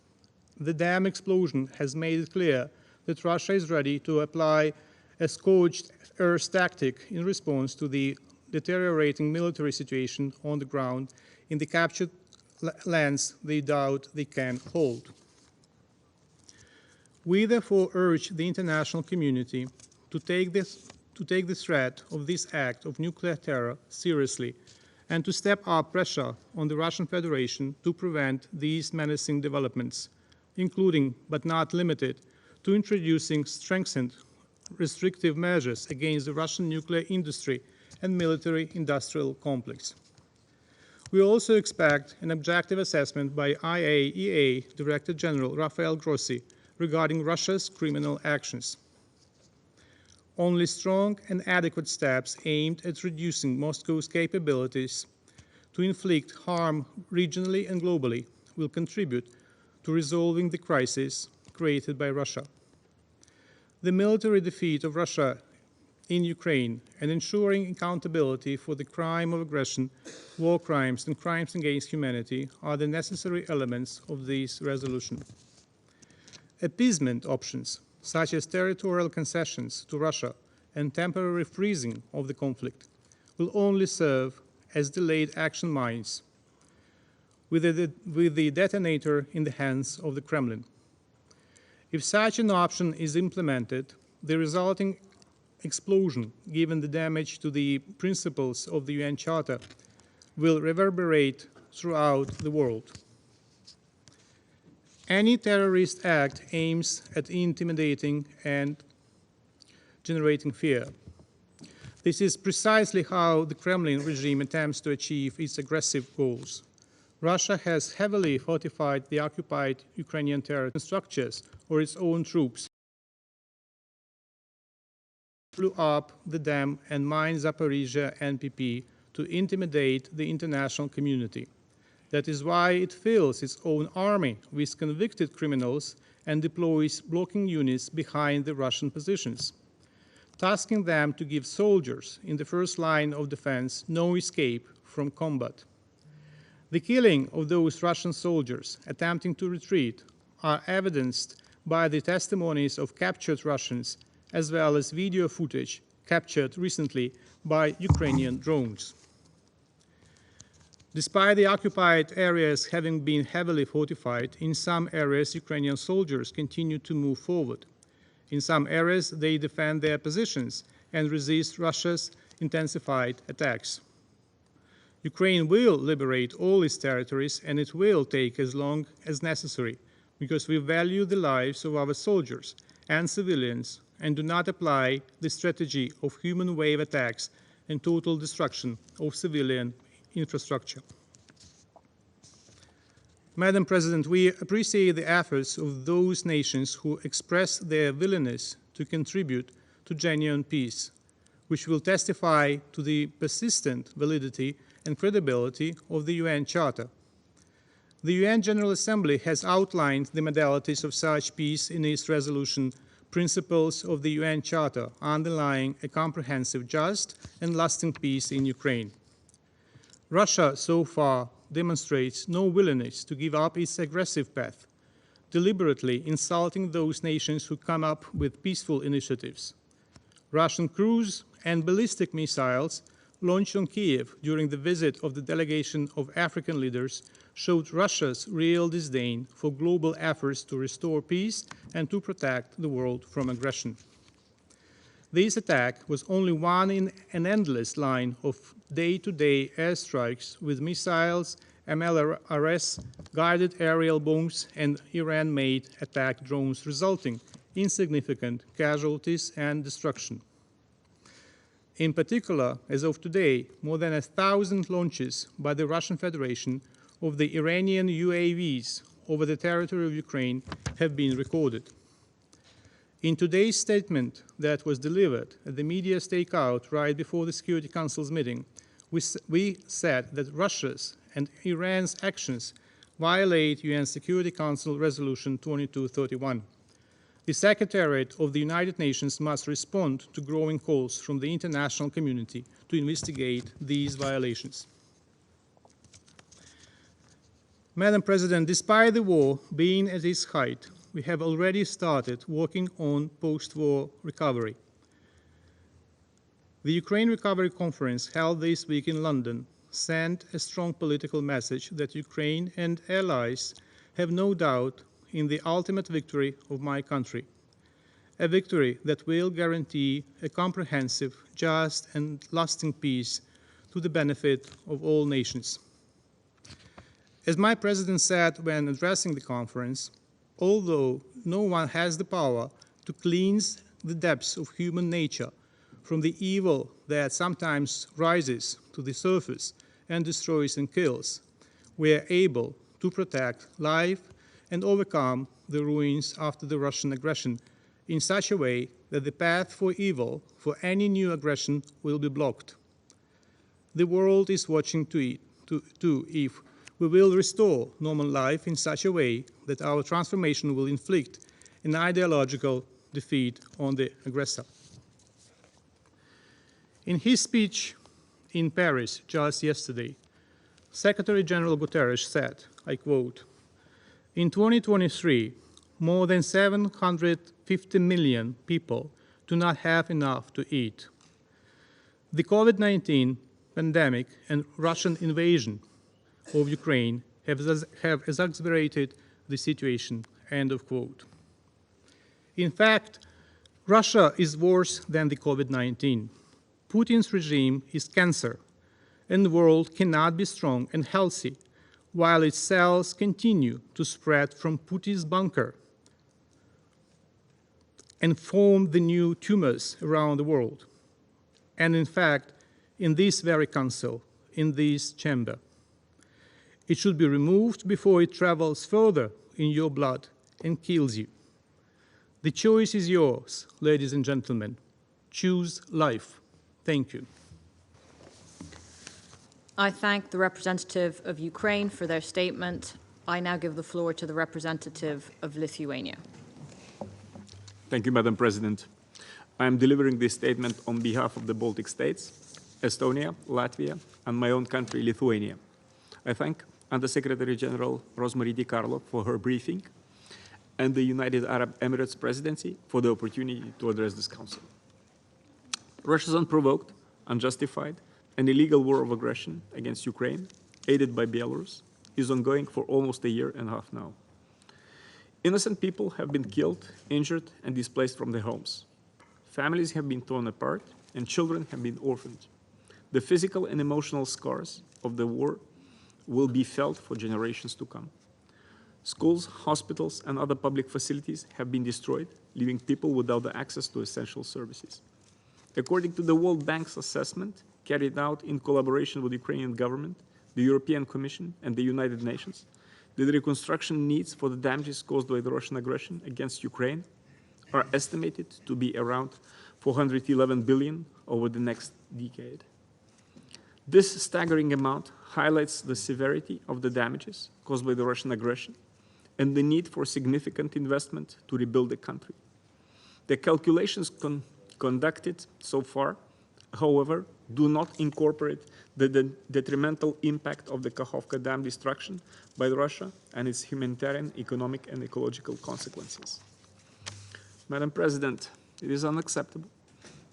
The dam explosion has made it clear that Russia is ready to apply a scorched earth tactic in response to the deteriorating military situation on the ground in the captured lands they doubt they can hold. We therefore urge the international community to take the threat of this act of nuclear terror seriously and to step up pressure on the Russian Federation to prevent these menacing developments, including but not limited to introducing strengthened restrictive measures against the Russian nuclear industry and military-industrial complex. We also expect an objective assessment by IAEA Director General Rafael Grossi regarding Russia's criminal actions. Only strong and adequate steps aimed at reducing Moscow's capabilities to inflict harm regionally and globally will contribute to resolving the crisis created by Russia. The military defeat of Russia in Ukraine and ensuring accountability for the crime of aggression, war crimes, and crimes against humanity are the necessary elements of this resolution. Appeasement options, such as territorial concessions to Russia and temporary freezing of the conflict, will only serve as delayed action mines with the detonator in the hands of the Kremlin. If such an option is implemented, the resulting explosion, given the damage to the principles of the UN Charter, will reverberate throughout the world. Any terrorist act aims at intimidating and generating fear. This is precisely how the Kremlin regime attempts to achieve its aggressive goals. Russia has heavily fortified the occupied Ukrainian territory structures or its own troops, blew up the dam and mined Zaporizhzhia NPP to intimidate the international community. That is why it fills its own army with convicted criminals and deploys blocking units behind the Russian positions, tasking them to give soldiers in the first line of defense no escape from combat. The killing of those Russian soldiers attempting to retreat are evidenced by the testimonies of captured Russians as well as video footage captured recently by Ukrainian drones. Despite the occupied areas having been heavily fortified, in some areas Ukrainian soldiers continue to move forward. In some areas they defend their positions and resist Russia's intensified attacks. Ukraine will liberate all its territories, and it will take as long as necessary because we value the lives of our soldiers and civilians and do not apply the strategy of human wave attacks and total destruction of civilian infrastructure. Madam President, we appreciate the efforts of those nations who express their willingness to contribute to genuine peace, which will testify to the persistent validity and credibility of the UN Charter. The UN General Assembly has outlined the modalities of such peace in its resolution Principles of the UN Charter underlying a comprehensive, just, and lasting peace in Ukraine. Russia, so far, demonstrates no willingness to give up its aggressive path, deliberately insulting those nations who come up with peaceful initiatives. Russian cruise and ballistic missiles launched on Kiev during the visit of the delegation of African leaders showed Russia's real disdain for global efforts to restore peace and to protect the world from aggression. This attack was only one in an endless line of day-to-day airstrikes with missiles, MLRS, guided aerial bombs, and Iran-made attack drones, resulting in significant casualties and destruction. In particular, as of today, more than 1,000 launches by the Russian Federation of the Iranian UAVs over the territory of Ukraine have been recorded. In today's statement that was delivered at the media stakeout right before the Security Council's meeting, we said that Russia's and Iran's actions violate UN Security Council Resolution 2231. The Secretariat of the United Nations must respond to growing calls from the international community to investigate these violations. Madam President, despite the war being at its height, we have already started working on post-war recovery. The Ukraine Recovery Conference held this week in London sent a strong political message that Ukraine and allies have no doubt in the ultimate victory of my country, a victory that will guarantee a comprehensive, just, and lasting peace to the benefit of all nations. As my president said when addressing the conference, although no one has the power to cleanse the depths of human nature from the evil that sometimes rises to the surface and destroys and kills, we are able to protect life and overcome the ruins after the Russian aggression in such a way that the path for evil, for any new aggression, will be blocked. The world is watching too if we will restore normal life in such a way that our transformation will inflict an ideological defeat on the aggressor. In his speech in Paris just yesterday, Secretary General Guterres said, I quote, "In 2023, more than 750 million people do not have enough to eat. The COVID-19 pandemic and Russian invasion of Ukraine have exacerbated the situation," end of quote. In fact, Russia is worse than the COVID-19. Putin's regime is cancer, and the world cannot be strong and healthy while its cells continue to spread from Putin's bunker and form the new tumors around the world. And in fact, in this very council, in this chamber, it should be removed before it travels further in your blood and kills you. The choice is yours, ladies and gentlemen. Choose life. Thank you. I thank the representative of Ukraine for their statement. I now give the floor to the representative of Lithuania. Thank you, Madam President. I am delivering this statement on behalf of the Baltic states, Estonia, Latvia, and my own country, Lithuania. I thank Under-Secretary General Rosemary DiCarlo for her briefing and the United Arab Emirates Presidency for the opportunity to address this Council. Russia's unprovoked, unjustified, and illegal war of aggression against Ukraine, aided by Belarus, is ongoing for almost a year and a half now. Innocent people have been killed, injured, and displaced from their homes. Families have been torn apart, and children have been orphaned. The physical and emotional scars of the war will be felt for generations to come. Schools, hospitals, and other public facilities have been destroyed, leaving people without the access to essential services. According to the World Bank's assessment, carried out in collaboration with the Ukrainian government, the European Commission, and the United Nations, the reconstruction needs for the damages caused by the Russian aggression against Ukraine are estimated to be around 411 billion over the next decade. This staggering amount highlights the severity of the damages caused by the Russian aggression and the need for significant investment to rebuild the country. The calculations conducted so far, however, do not incorporate the detrimental impact of the Kakhovka Dam destruction by Russia and its humanitarian, economic, and ecological consequences. Madam President, it is unacceptable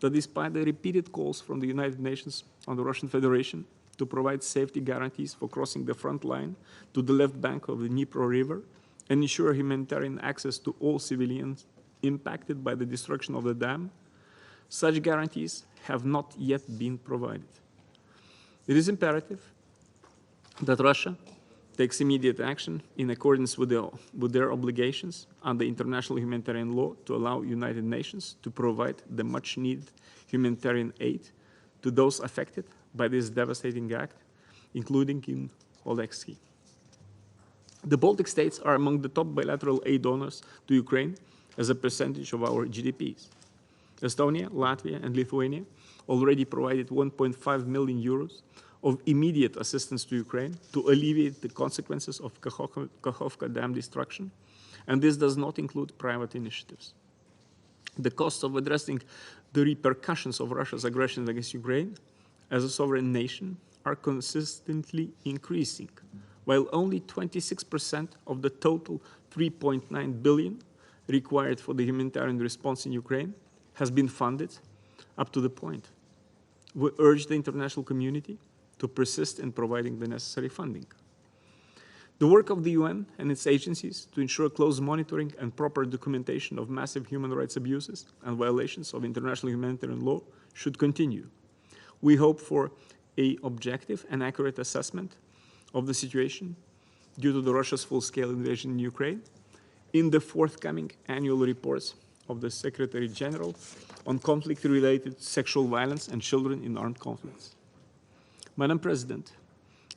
that despite the repeated calls from the United Nations on the Russian Federation to provide safety guarantees for crossing the front line to the left bank of the Dnipro River and ensure humanitarian access to all civilians impacted by the destruction of the dam, such guarantees have not yet been provided. It is imperative that Russia takes immediate action in accordance with their obligations under international humanitarian law to allow United Nations to provide the much-needed humanitarian aid to those affected by this devastating act, including in Oleksky. The Baltic states are among the top bilateral aid donors to Ukraine as a percentage of our GDPs. Estonia, Latvia, and Lithuania already provided 1.5 million euros of immediate assistance to Ukraine to alleviate the consequences of Kakhovka Dam destruction, and this does not include private initiatives. The costs of addressing the repercussions of Russia's aggression against Ukraine as a sovereign nation are consistently increasing, while only 26% of the total 3.9 billion required for the humanitarian response in Ukraine has been funded up to the point. We urge the international community to persist in providing the necessary funding. The work of the UN and its agencies to ensure close monitoring and proper documentation of massive human rights abuses and violations of international humanitarian law should continue. We hope for an objective and accurate assessment of the situation due to Russia's full-scale invasion in Ukraine in the forthcoming annual reports of the Secretary General on conflict-related sexual violence and children in armed conflicts. Madam President,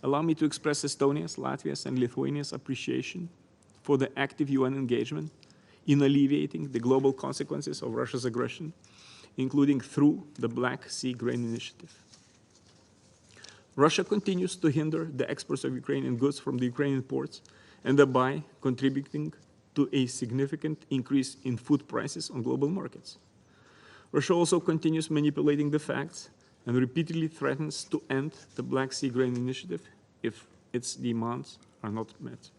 allow me to express Estonia's, Latvia's, and Lithuania's appreciation for the active UN engagement in alleviating the global consequences of Russia's aggression, including through the Black Sea Grain Initiative. Russia continues to hinder the exports of Ukrainian goods from the Ukrainian ports and thereby contributing to a significant increase in food prices on global markets. Russia also continues manipulating the facts and repeatedly threatens to end the Black Sea Grain Initiative if its demands are not met.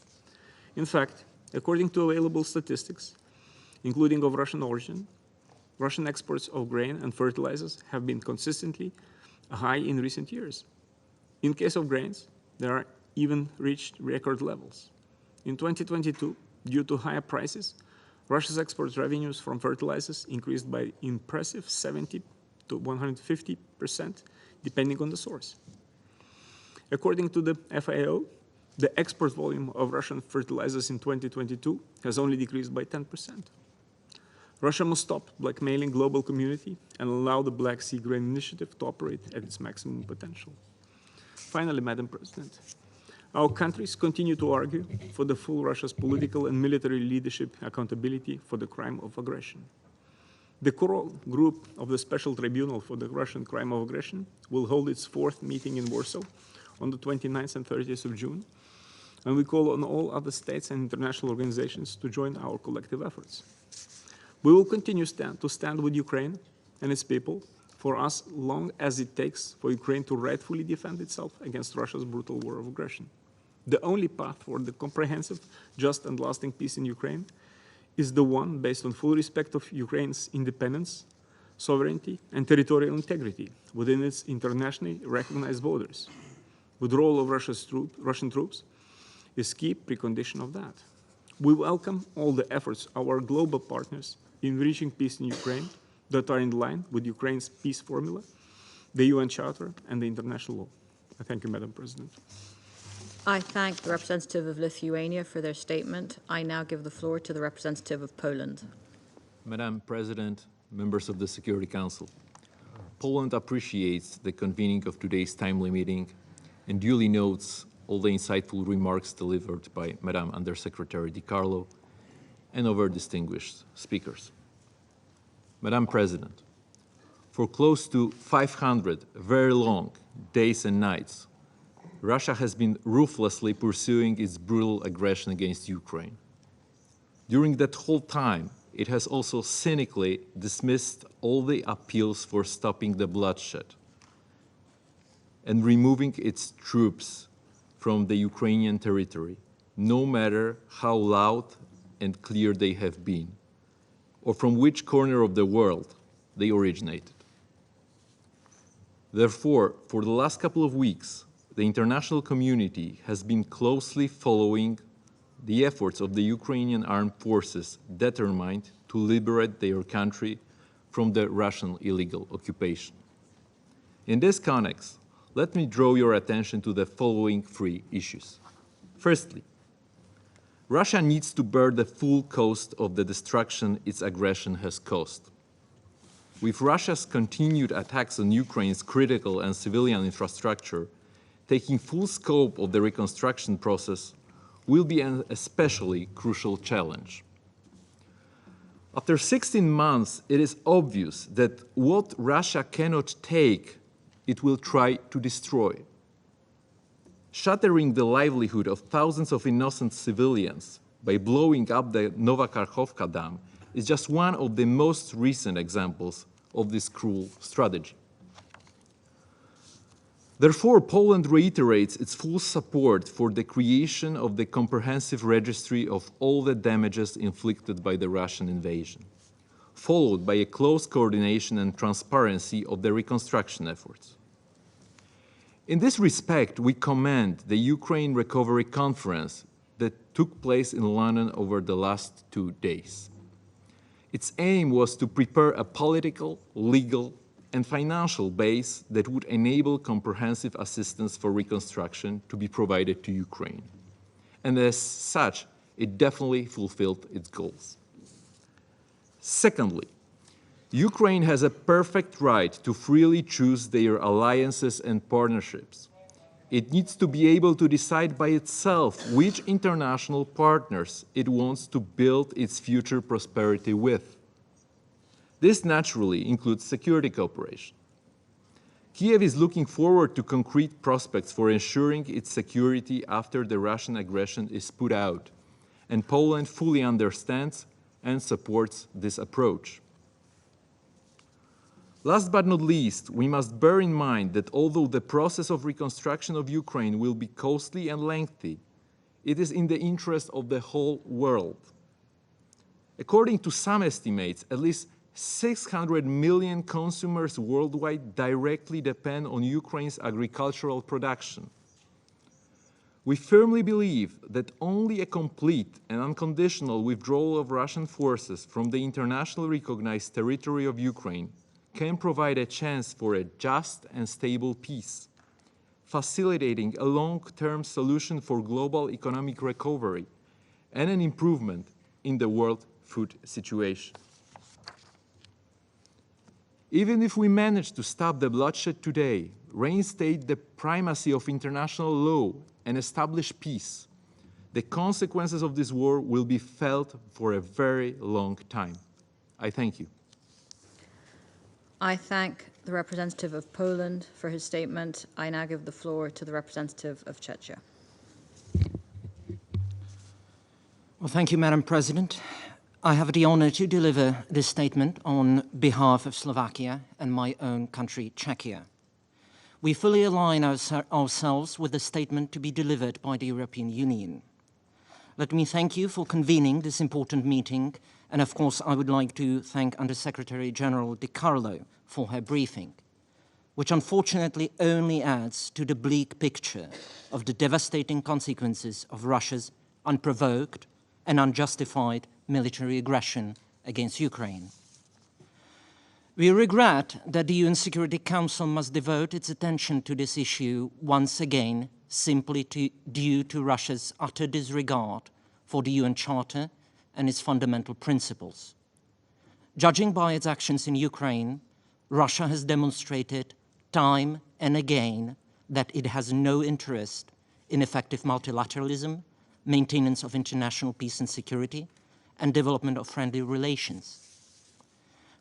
In fact, according to available statistics, including of Russian origin, Russian exports of grain and fertilizers have been consistently high in recent years. In case of grains, they are even reached record levels. In 2022, due to higher prices, Russia's export revenues from fertilizers increased by impressive 70 to 150%, depending on the source. According to the FAO, the export volume of Russian fertilizers in 2022 has only decreased by 10%. Russia must stop blackmailing global community and allow the Black Sea Grain Initiative to operate at its maximum potential. Finally, Madam President, our countries continue to argue for the full Russia's political and military leadership accountability for the crime of aggression. The core group of the Special Tribunal for the Russian Crime of Aggression will hold its fourth meeting in Warsaw on the 29th and 30th of June, and we call on all other states and international organizations to join our collective efforts. We will continue to stand with Ukraine and its people for as long as it takes for Ukraine to rightfully defend itself against Russia's brutal war of aggression. The only path for the comprehensive, just, and lasting peace in Ukraine is the one based on full respect of Ukraine's independence, sovereignty, and territorial integrity within its internationally recognized borders. Withdrawal of Russian troops is key precondition of that. We welcome all the efforts of our global partners in reaching peace in Ukraine that are in line with Ukraine's peace formula, the UN Charter, and the international law. I thank you, Madam President. I thank the representative of Lithuania for their statement. I now give the floor to the representative of Poland. Madam President, members of the Security Council, Poland appreciates the convening of today's timely meeting and duly notes all the insightful remarks delivered by Madam Undersecretary Di Carlo and other distinguished speakers. Madam President, for close to 500 very long days and nights, Russia has been ruthlessly pursuing its brutal aggression against Ukraine. During that whole time, it has also cynically dismissed all the appeals for stopping the bloodshed and removing its troops from the Ukrainian territory, no matter how loud and clear they have been, or from which corner of the world they originated. Therefore, for the last couple of weeks, the international community has been closely following the efforts of the Ukrainian armed forces determined to liberate their country from the Russian illegal occupation. In this context, let me draw your attention to the following three issues. Firstly, Russia needs to bear the full cost of the destruction its aggression has caused. With Russia's continued attacks on Ukraine's critical and civilian infrastructure taking full scope of the reconstruction process, will be an especially crucial challenge. After 16 months, it is obvious that what Russia cannot take, it will try to destroy. Shattering the livelihood of thousands of innocent civilians by blowing up the Novakharkovka Dam is just one of the most recent examples of this cruel strategy. Therefore, Poland reiterates its full support for the creation of the comprehensive registry of all the damages inflicted by the Russian invasion, followed by a close coordination and transparency of the reconstruction efforts. In this respect, we commend the Ukraine Recovery Conference that took place in London over the last 2 days. Its aim was to prepare a political, legal, and financial base that would enable comprehensive assistance for reconstruction to be provided to Ukraine. And as such, it definitely fulfilled its goals. Secondly, Ukraine has a perfect right to freely choose their alliances and partnerships. It needs to be able to decide by itself which international partners it wants to build its future prosperity with. This naturally includes security cooperation. Kiev is looking forward to concrete prospects for ensuring its security after the Russian aggression is put out, and Poland fully understands and supports this approach. Last but not least, we must bear in mind that although the process of reconstruction of Ukraine will be costly and lengthy, it is in the interest of the whole world. According to some estimates, at least 600 million consumers worldwide directly depend on Ukraine's agricultural production. We firmly believe that only a complete and unconditional withdrawal of Russian forces from the internationally recognized territory of Ukraine can provide a chance for a just and stable peace, facilitating a long-term solution for global economic recovery and an improvement in the world food situation. Even if we manage to stop the bloodshed today, reinstate the primacy of international law, and establish peace, the consequences of this war will be felt for a very long time. I thank you. I thank the representative of Poland for his statement. I now give the floor to the representative of Czechia. Well, thank you, Madam President. I have the honor to deliver this statement on behalf of Slovakia and my own country, Czechia. We fully align ourselves with the statement to be delivered by the European Union. Let me thank you for convening this important meeting, and of course I would like to thank Under-Secretary General Di Carlo for her briefing, which unfortunately only adds to the bleak picture of the devastating consequences of Russia's unprovoked and unjustified military aggression against Ukraine. We regret that the UN Security Council must devote its attention to this issue once again simply due to Russia's utter disregard for the UN Charter and its fundamental principles. Judging by its actions in Ukraine, Russia has demonstrated time and again that it has no interest in effective multilateralism, maintenance of international peace and security, and development of friendly relations.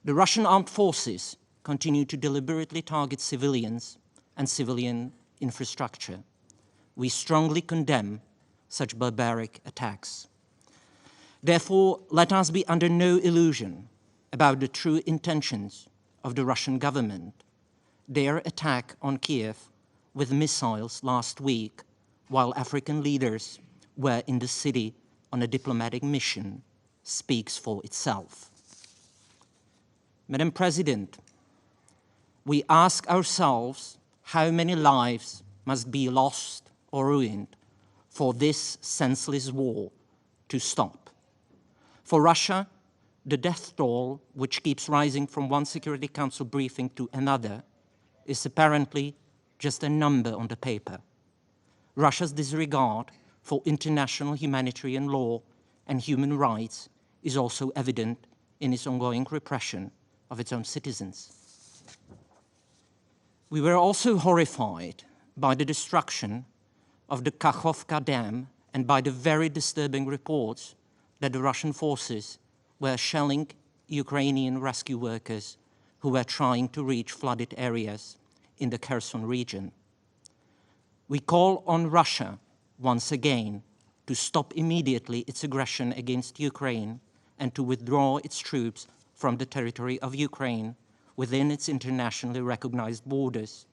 The Russian armed forces continue to deliberately target civilians and civilian infrastructure. We strongly condemn such barbaric attacks. Therefore, let us be under no illusion about the true intentions of the Russian government. Their attack on Kiev with missiles last week, while African leaders were in the city on a diplomatic mission, speaks for itself. Madam President, we ask ourselves how many lives must be lost or ruined for this senseless war to stop. For Russia, the death toll, which keeps rising from one Security Council briefing to another, is apparently just a number on the paper. Russia's disregard for international humanitarian law and human rights is also evident in its ongoing repression of its own citizens. We were also horrified by the destruction of the Kachowka Dam and by the very disturbing reports that the Russian forces were shelling Ukrainian rescue workers who were trying to reach flooded areas in the Kherson region. We call on Russia once again to stop immediately its aggression against Ukraine and to withdraw its troops from the territory of Ukraine within its internationally recognized borders,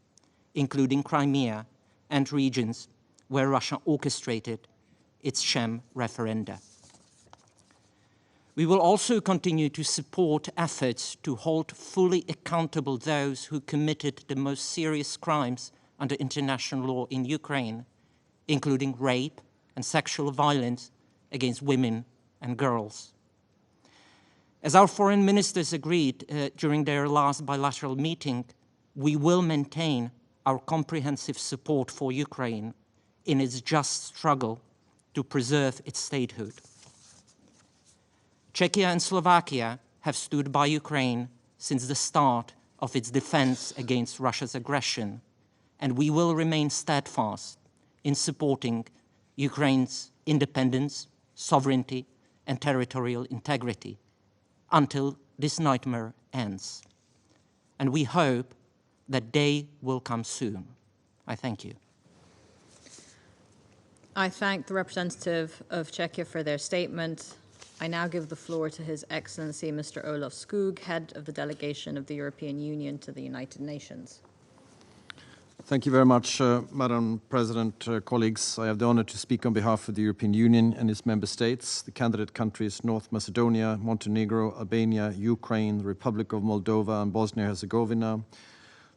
including Crimea and regions where Russia orchestrated its sham referenda. We will also continue to support efforts to hold fully accountable those who committed the most serious crimes under international law in Ukraine, including rape and sexual violence against women and girls. As our foreign ministers agreed during their last bilateral meeting, we will maintain our comprehensive support for Ukraine in its just struggle to preserve its statehood. Czechia and Slovakia have stood by Ukraine since the start of its defense against Russia's aggression, and we will remain steadfast in supporting Ukraine's independence, sovereignty, and territorial integrity until this nightmare ends. And we hope that day will come soon. I thank you. I thank the representative of Czechia for their statement. I now give the floor to His Excellency Mr. Olaf Skog, head of the delegation of the European Union to the United Nations. Thank you very much, Madam President, colleagues. I have the honor to speak on behalf of the European Union and its member states, the candidate countries North Macedonia, Montenegro, Albania, Ukraine, the Republic of Moldova, and Bosnia-Herzegovina.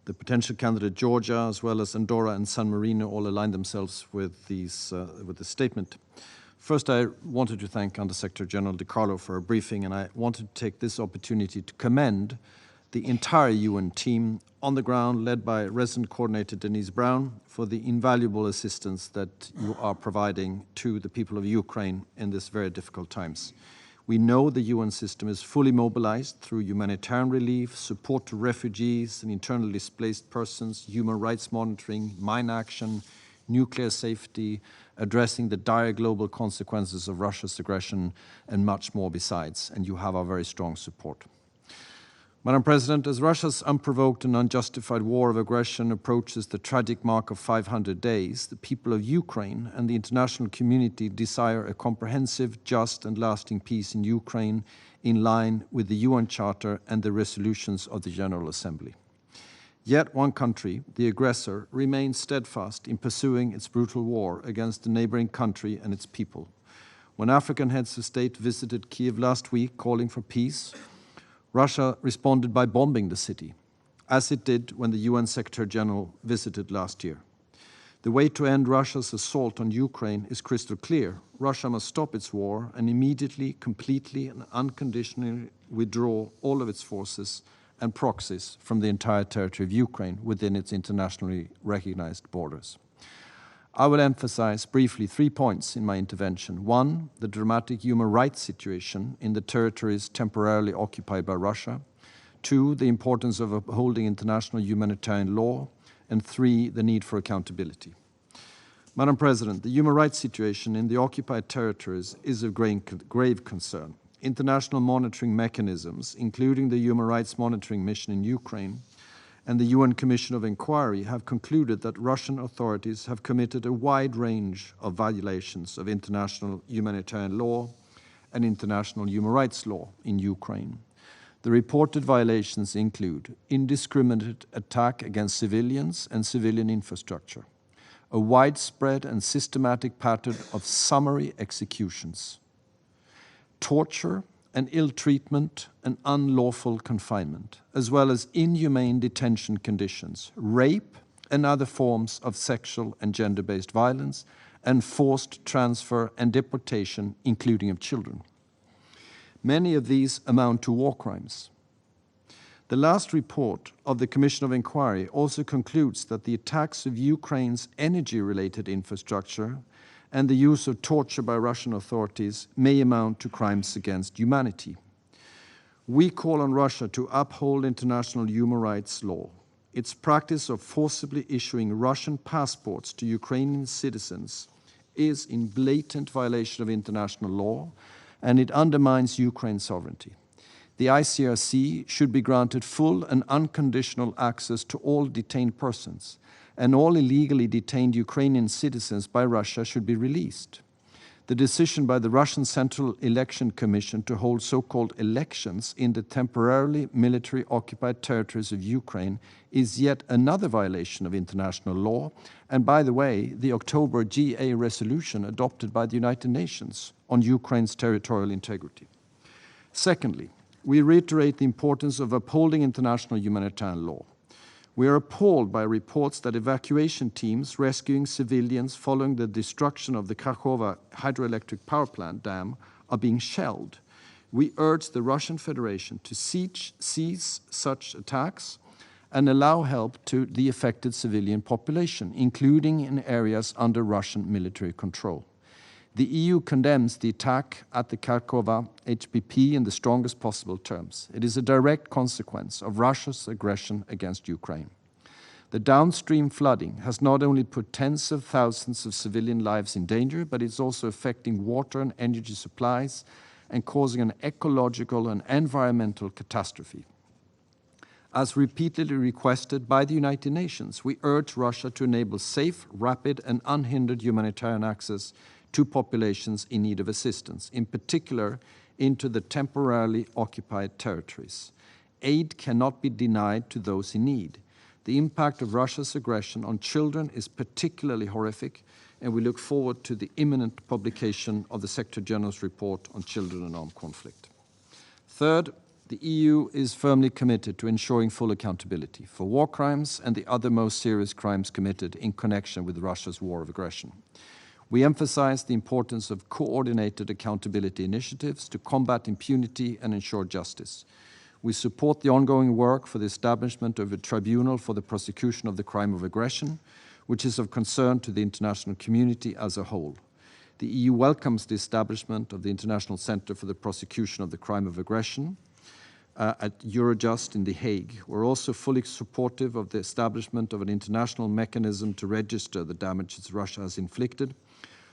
The potential candidate Georgia, as well as Andorra and San Marino, all aligned themselves with this statement. First, I wanted to thank Under-Secretary General De Carlo for a briefing, and I wanted to take this opportunity to commend the entire UN team on the ground, led by resident coordinator Denise Brown, for the invaluable assistance that you are providing to the people of Ukraine in these very difficult times. We know the UN system is fully mobilized through humanitarian relief, support to refugees and internally displaced persons, human rights monitoring, mine action, nuclear safety, addressing the dire global consequences of Russia's aggression, and much more besides, and you have our very strong support. Madam President, as Russia's unprovoked and unjustified war of aggression approaches the tragic mark of 500 days, the people of Ukraine and the international community desire a comprehensive, just and lasting peace in Ukraine in line with the UN Charter and the resolutions of the General Assembly. Yet one country, the aggressor, remains steadfast in pursuing its brutal war against the neighboring country and its people. When African heads of state visited Kiev last week calling for peace, Russia responded by bombing the city, as it did when the UN Secretary General visited last year. The way to end Russia's assault on Ukraine is crystal clear. Russia must stop its war and immediately, completely, and unconditionally withdraw all of its forces and proxies from the entire territory of Ukraine within its internationally recognized borders. I will emphasize briefly 3 points in my intervention. One, the dramatic human rights situation in the territories temporarily occupied by Russia. Two, the importance of upholding international humanitarian law. And three, the need for accountability. Madam President, the human rights situation in the occupied territories is of grave concern. International monitoring mechanisms, including the Human Rights Monitoring Mission in Ukraine, and the UN Commission of Inquiry have concluded that Russian authorities have committed a wide range of violations of international humanitarian law and international human rights law in Ukraine. The reported violations include indiscriminate attack against civilians and civilian infrastructure, a widespread and systematic pattern of summary executions, torture and ill treatment and unlawful confinement, as well as inhumane detention conditions, rape and other forms of sexual and gender-based violence, and forced transfer and deportation, including of children. Many of these amount to war crimes. The last report of the Commission of Inquiry also concludes that the attacks of Ukraine's energy-related infrastructure and the use of torture by Russian authorities may amount to crimes against humanity. We call on Russia to uphold international human rights law. Its practice of forcibly issuing Russian passports to Ukrainian citizens is in blatant violation of international law, and it undermines Ukraine's sovereignty. The ICRC should be granted full and unconditional access to all detained persons, and all illegally detained Ukrainian citizens by Russia should be released. The decision by the Russian Central Election Commission to hold so-called elections in the temporarily military-occupied territories of Ukraine is yet another violation of international law, and by the way, the October GA resolution adopted by the United Nations on Ukraine's territorial integrity. Secondly, we reiterate the importance of upholding international humanitarian law. We are appalled by reports that evacuation teams rescuing civilians following the destruction of the Kachova hydroelectric power plant dam are being shelled. We urge the Russian Federation to cease such attacks and allow help to the affected civilian population, including in areas under Russian military control. The EU condemns the attack at the Kharkova HPP in the strongest possible terms. It is a direct consequence of Russia's aggression against Ukraine. The downstream flooding has not only put tens of thousands of civilian lives in danger, but it's also affecting water and energy supplies and causing an ecological and environmental catastrophe. As repeatedly requested by the United Nations, we urge Russia to enable safe, rapid, and unhindered humanitarian access to populations in need of assistance, in particular into the temporarily occupied territories. Aid cannot be denied to those in need. The impact of Russia's aggression on children is particularly horrific, and we look forward to the imminent publication of the Secretary General's report on children in armed conflict. Third, the EU is firmly committed to ensuring full accountability for war crimes and the other most serious crimes committed in connection with Russia's war of aggression. We emphasize the importance of coordinated accountability initiatives to combat impunity and ensure justice. We support the ongoing work for the establishment of a tribunal for the prosecution of the crime of aggression, which is of concern to the international community as a whole. The EU welcomes the establishment of the International Center for the Prosecution of the Crime of Aggression at Eurojust in The Hague. We're also fully supportive of the establishment of an international mechanism to register the damages Russia has inflicted,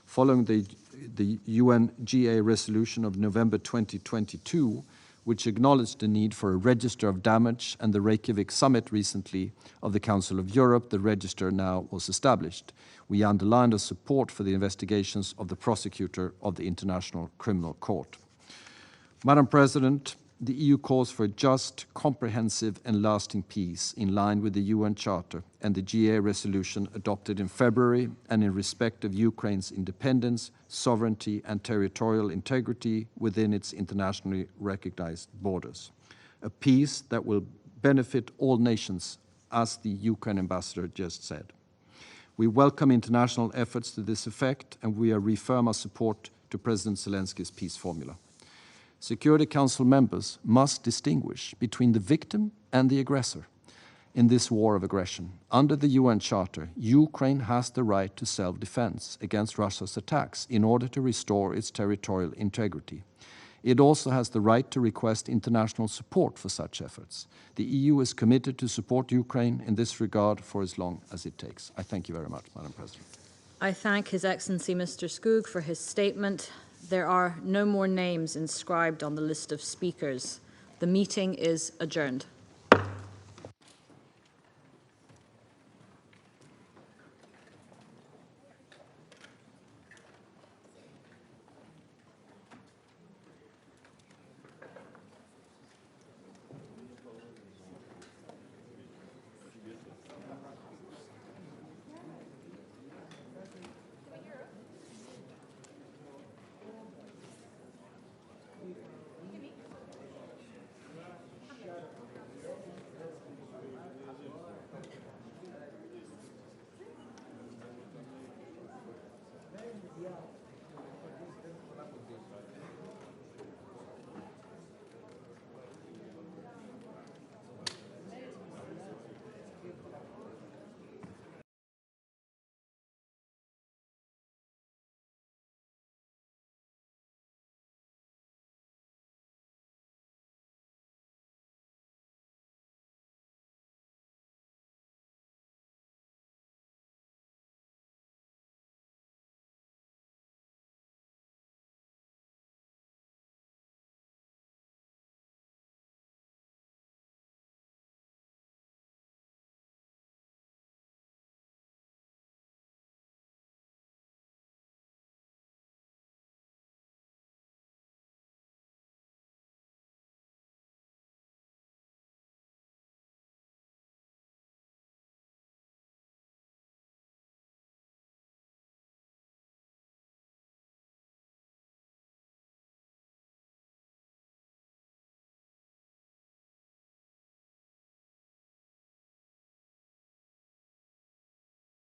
following the UN GA resolution of November 2022, which acknowledged the need for a register of damage, and the Reykjavik summit recently of the Council of Europe, the register now was established. We underlined our support for the investigations of the prosecutor of the International Criminal Court. Madam President, the EU calls for a just, comprehensive and lasting peace in line with the UN Charter and the GA resolution adopted in February, and in respect of Ukraine's independence, sovereignty and territorial integrity within its internationally recognized borders. A peace that will benefit all nations, as the Ukraine ambassador just said. We welcome international efforts to this effect, and we reaffirm our support to President Zelensky's peace formula. Security Council members must distinguish between the victim and the aggressor in this war of aggression. Under the UN Charter, Ukraine has the right to self-defense against Russia's attacks in order to restore its territorial integrity. It also has the right to request international support for such efforts. The EU is committed to support Ukraine in this regard for as long as it takes. I thank you very much, Madam President. I thank His Excellency Mr. Skog for his statement. There are no more names inscribed on the list of speakers. The meeting is adjourned.